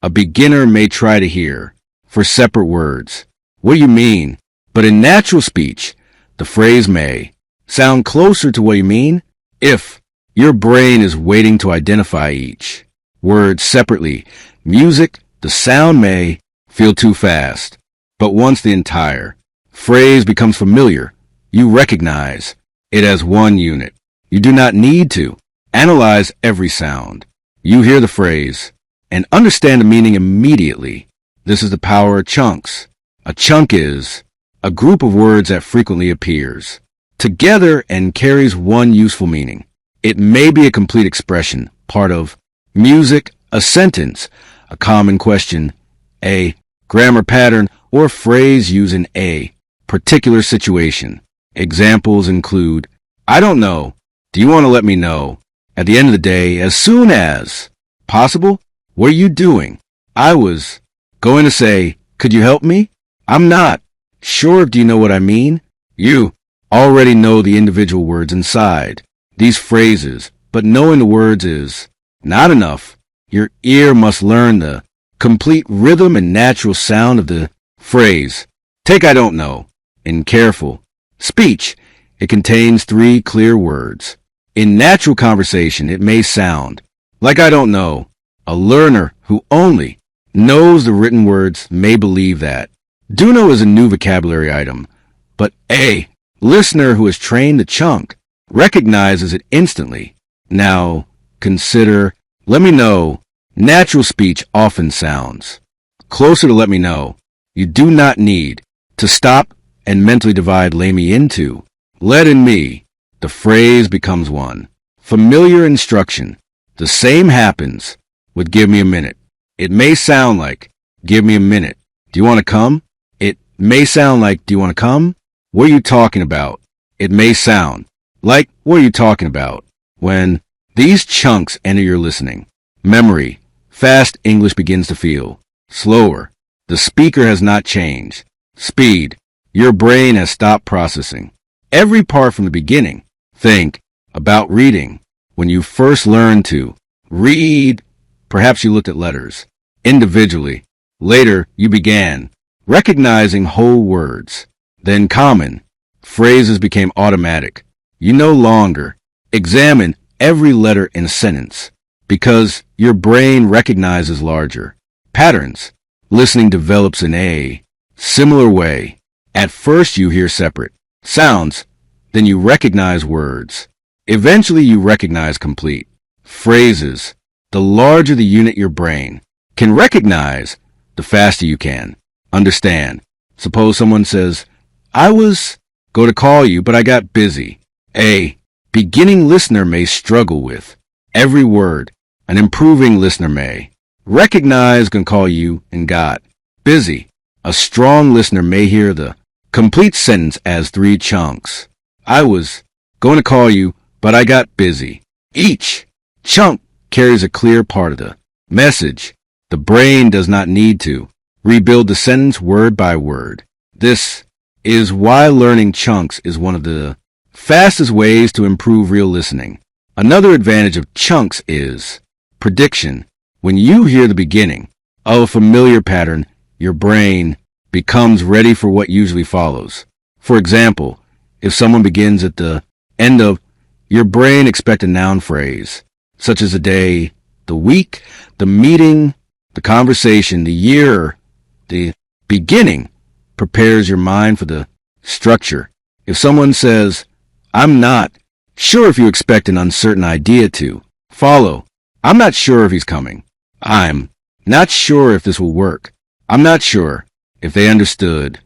Speaker 1: A beginner may try to hear for separate words, "What do you mean?" But in natural speech, the phrase may sound closer to what you mean if your brain is waiting to identify each word separately. Music, the sound may feel too fast, but once the entire phrase becomes familiar, you recognize it as one unit. You do not need to analyze every sound. You hear the phrase and understand the meaning immediately. This is the power of chunks. A chunk is a group of words that frequently appears together and carries one useful meaning. It may be a complete expression, part of music, a sentence, a common question, a grammar pattern, or a phrase used in a particular situation. Examples include, "I don't know. Do you want to let me know? At the end of the day, as soon as possible. What are you doing? I was going to say, could you help me? I'm not sure. Do you know what I mean?" You already know the individual words inside these phrases, but knowing the words is not enough. Your ear must learn the complete rhythm and natural sound of the phrase. Take "I don't know." In careful speech, it contains three clear words. In natural conversation, it may sound like "I don't know." A learner who only knows the written words may believe that "do know" is a new vocabulary item, but a listener who has trained the chunk recognizes it instantly. Now, consider "let me know." Natural speech often sounds closer to "let me know." You do not need to stop and mentally divide "lay me" into "let" and "me." The phrase becomes one familiar instruction. The same happens with "give me a minute." It may sound like "give me a minute. Do you want to come?" It may sound like "do you want to come?" What are you talking about? It may sound like "what are you talking about?" When these chunks enter your listening memory, fast English begins to feel slower. The speaker has not changed speed. Your brain has stopped processing every part from the beginning. Think about reading. When you first learned to read, perhaps you looked at letters individually. Later, you began recognizing whole words. Then common phrases became automatic. You no longer examine every letter in a sentence because your brain recognizes larger patterns. Listening develops in a similar way. At first, you hear separate sounds, then you recognize words. Eventually, you recognize complete phrases. The larger the unit your brain can recognize, the faster you can understand. Suppose someone says, "I was going to call you, but I got busy." A beginning listener may struggle with every word. An improving listener may recognize "can call you" and "got busy." A strong listener may hear the complete sentence as three chunks. "I was Going to call you, but I got busy. Each chunk carries a clear part of the message. The brain does not need to rebuild the sentence word by word. This is why learning chunks is one of the fastest ways to improve real listening. Another advantage of chunks is prediction. When you hear the beginning of a familiar pattern, your brain becomes ready for what usually follows. For example, if someone begins at the end of, your brain expects a noun phrase, such as the day, the week, the meeting, the conversation, the year. The beginning prepares your mind for the structure. If someone says, I'm not sure, if you expect an uncertain idea to follow. I'm not sure if he's coming. I'm not sure if this will work. I'm not sure if they understood.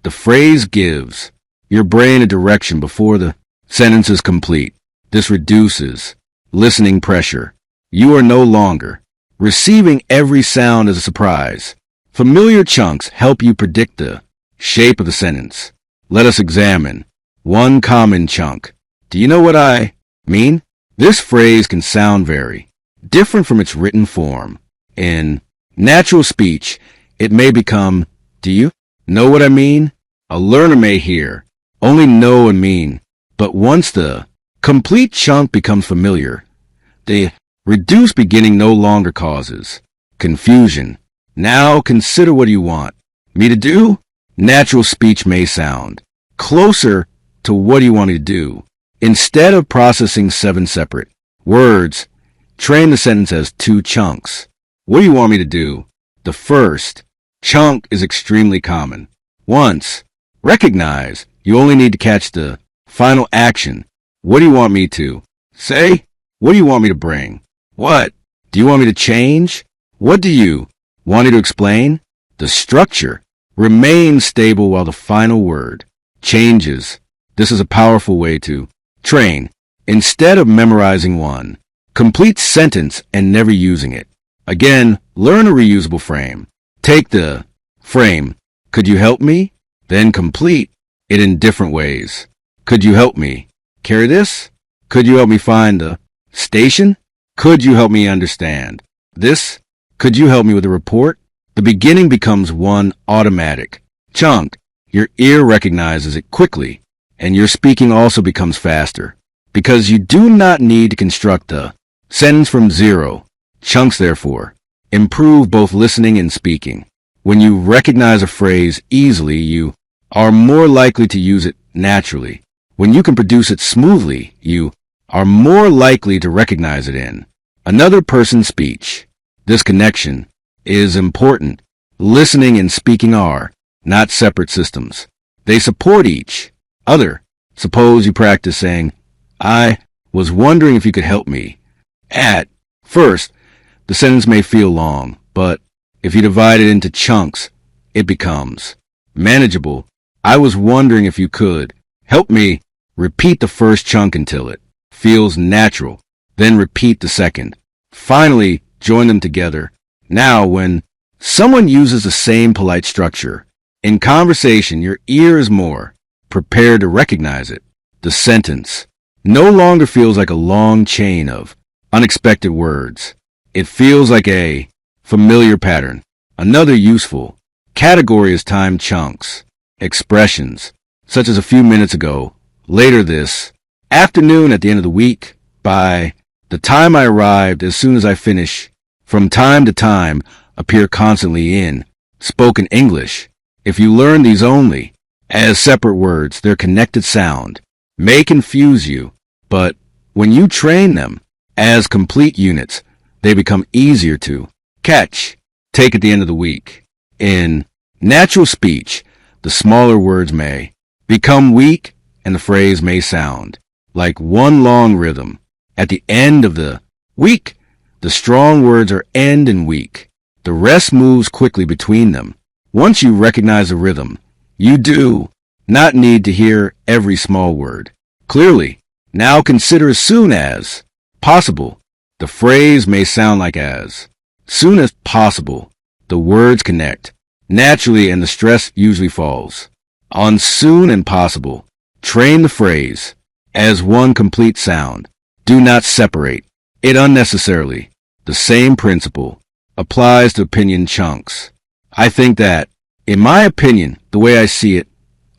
Speaker 1: The phrase gives your brain a direction before the sentence is complete. This reduces listening pressure. You are no longer receiving every sound as a surprise. Familiar chunks help you predict the shape of the sentence. Let us examine one common chunk. Do you know what I mean? This phrase can sound very different from its written form. In natural speech, it may become, do you know what I mean? A learner may hear only know and mean, but once the complete chunk becomes familiar, the reduced beginning no longer causes confusion. Now consider, what do you want me to do? Natural speech may sound closer to what do you want me to do. Instead of processing 7 separate words, train the sentence as 2 chunks. What do you want me to do? The first chunk is extremely common. Once recognize, you only need to catch the final action. What do you want me to say? What do you want me to bring? What do you want me to change? What do you want me to explain? The structure remains stable while the final word changes. This is a powerful way to train. Instead of memorizing one complete sentence and never using it again, learn a reusable frame. Take the frame, could you help me? Then complete it in different ways. Could you help me carry this? Could you help me find the station? Could you help me understand this? Could you help me with the report? The beginning becomes one automatic chunk. Your ear recognizes it quickly, and your speaking also becomes faster, because you do not need to construct the sentence from 0. Chunks, therefore, improve both listening and speaking. When you recognize a phrase easily, you are more likely to use it naturally. When you can produce it smoothly, you are more likely to recognize it in another person's speech. This connection is important. Listening and speaking are not separate systems. They support each other. Suppose you practice saying, I was wondering if you could help me. At first, the sentence may feel long, but if you divide it into chunks, it becomes manageable. I was wondering if you could help me. Repeat the first chunk until it feels natural. Then repeat the second. Finally, join them together. Now, when someone uses the same polite structure in conversation, your ear is more prepared to recognize it. The sentence no longer feels like a long chain of unexpected words. It feels like a familiar pattern. Another useful category is time chunks. Expressions, such as a few minutes ago, later this afternoon, at the end of the week, by the time I arrived, as soon as I finish, from time to time, appear constantly in spoken English. If you learn these only as separate words, their connected sound may confuse you, but when you train them as complete units, they become easier to catch. Take at the end of the week. In natural speech, the smaller words may become weak, and the phrase may sound like one long rhythm. At the end of the week, the strong words are end and weak. The rest moves quickly between them. Once you recognize the rhythm, you do not need to hear every small word clearly. Now consider as soon as possible. The phrase may sound like as soon as possible. The words connect naturally, and the stress usually falls on soon and possible. Train the phrase as one complete sound. Do not separate it unnecessarily. The same principle applies to opinion chunks. I think that, in my opinion, the way I see it,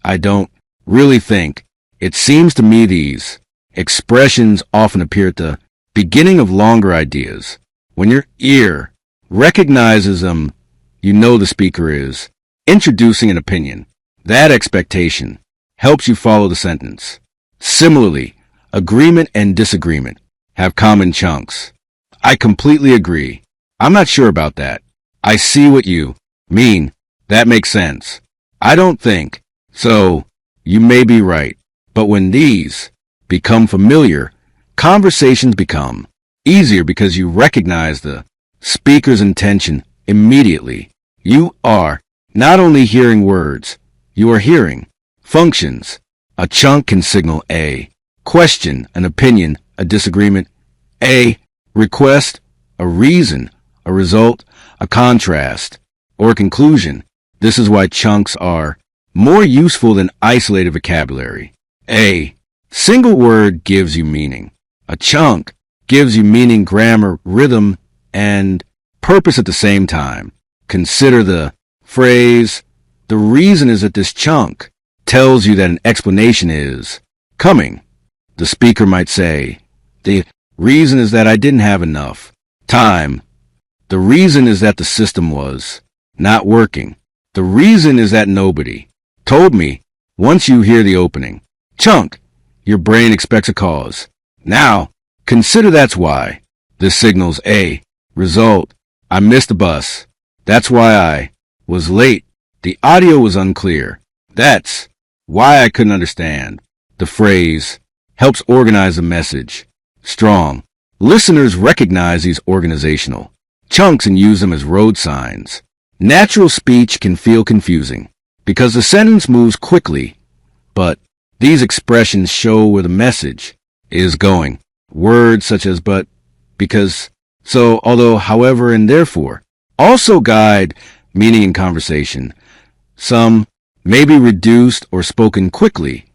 Speaker 1: I don't really think. It seems to me these expressions often appear at the beginning of longer ideas. When your ear recognizes them, you know the speaker is introducing an opinion. That expectation helps you follow the sentence. Similarly, agreement and disagreement have common chunks. I completely agree. I'm not sure about that. I see what you mean. That makes sense. I don't think so. You may be right. But when these become familiar, conversations become easier because you recognize the speaker's intention immediately. You are not only hearing words, you are hearing functions. A chunk can signal a question, an opinion, a disagreement, a request, a reason, a result, a contrast, or a conclusion. This is why chunks are more useful than isolated vocabulary. A single word gives you meaning. A chunk gives you meaning, grammar, rhythm, and purpose at the same time. Consider the phrase, "The reason is that this chunk tells you that an explanation is coming." The speaker might say, "The reason is that I didn't have enough time. The reason is that the system was not working. The reason is that nobody told me." Once you hear the opening chunk, your brain expects a cause. Now, consider that's why. This signals a result. I missed the bus. That's why I was late. The audio was unclear. That's why I couldn't understand. The phrase helps organize the message. Strong listeners recognize these organizational chunks and use them as road signs. Natural speech can feel confusing because the sentence moves quickly, but these expressions show where the message is going. Words such as but, because, so, although, however, and therefore also guide meaning in conversation. Some may be reduced or spoken quickly,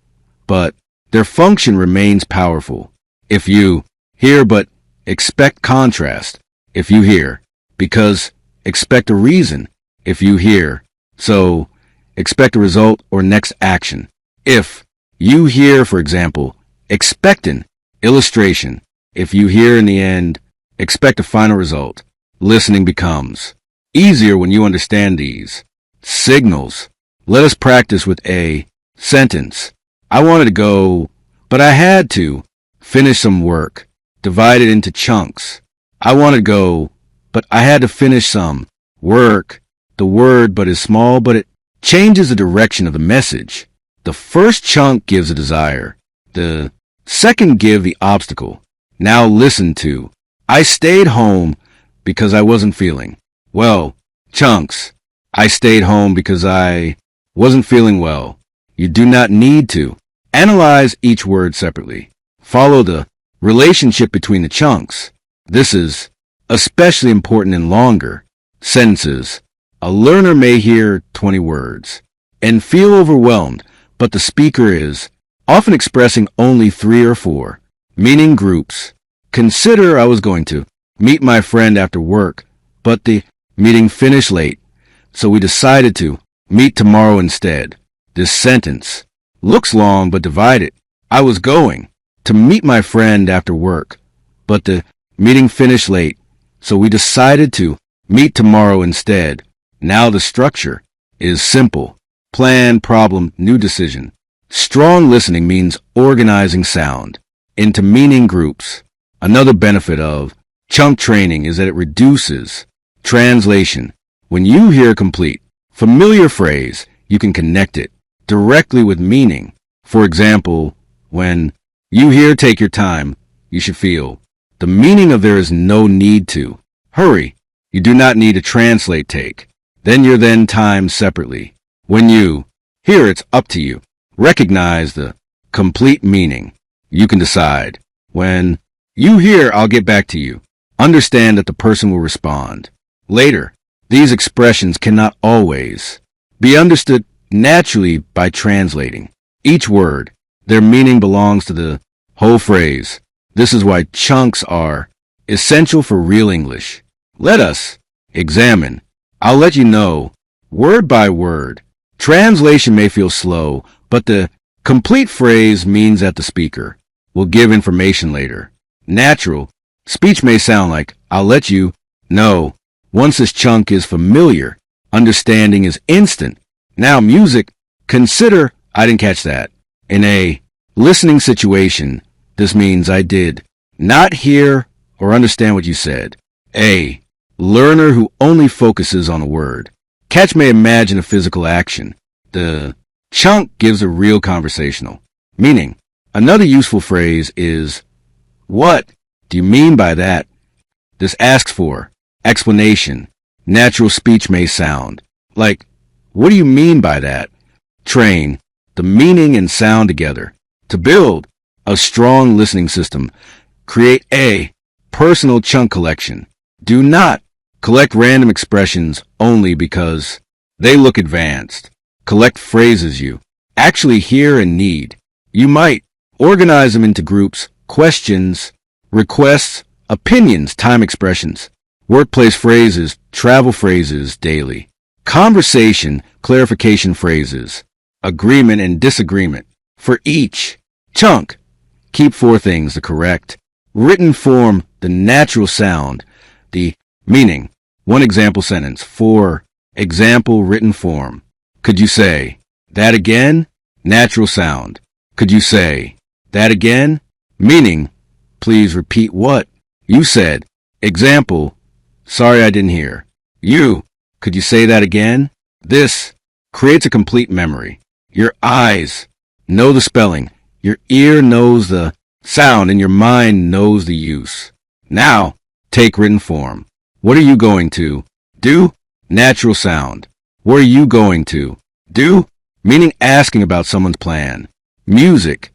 Speaker 1: but their function remains powerful. If you hear but, expect contrast. If you hear because, expect a reason. If you hear so, expect a result or next action. If you hear, for example, expect an illustration. If you hear in the end, expect a final result. Listening becomes easier when you understand these signals. Let us practice with a sentence. I wanted to go, but I had to finish some work. Divide it into chunks. I wanted to go, but I had to finish some work. The word but is small, but it changes the direction of the message. The first chunk gives a desire. The second gives the obstacle. Now listen to, I stayed home because I wasn't feeling well. Chunks. I stayed home because I wasn't feeling well. You do not need to analyze each word separately. Follow the relationship between the chunks. This is especially important in longer sentences. A learner may hear 20 words and feel overwhelmed, but the speaker is often expressing only 3 or 4 meaning groups. Consider, I was going to meet my friend after work, but the meeting finished late, so we decided to meet tomorrow instead. This sentence looks long but divided. I was going to meet my friend after work, but the meeting finished late, so we decided to meet tomorrow instead. Now the structure is simple. Plan, problem, new decision. Strong listening means organizing sound into meaning groups. Another benefit of chunk training is that it reduces translation. When you hear a complete, familiar phrase, you can connect it directly with meaning. For example, when you hear take your time, you should feel the meaning of there is no need to hurry. You do not need to translate take. Then your then time separately. When you hear it's up to you. Recognize the complete meaning. You can decide. When you hear I'll get back to you, understand that the person will respond later. These expressions cannot always be understood naturally by translating each word. Their meaning belongs to the Whole phrase. This is why chunks are essential for real English. Let us examine. I'll let you know, word by word. Translation may feel slow, but the complete phrase means that the speaker will give information later. Natural. Speech may sound like, I'll let you know. Once this chunk is familiar, understanding is instant. Now music. Consider, I didn't catch that. In a listening situation, this means I did not hear or understand what you said. A learner who only focuses on a word. Catch may imagine a physical action. The chunk gives a real conversational meaning. Another useful phrase is, what do you mean by that? This asks for explanation. Natural speech may sound like, what do you mean by that? Train the meaning and sound together. To build a strong listening system, create a personal chunk collection. Do not collect random expressions only because they look advanced. Collect phrases you actually hear and need. You might organize them into groups, questions, requests, opinions, time expressions, workplace phrases, travel phrases, daily conversation, clarification phrases, agreement and disagreement. For each chunk, keep 4 things: the correct written form, the natural sound, the meaning. 1 example sentence. 4 example written form. Could you say that again? Natural sound. Could you say that again? Meaning, please repeat what you said. Example, sorry I didn't hear. You, could you say that again? This creates a complete memory. Your eyes know the spelling. Your ear knows the sound and your mind knows the use. Now, take written form. What are you going to do? Natural sound. What are you going to do? Meaning asking about someone's plan. Music.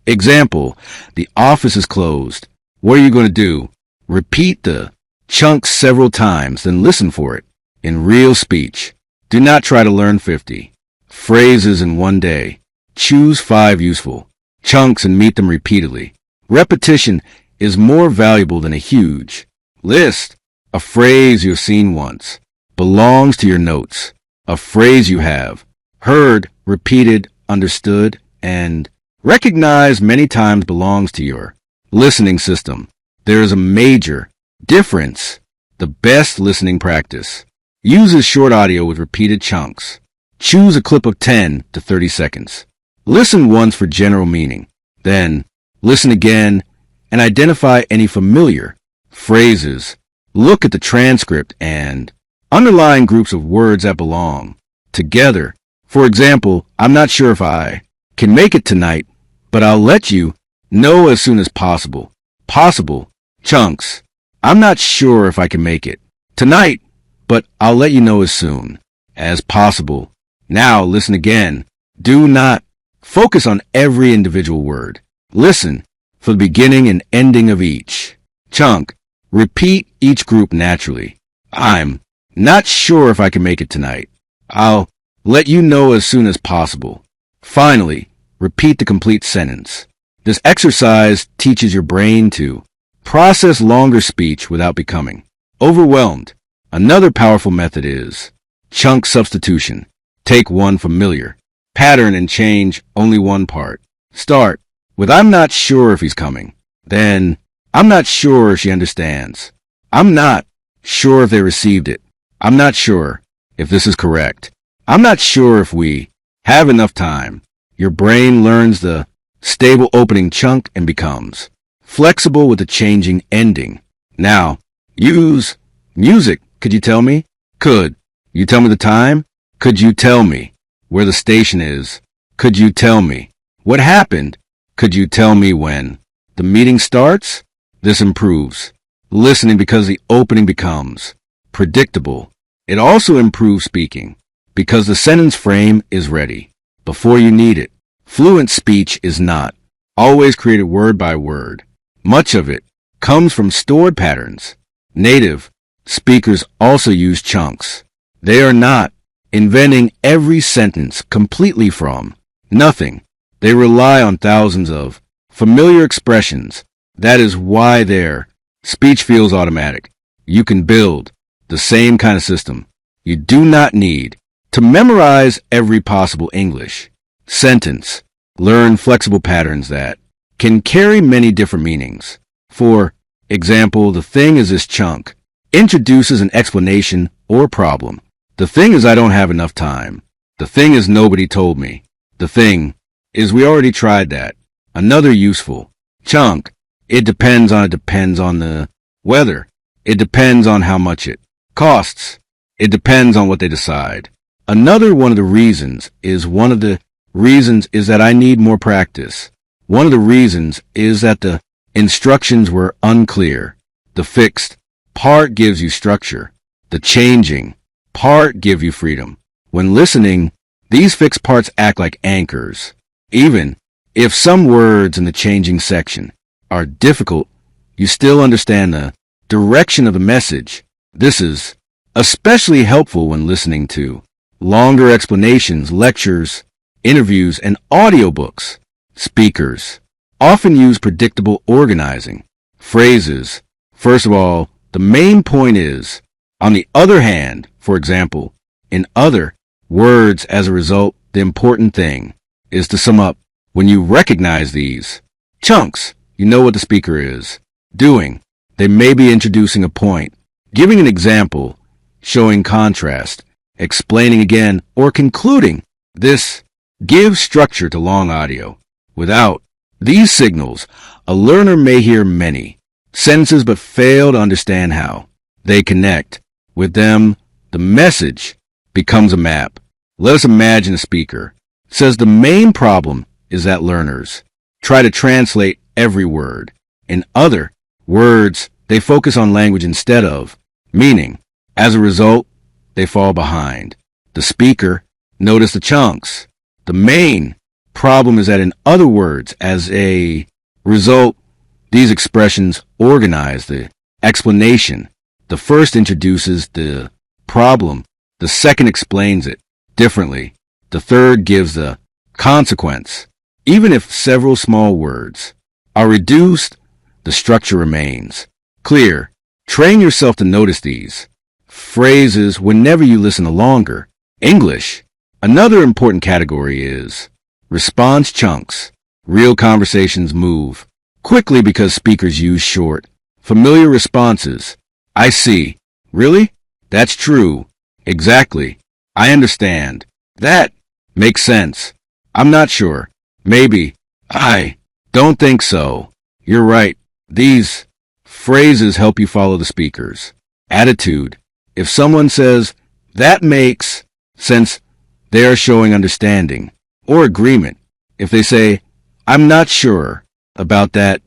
Speaker 1: Example, the office is closed. What are you going to do? Repeat the chunk several times, then listen for it. In real speech, do not try to learn 50 phrases in one day. Choose 5 useful chunks and meet them repeatedly. Repetition is more valuable than a huge list. A phrase you've seen once belongs to your notes. A phrase you have heard, repeated, understood, and recognized many times belongs to your listening system. There is a major difference. The best listening practice uses short audio with repeated chunks. Choose a clip of 10 to 30 seconds. Listen once for general meaning. Then listen again and identify any familiar phrases. Look at the transcript and underline groups of words that belong together. For example, I'm not sure if I can make it tonight, but I'll let you know as soon as possible. Possible chunks. I'm not sure if I can make it tonight, but I'll let you know as soon as possible. Now listen again. Do not focus on every individual word. Listen for the beginning and ending of each chunk. Repeat each group naturally. I'm not sure if I can make it tonight. I'll let you know as soon as possible. Finally, repeat the complete sentence. This exercise teaches your brain to process longer speech without becoming overwhelmed. Another powerful method is chunk substitution. Take one familiar pattern and change only one part. Start with I'm not sure if he's coming. Then I'm not sure if she understands. I'm not sure if they received it. I'm not sure if this is correct. I'm not sure if we have enough time. Your brain learns the stable opening chunk and becomes flexible with the changing ending. Now, use music. Could you tell me? Could you tell me the time? Could you tell me where the station is? Could you tell me what happened? Could you tell me when the meeting starts? This improves listening because the opening becomes predictable. It also improves speaking because the sentence frame is ready before you need it. Fluent speech is not always created word by word. Much of it comes from stored patterns. Native speakers also use chunks. They are not inventing every sentence completely from nothing. They rely on thousands of Familiar expressions. That is why their speech feels automatic. You can build the same kind of system. You do not need to memorize every possible English sentence. Learn flexible patterns that can carry many different meanings. For example, the thing is this chunk introduces an explanation or problem. The thing is I don't have enough time. The thing is nobody told me. The thing is we already tried that. Another useful chunk. It depends on the weather. It depends on how much it costs. It depends on what they decide. Another one of the reasons is that I need more practice. One of the reasons is that the instructions were unclear. The fixed part gives you structure. The changing part gives you freedom. When listening, these fixed parts act like anchors. Even if some words in the changing section are difficult, you still understand the direction of the message. This is especially helpful when listening to longer explanations, lectures, interviews, and audiobooks. Speakers often use predictable organizing phrases. First of all, the main point is, on the other hand, for example, in other words, as a result, the important thing is to sum up. When you recognize these chunks, you know what the speaker is doing. They may be introducing a point, giving an example, showing contrast, explaining again, or concluding. This gives structure to long audio. Without these signals, a learner may hear many sentences but fail to understand how they connect. With them, the message becomes a map. Let us imagine a speaker says the main problem is that learners try to translate every word. In other words, they focus on language instead of meaning. As a result, they fall behind. The speaker noticed the chunks. The main problem is that, in other words, as a result, these expressions organize the explanation. The first introduces the problem. The second explains it differently. The third gives the consequence. Even if several small words are reduced, the structure remains clear. Train yourself to notice these phrases whenever you listen to longer English. Another important category is response chunks. Real conversations move quickly because speakers use short, familiar responses. I see. Really? That's true. Exactly. I understand. That makes sense. I'm not sure. Maybe. I don't think so. You're right. These phrases help you follow the speaker's attitude. If someone says, that makes sense, they are showing understanding or agreement. If they say, I'm not sure about that,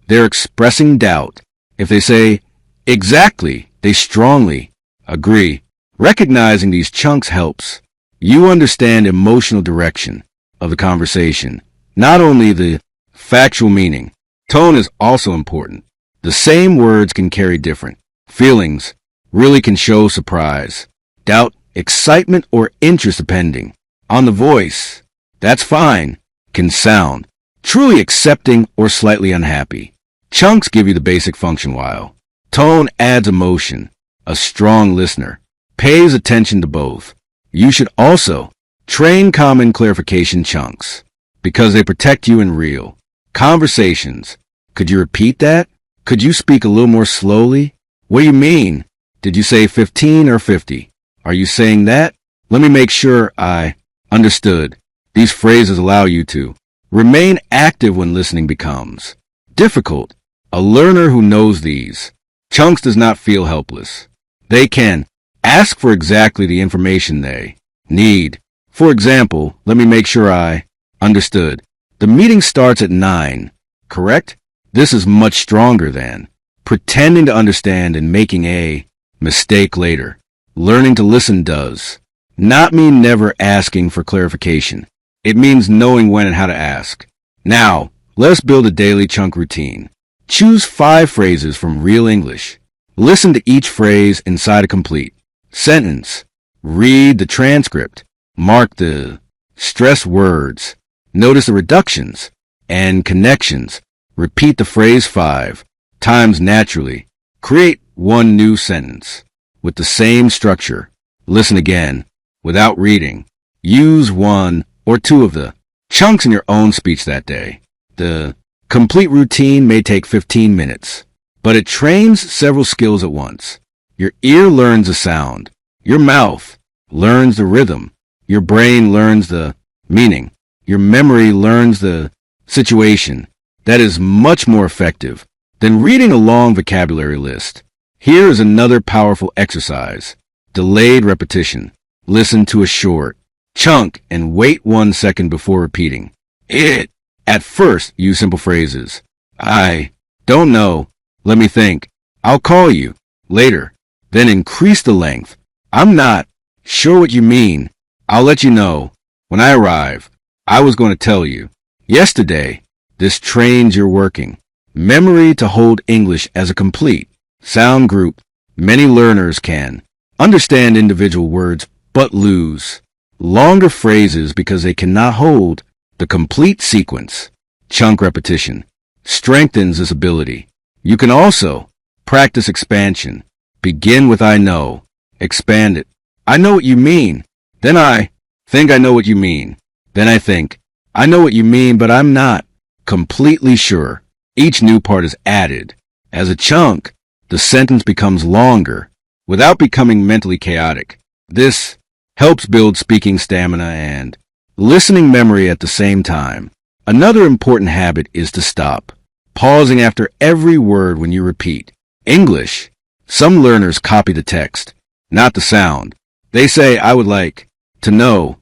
Speaker 1: they're expressing doubt. If they say, exactly, they strongly agree. Recognizing these chunks helps you understand emotional direction of the conversation, not only the factual meaning. Tone is also important. The same words can carry different feelings, really can show surprise, doubt, excitement, or interest depending on the voice. That's fine. Can sound truly accepting or slightly unhappy. Chunks give you the basic function while tone adds emotion. A strong listener pays attention to both. You should also train common clarification chunks because they protect you in real conversations. Could you repeat that? Could you speak a little more slowly? What do you mean? Did you say 15 or 50? Are you saying that? Let me make sure I understood. These phrases allow you to remain active when listening becomes difficult. A learner who knows these chunks does not feel helpless. They can ask for exactly the information they need. For example, let me make sure I understood. The meeting starts at 9, correct? This is much stronger than pretending to understand and making a mistake later. Learning to listen does not mean never asking for clarification. It means knowing when and how to ask. Now, let's build a daily chunk routine. Choose 5 phrases from real English. Listen to each phrase inside a complete sentence. Read the transcript. Mark the stress words. Notice the reductions. and connections. Repeat the phrase 5 times naturally. Create one new sentence with the same structure. Listen again without reading. Use one or two of the chunks in your own speech that day. The complete routine may take 15 minutes, but it trains several skills at once. Your ear learns the sound. Your mouth learns the rhythm. Your brain learns the meaning. Your memory learns the situation. That is much more effective than reading a long vocabulary list. Here is another powerful exercise. Delayed repetition. Listen to a short chunk and wait 1 second before repeating it. At first, use simple phrases. I don't know. Let me think. I'll call you later. Then increase the length. I'm not sure what you mean. I'll let you know. When I arrive, I was going to tell you. Yesterday. This trains your working memory to hold English as a complete sound group. Many learners can understand individual words but lose longer phrases because they cannot hold the complete sequence. Chunk repetition strengthens this ability. You can also practice expansion. Begin with I know. Expand it. I know what you mean. Then I think I know what you mean. Then I think I know what you mean, but I'm not completely sure. Each new part is added. As a chunk, the sentence becomes longer without becoming mentally chaotic. This helps build speaking stamina and listening memory at the same time. Another important habit is to stop, pausing after every word when you repeat. English. Some learners copy the text, not the sound. They say, I would like to know,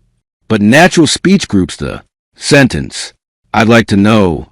Speaker 1: but natural speech groups the sentence. I'd like to know.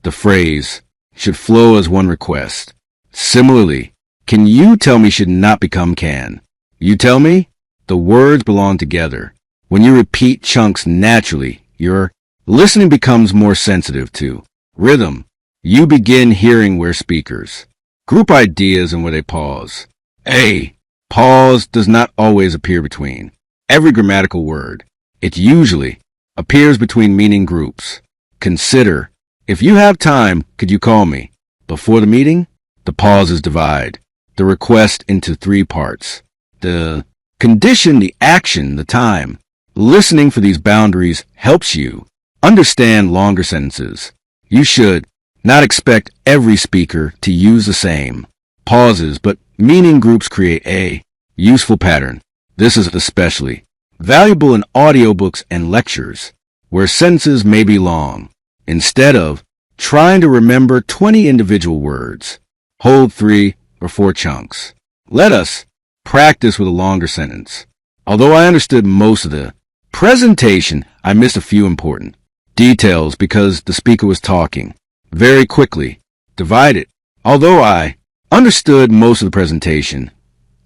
Speaker 1: The phrase should flow as one request. Similarly, can you tell me should not become can. You tell me? The words belong together. When you repeat chunks naturally, your listening becomes more sensitive to rhythm. You begin hearing where speakers group ideas and where they pause. A pause does not always appear between every grammatical word. It usually appears between meaning groups. Consider, if you have time, could you call me? Before the meeting, the pauses divide the request into 3 parts. The condition, the action, the time. Listening for these boundaries helps you understand longer sentences. You should not expect every speaker to use the same pauses, but meaning groups create a useful pattern. This is especially valuable in audiobooks and lectures, where sentences may be long. Instead of trying to remember 20 individual words, hold 3 or 4 chunks. Let us practice with a longer sentence. Although I understood most of the presentation, I missed a few important details because the speaker was talking very quickly. Divide it. Although I understood most of the presentation,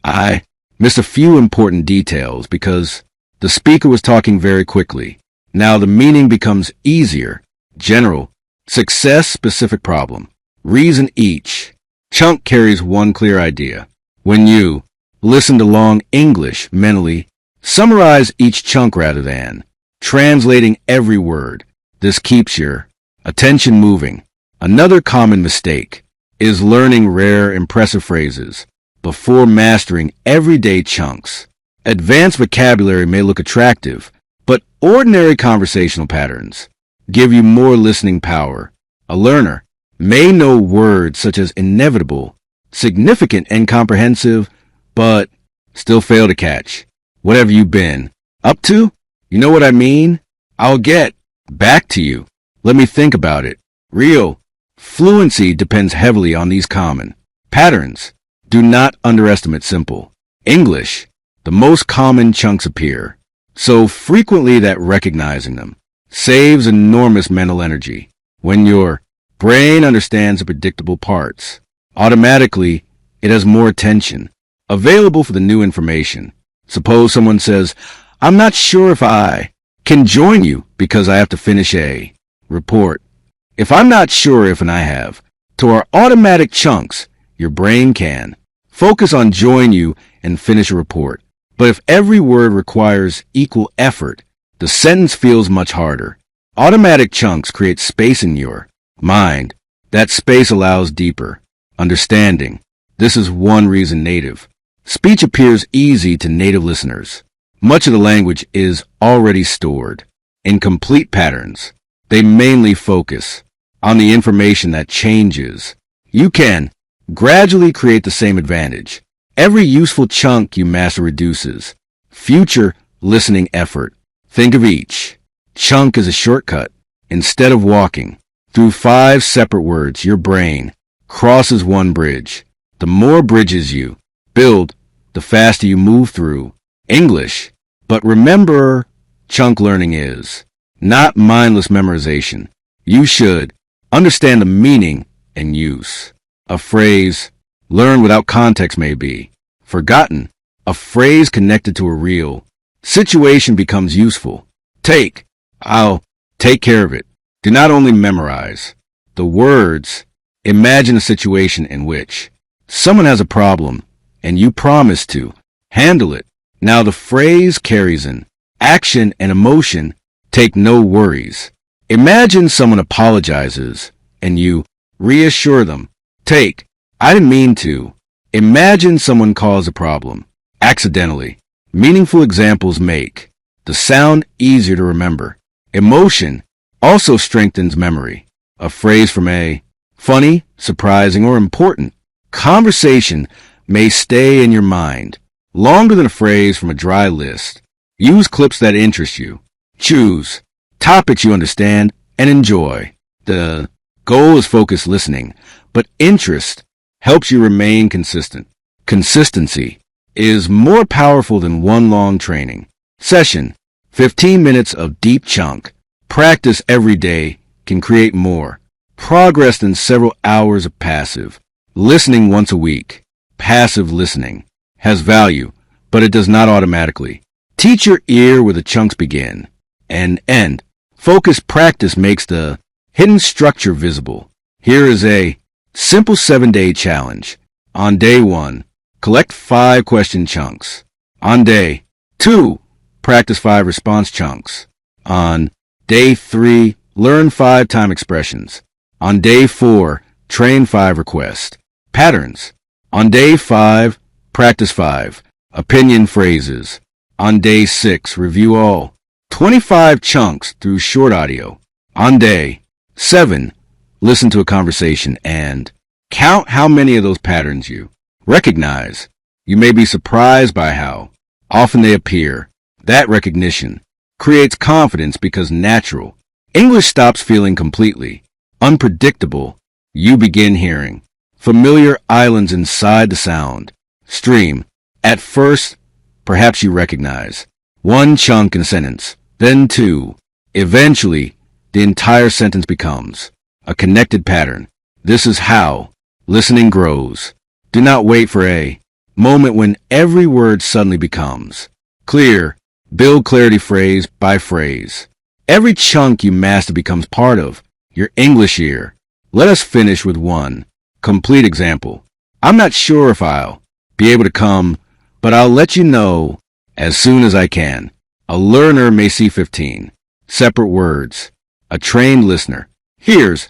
Speaker 1: I missed a few important details because the speaker was talking very quickly. Now the meaning becomes easier. General, success, specific problem. Reason each chunk carries one clear idea. When you listen to long English mentally, summarize each chunk rather than translating every word. This keeps your attention moving. Another common mistake is learning rare, impressive phrases before mastering everyday chunks. Advanced vocabulary may look attractive, but ordinary conversational patterns give you more listening power. A learner may know words such as inevitable, significant, and comprehensive, but still fail to catch whatever you've been up to. You know what I mean? I'll get back to you. Let me think about it. Real fluency depends heavily on these common patterns. Do not underestimate simple English. The most common chunks appear so frequently that recognizing them saves enormous mental energy. When your brain understands the predictable parts, automatically it has more attention available for the new information. Suppose someone says, I'm not sure if I can join you because I have to finish a report. If I'm not sure if and I have, to our automatic chunks, your brain can focus on join you and finish a report. But if every word requires equal effort, the sentence feels much harder. Automatic chunks create space in your mind. That space allows deeper understanding. This is one reason native speech appears easy to native listeners. Much of the language is already stored in complete patterns. They mainly focus on the information that changes. You can gradually create the same advantage. Every useful chunk you master reduces future listening effort. Think of each chunk as a shortcut. Instead of walking through 5 separate words, your brain crosses one bridge. The more bridges you build, the faster you move through English. But remember, chunk learning is not mindless memorization. You should understand the meaning and use. A phrase learned without context may be forgotten. A phrase connected to a real situation becomes useful. I'll take care of it. Do not only memorize the words. Imagine a situation in which someone has a problem and you promise to handle it. Now the phrase carries an action and emotion. Take no worries. Imagine someone apologizes and you reassure them. I didn't mean to. Imagine someone caused a problem accidentally. Meaningful examples make the sound easier to remember. Emotion also strengthens memory. A phrase from a funny, surprising, or important conversation may stay in your mind longer than a phrase from a dry list. Use clips that interest you. Choose topics you understand and enjoy. The goal is focused listening, but interest helps you remain consistent. Consistency is more powerful than one long training session. 15 minutes of deep chunk practice every day can create more progress than several hours of passive listening once a week. Passive listening has value, but it does not automatically teach your ear where the chunks begin and end. Focused practice makes the hidden structure visible. Here is a simple 7-day challenge. On day 1, collect 5 question chunks. On day 2, practice 5 response chunks. On day 3, learn 5 time expressions. On day 4, train 5 request patterns. On day 5, practice 5 opinion phrases. On day 6, review all 25 chunks through short audio. On day 7, listen to a conversation and count how many of those patterns you recognize. You may be surprised by how often they appear. That recognition creates confidence because natural English stops feeling completely unpredictable. You begin hearing familiar islands inside the sound stream. At first, perhaps you recognize one chunk in a sentence, then 2. Eventually, the entire sentence becomes a connected pattern. This is how listening grows. Do not wait for a moment when every word suddenly becomes clear. Build clarity phrase by phrase. Every chunk you master becomes part of your English ear. Let us finish with one complete example. I'm not sure if I'll be able to come, but I'll let you know as soon as I can. A learner may see 15 separate words. A trained listener hears,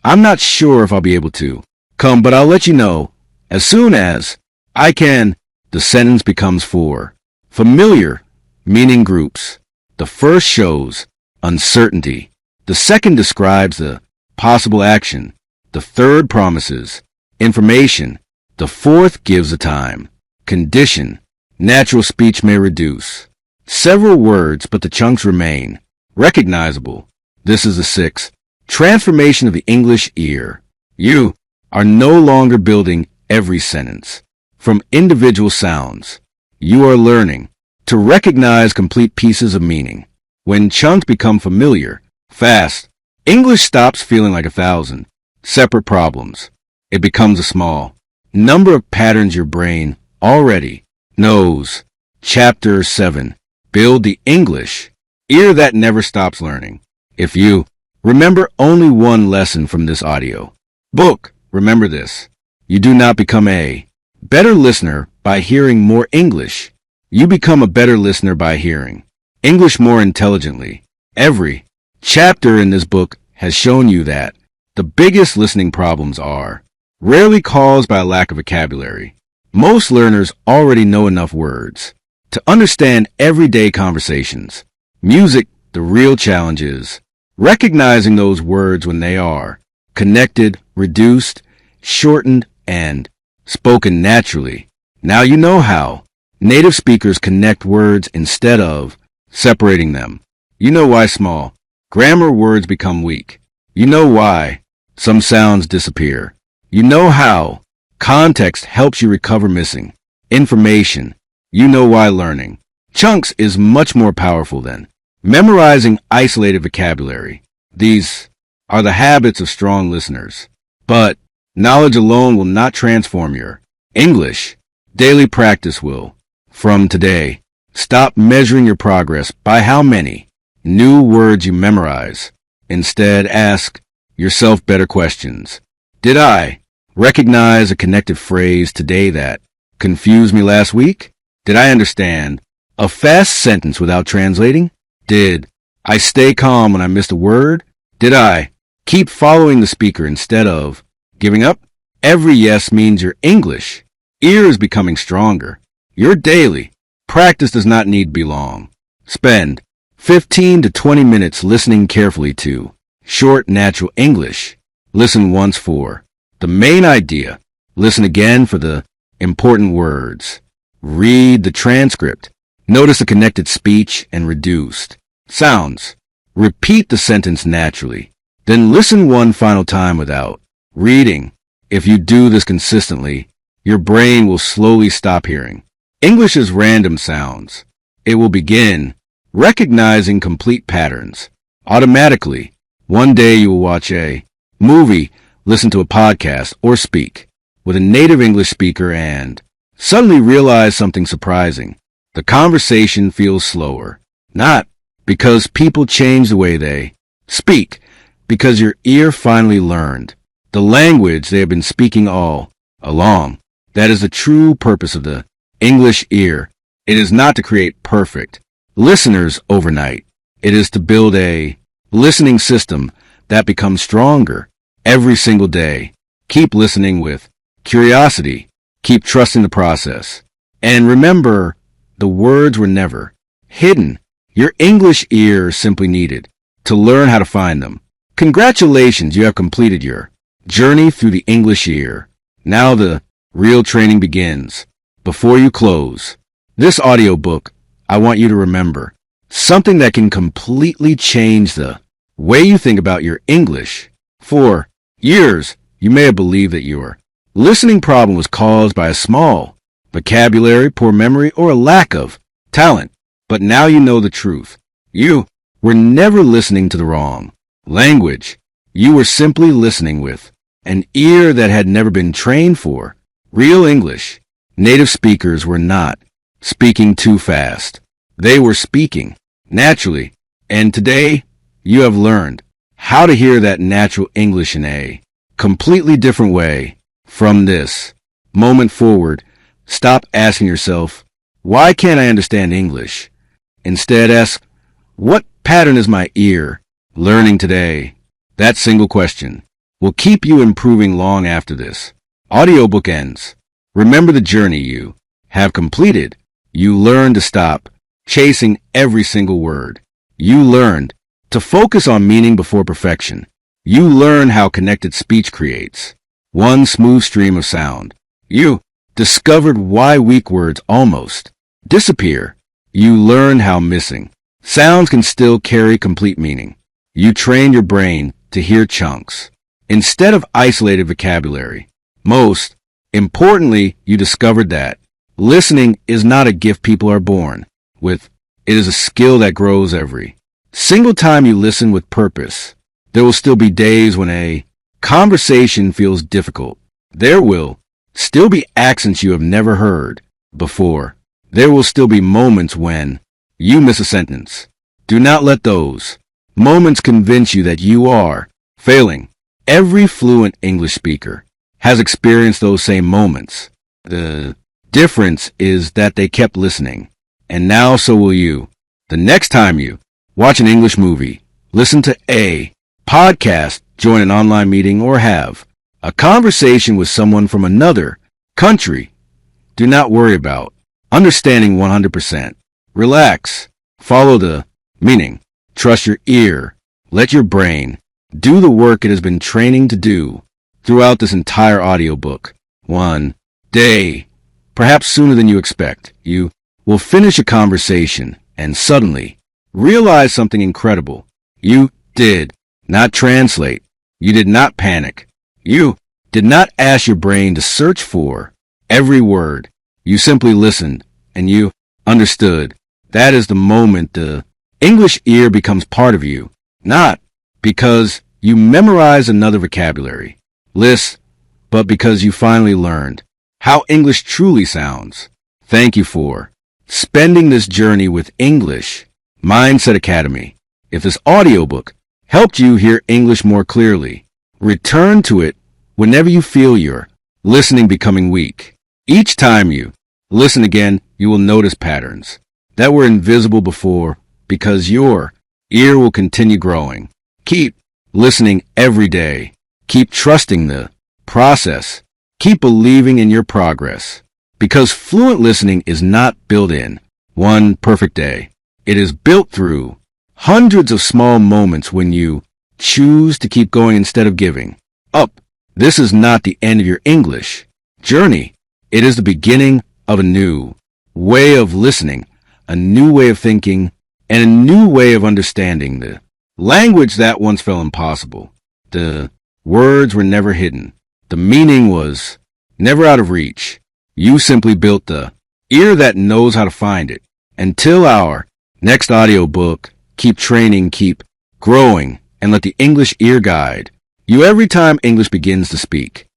Speaker 1: I'm not sure if I'll be able to come, but I'll let you know as soon as I can. The sentence becomes 4 familiar meaning groups. The first shows uncertainty. The second describes the possible action. The third promises information. The fourth gives a time condition. Natural speech may reduce several words, but the chunks remain recognizable. This is the 6th transformation of the English ear. You are no longer building every sentence from individual sounds. You are learning to recognize complete pieces of meaning. When chunks become familiar, fast, English stops feeling like 1,000 separate problems. It becomes a small number of patterns your brain already knows. Chapter 7. Build the English ear that never stops learning. If you remember only one lesson from this audio book, remember this. You do not become a better listener by hearing more English. You become a better listener by hearing English more intelligently. Every chapter in this book has shown you that the biggest listening problems are rarely caused by a lack of vocabulary. Most learners already know enough words to understand everyday conversations. Music, the real challenge is recognizing those words when they are connected, reduced, shortened, and spoken naturally. Now you know how native speakers connect words instead of separating them. You know why small grammar words become weak. You know why some sounds disappear. You know how context helps you recover missing information. You know why learning chunks is much more powerful than memorizing isolated vocabulary. These are the habits of strong listeners. But knowledge alone will not transform your English. Daily practice will. From today, stop measuring your progress by how many new words you memorize. Instead, ask yourself better questions. Did I recognize a connected phrase today that confused me last week? Did I understand a fast sentence without translating? Did I stay calm when I missed a word? Did I keep following the speaker instead of giving up? Every yes means your English ear is becoming stronger. Your daily practice does not need to be long. Spend 15 to 20 minutes listening carefully to short, natural English. Listen once for the main idea. Listen again for the important words. Read the transcript. Notice the connected speech and reduced sounds. Repeat the sentence naturally. Then listen one final time without reading. If you do this consistently, your brain will slowly stop hearing English's random sounds. It will begin recognizing complete patterns. Automatically, one day you will watch a movie, listen to a podcast, or speak with a native English speaker and suddenly realize something surprising. The conversation feels slower, not because people change the way they speak, because your ear finally learned the language they have been speaking all along. That is the true purpose of the English ear. It is not to create perfect listeners overnight. It is to build a listening system that becomes stronger every single day. Keep listening with curiosity. Keep trusting the process. And remember, the words were never hidden. Your English ear simply needed to learn how to find them. Congratulations, you have completed your journey through the English ear. Now the real training begins. Before you close this audiobook, I want you to remember something that can completely change the way you think about your English. For years, you may have believed that your listening problem was caused by a small vocabulary, poor memory, or a lack of talent. But now you know the truth. You were never listening to the wrong language. You were simply listening with an ear that had never been trained for real English. Native speakers were not speaking too fast. They were speaking naturally. And today, you have learned how to hear that natural English in a completely different way. From this moment forward, stop asking yourself, why can't I understand English? Instead, ask, what pattern is my ear learning today? That single question will keep you improving long after this audiobook ends. Remember the journey you have completed. You learned to stop chasing every single word. You learned to focus on meaning before perfection. You learn how connected speech creates one smooth stream of sound. You discovered why weak words almost disappear. You learned how missing sounds can still carry complete meaning. You trained your brain to hear chunks instead of isolated vocabulary. Most importantly, you discovered that listening is not a gift people are born with. It is a skill that grows every single time you listen with purpose. There will still be days when a conversation feels difficult. There will still be accents you have never heard before. There will still be moments when you miss a sentence. Do not let those moments convince you that you are failing. Every fluent English speaker has experienced those same moments. The difference is that they kept listening. And now so will you. The next time you watch an English movie, listen to a podcast, join an online meeting, or have a conversation with someone from another country. Do not worry about understanding 100%. Relax. Follow the meaning. Trust your ear. Let your brain do the work it has been training to do throughout this entire audiobook. One day, perhaps sooner than you expect, you will finish a conversation and suddenly realize something incredible. You did not translate. You did not panic. You did not ask your brain to search for every word. You simply listened and you understood. That is the moment the English ear becomes part of you, not because you memorize another vocabulary list, but because you finally learned how English truly sounds. Thank you for spending this journey with English Mindset Academy. If this audiobook helped you hear English more clearly, return to it whenever you feel your listening becoming weak. Each time you listen again, you will notice patterns that were invisible before because your ear will continue growing. Keep listening every day. Keep trusting the process. Keep believing in your progress. Because fluent listening is not built in one perfect day. It is built through hundreds of small moments when you choose to keep going instead of giving up. This is not the end of your English journey. It is the beginning of a new way of listening, a new way of thinking, and a new way of understanding the language that once felt impossible. The words were never hidden. The meaning was never out of reach. You simply built the ear that knows how to find it. Until our next audiobook, keep training, keep growing, and let the English ear guide you every time English begins to speak.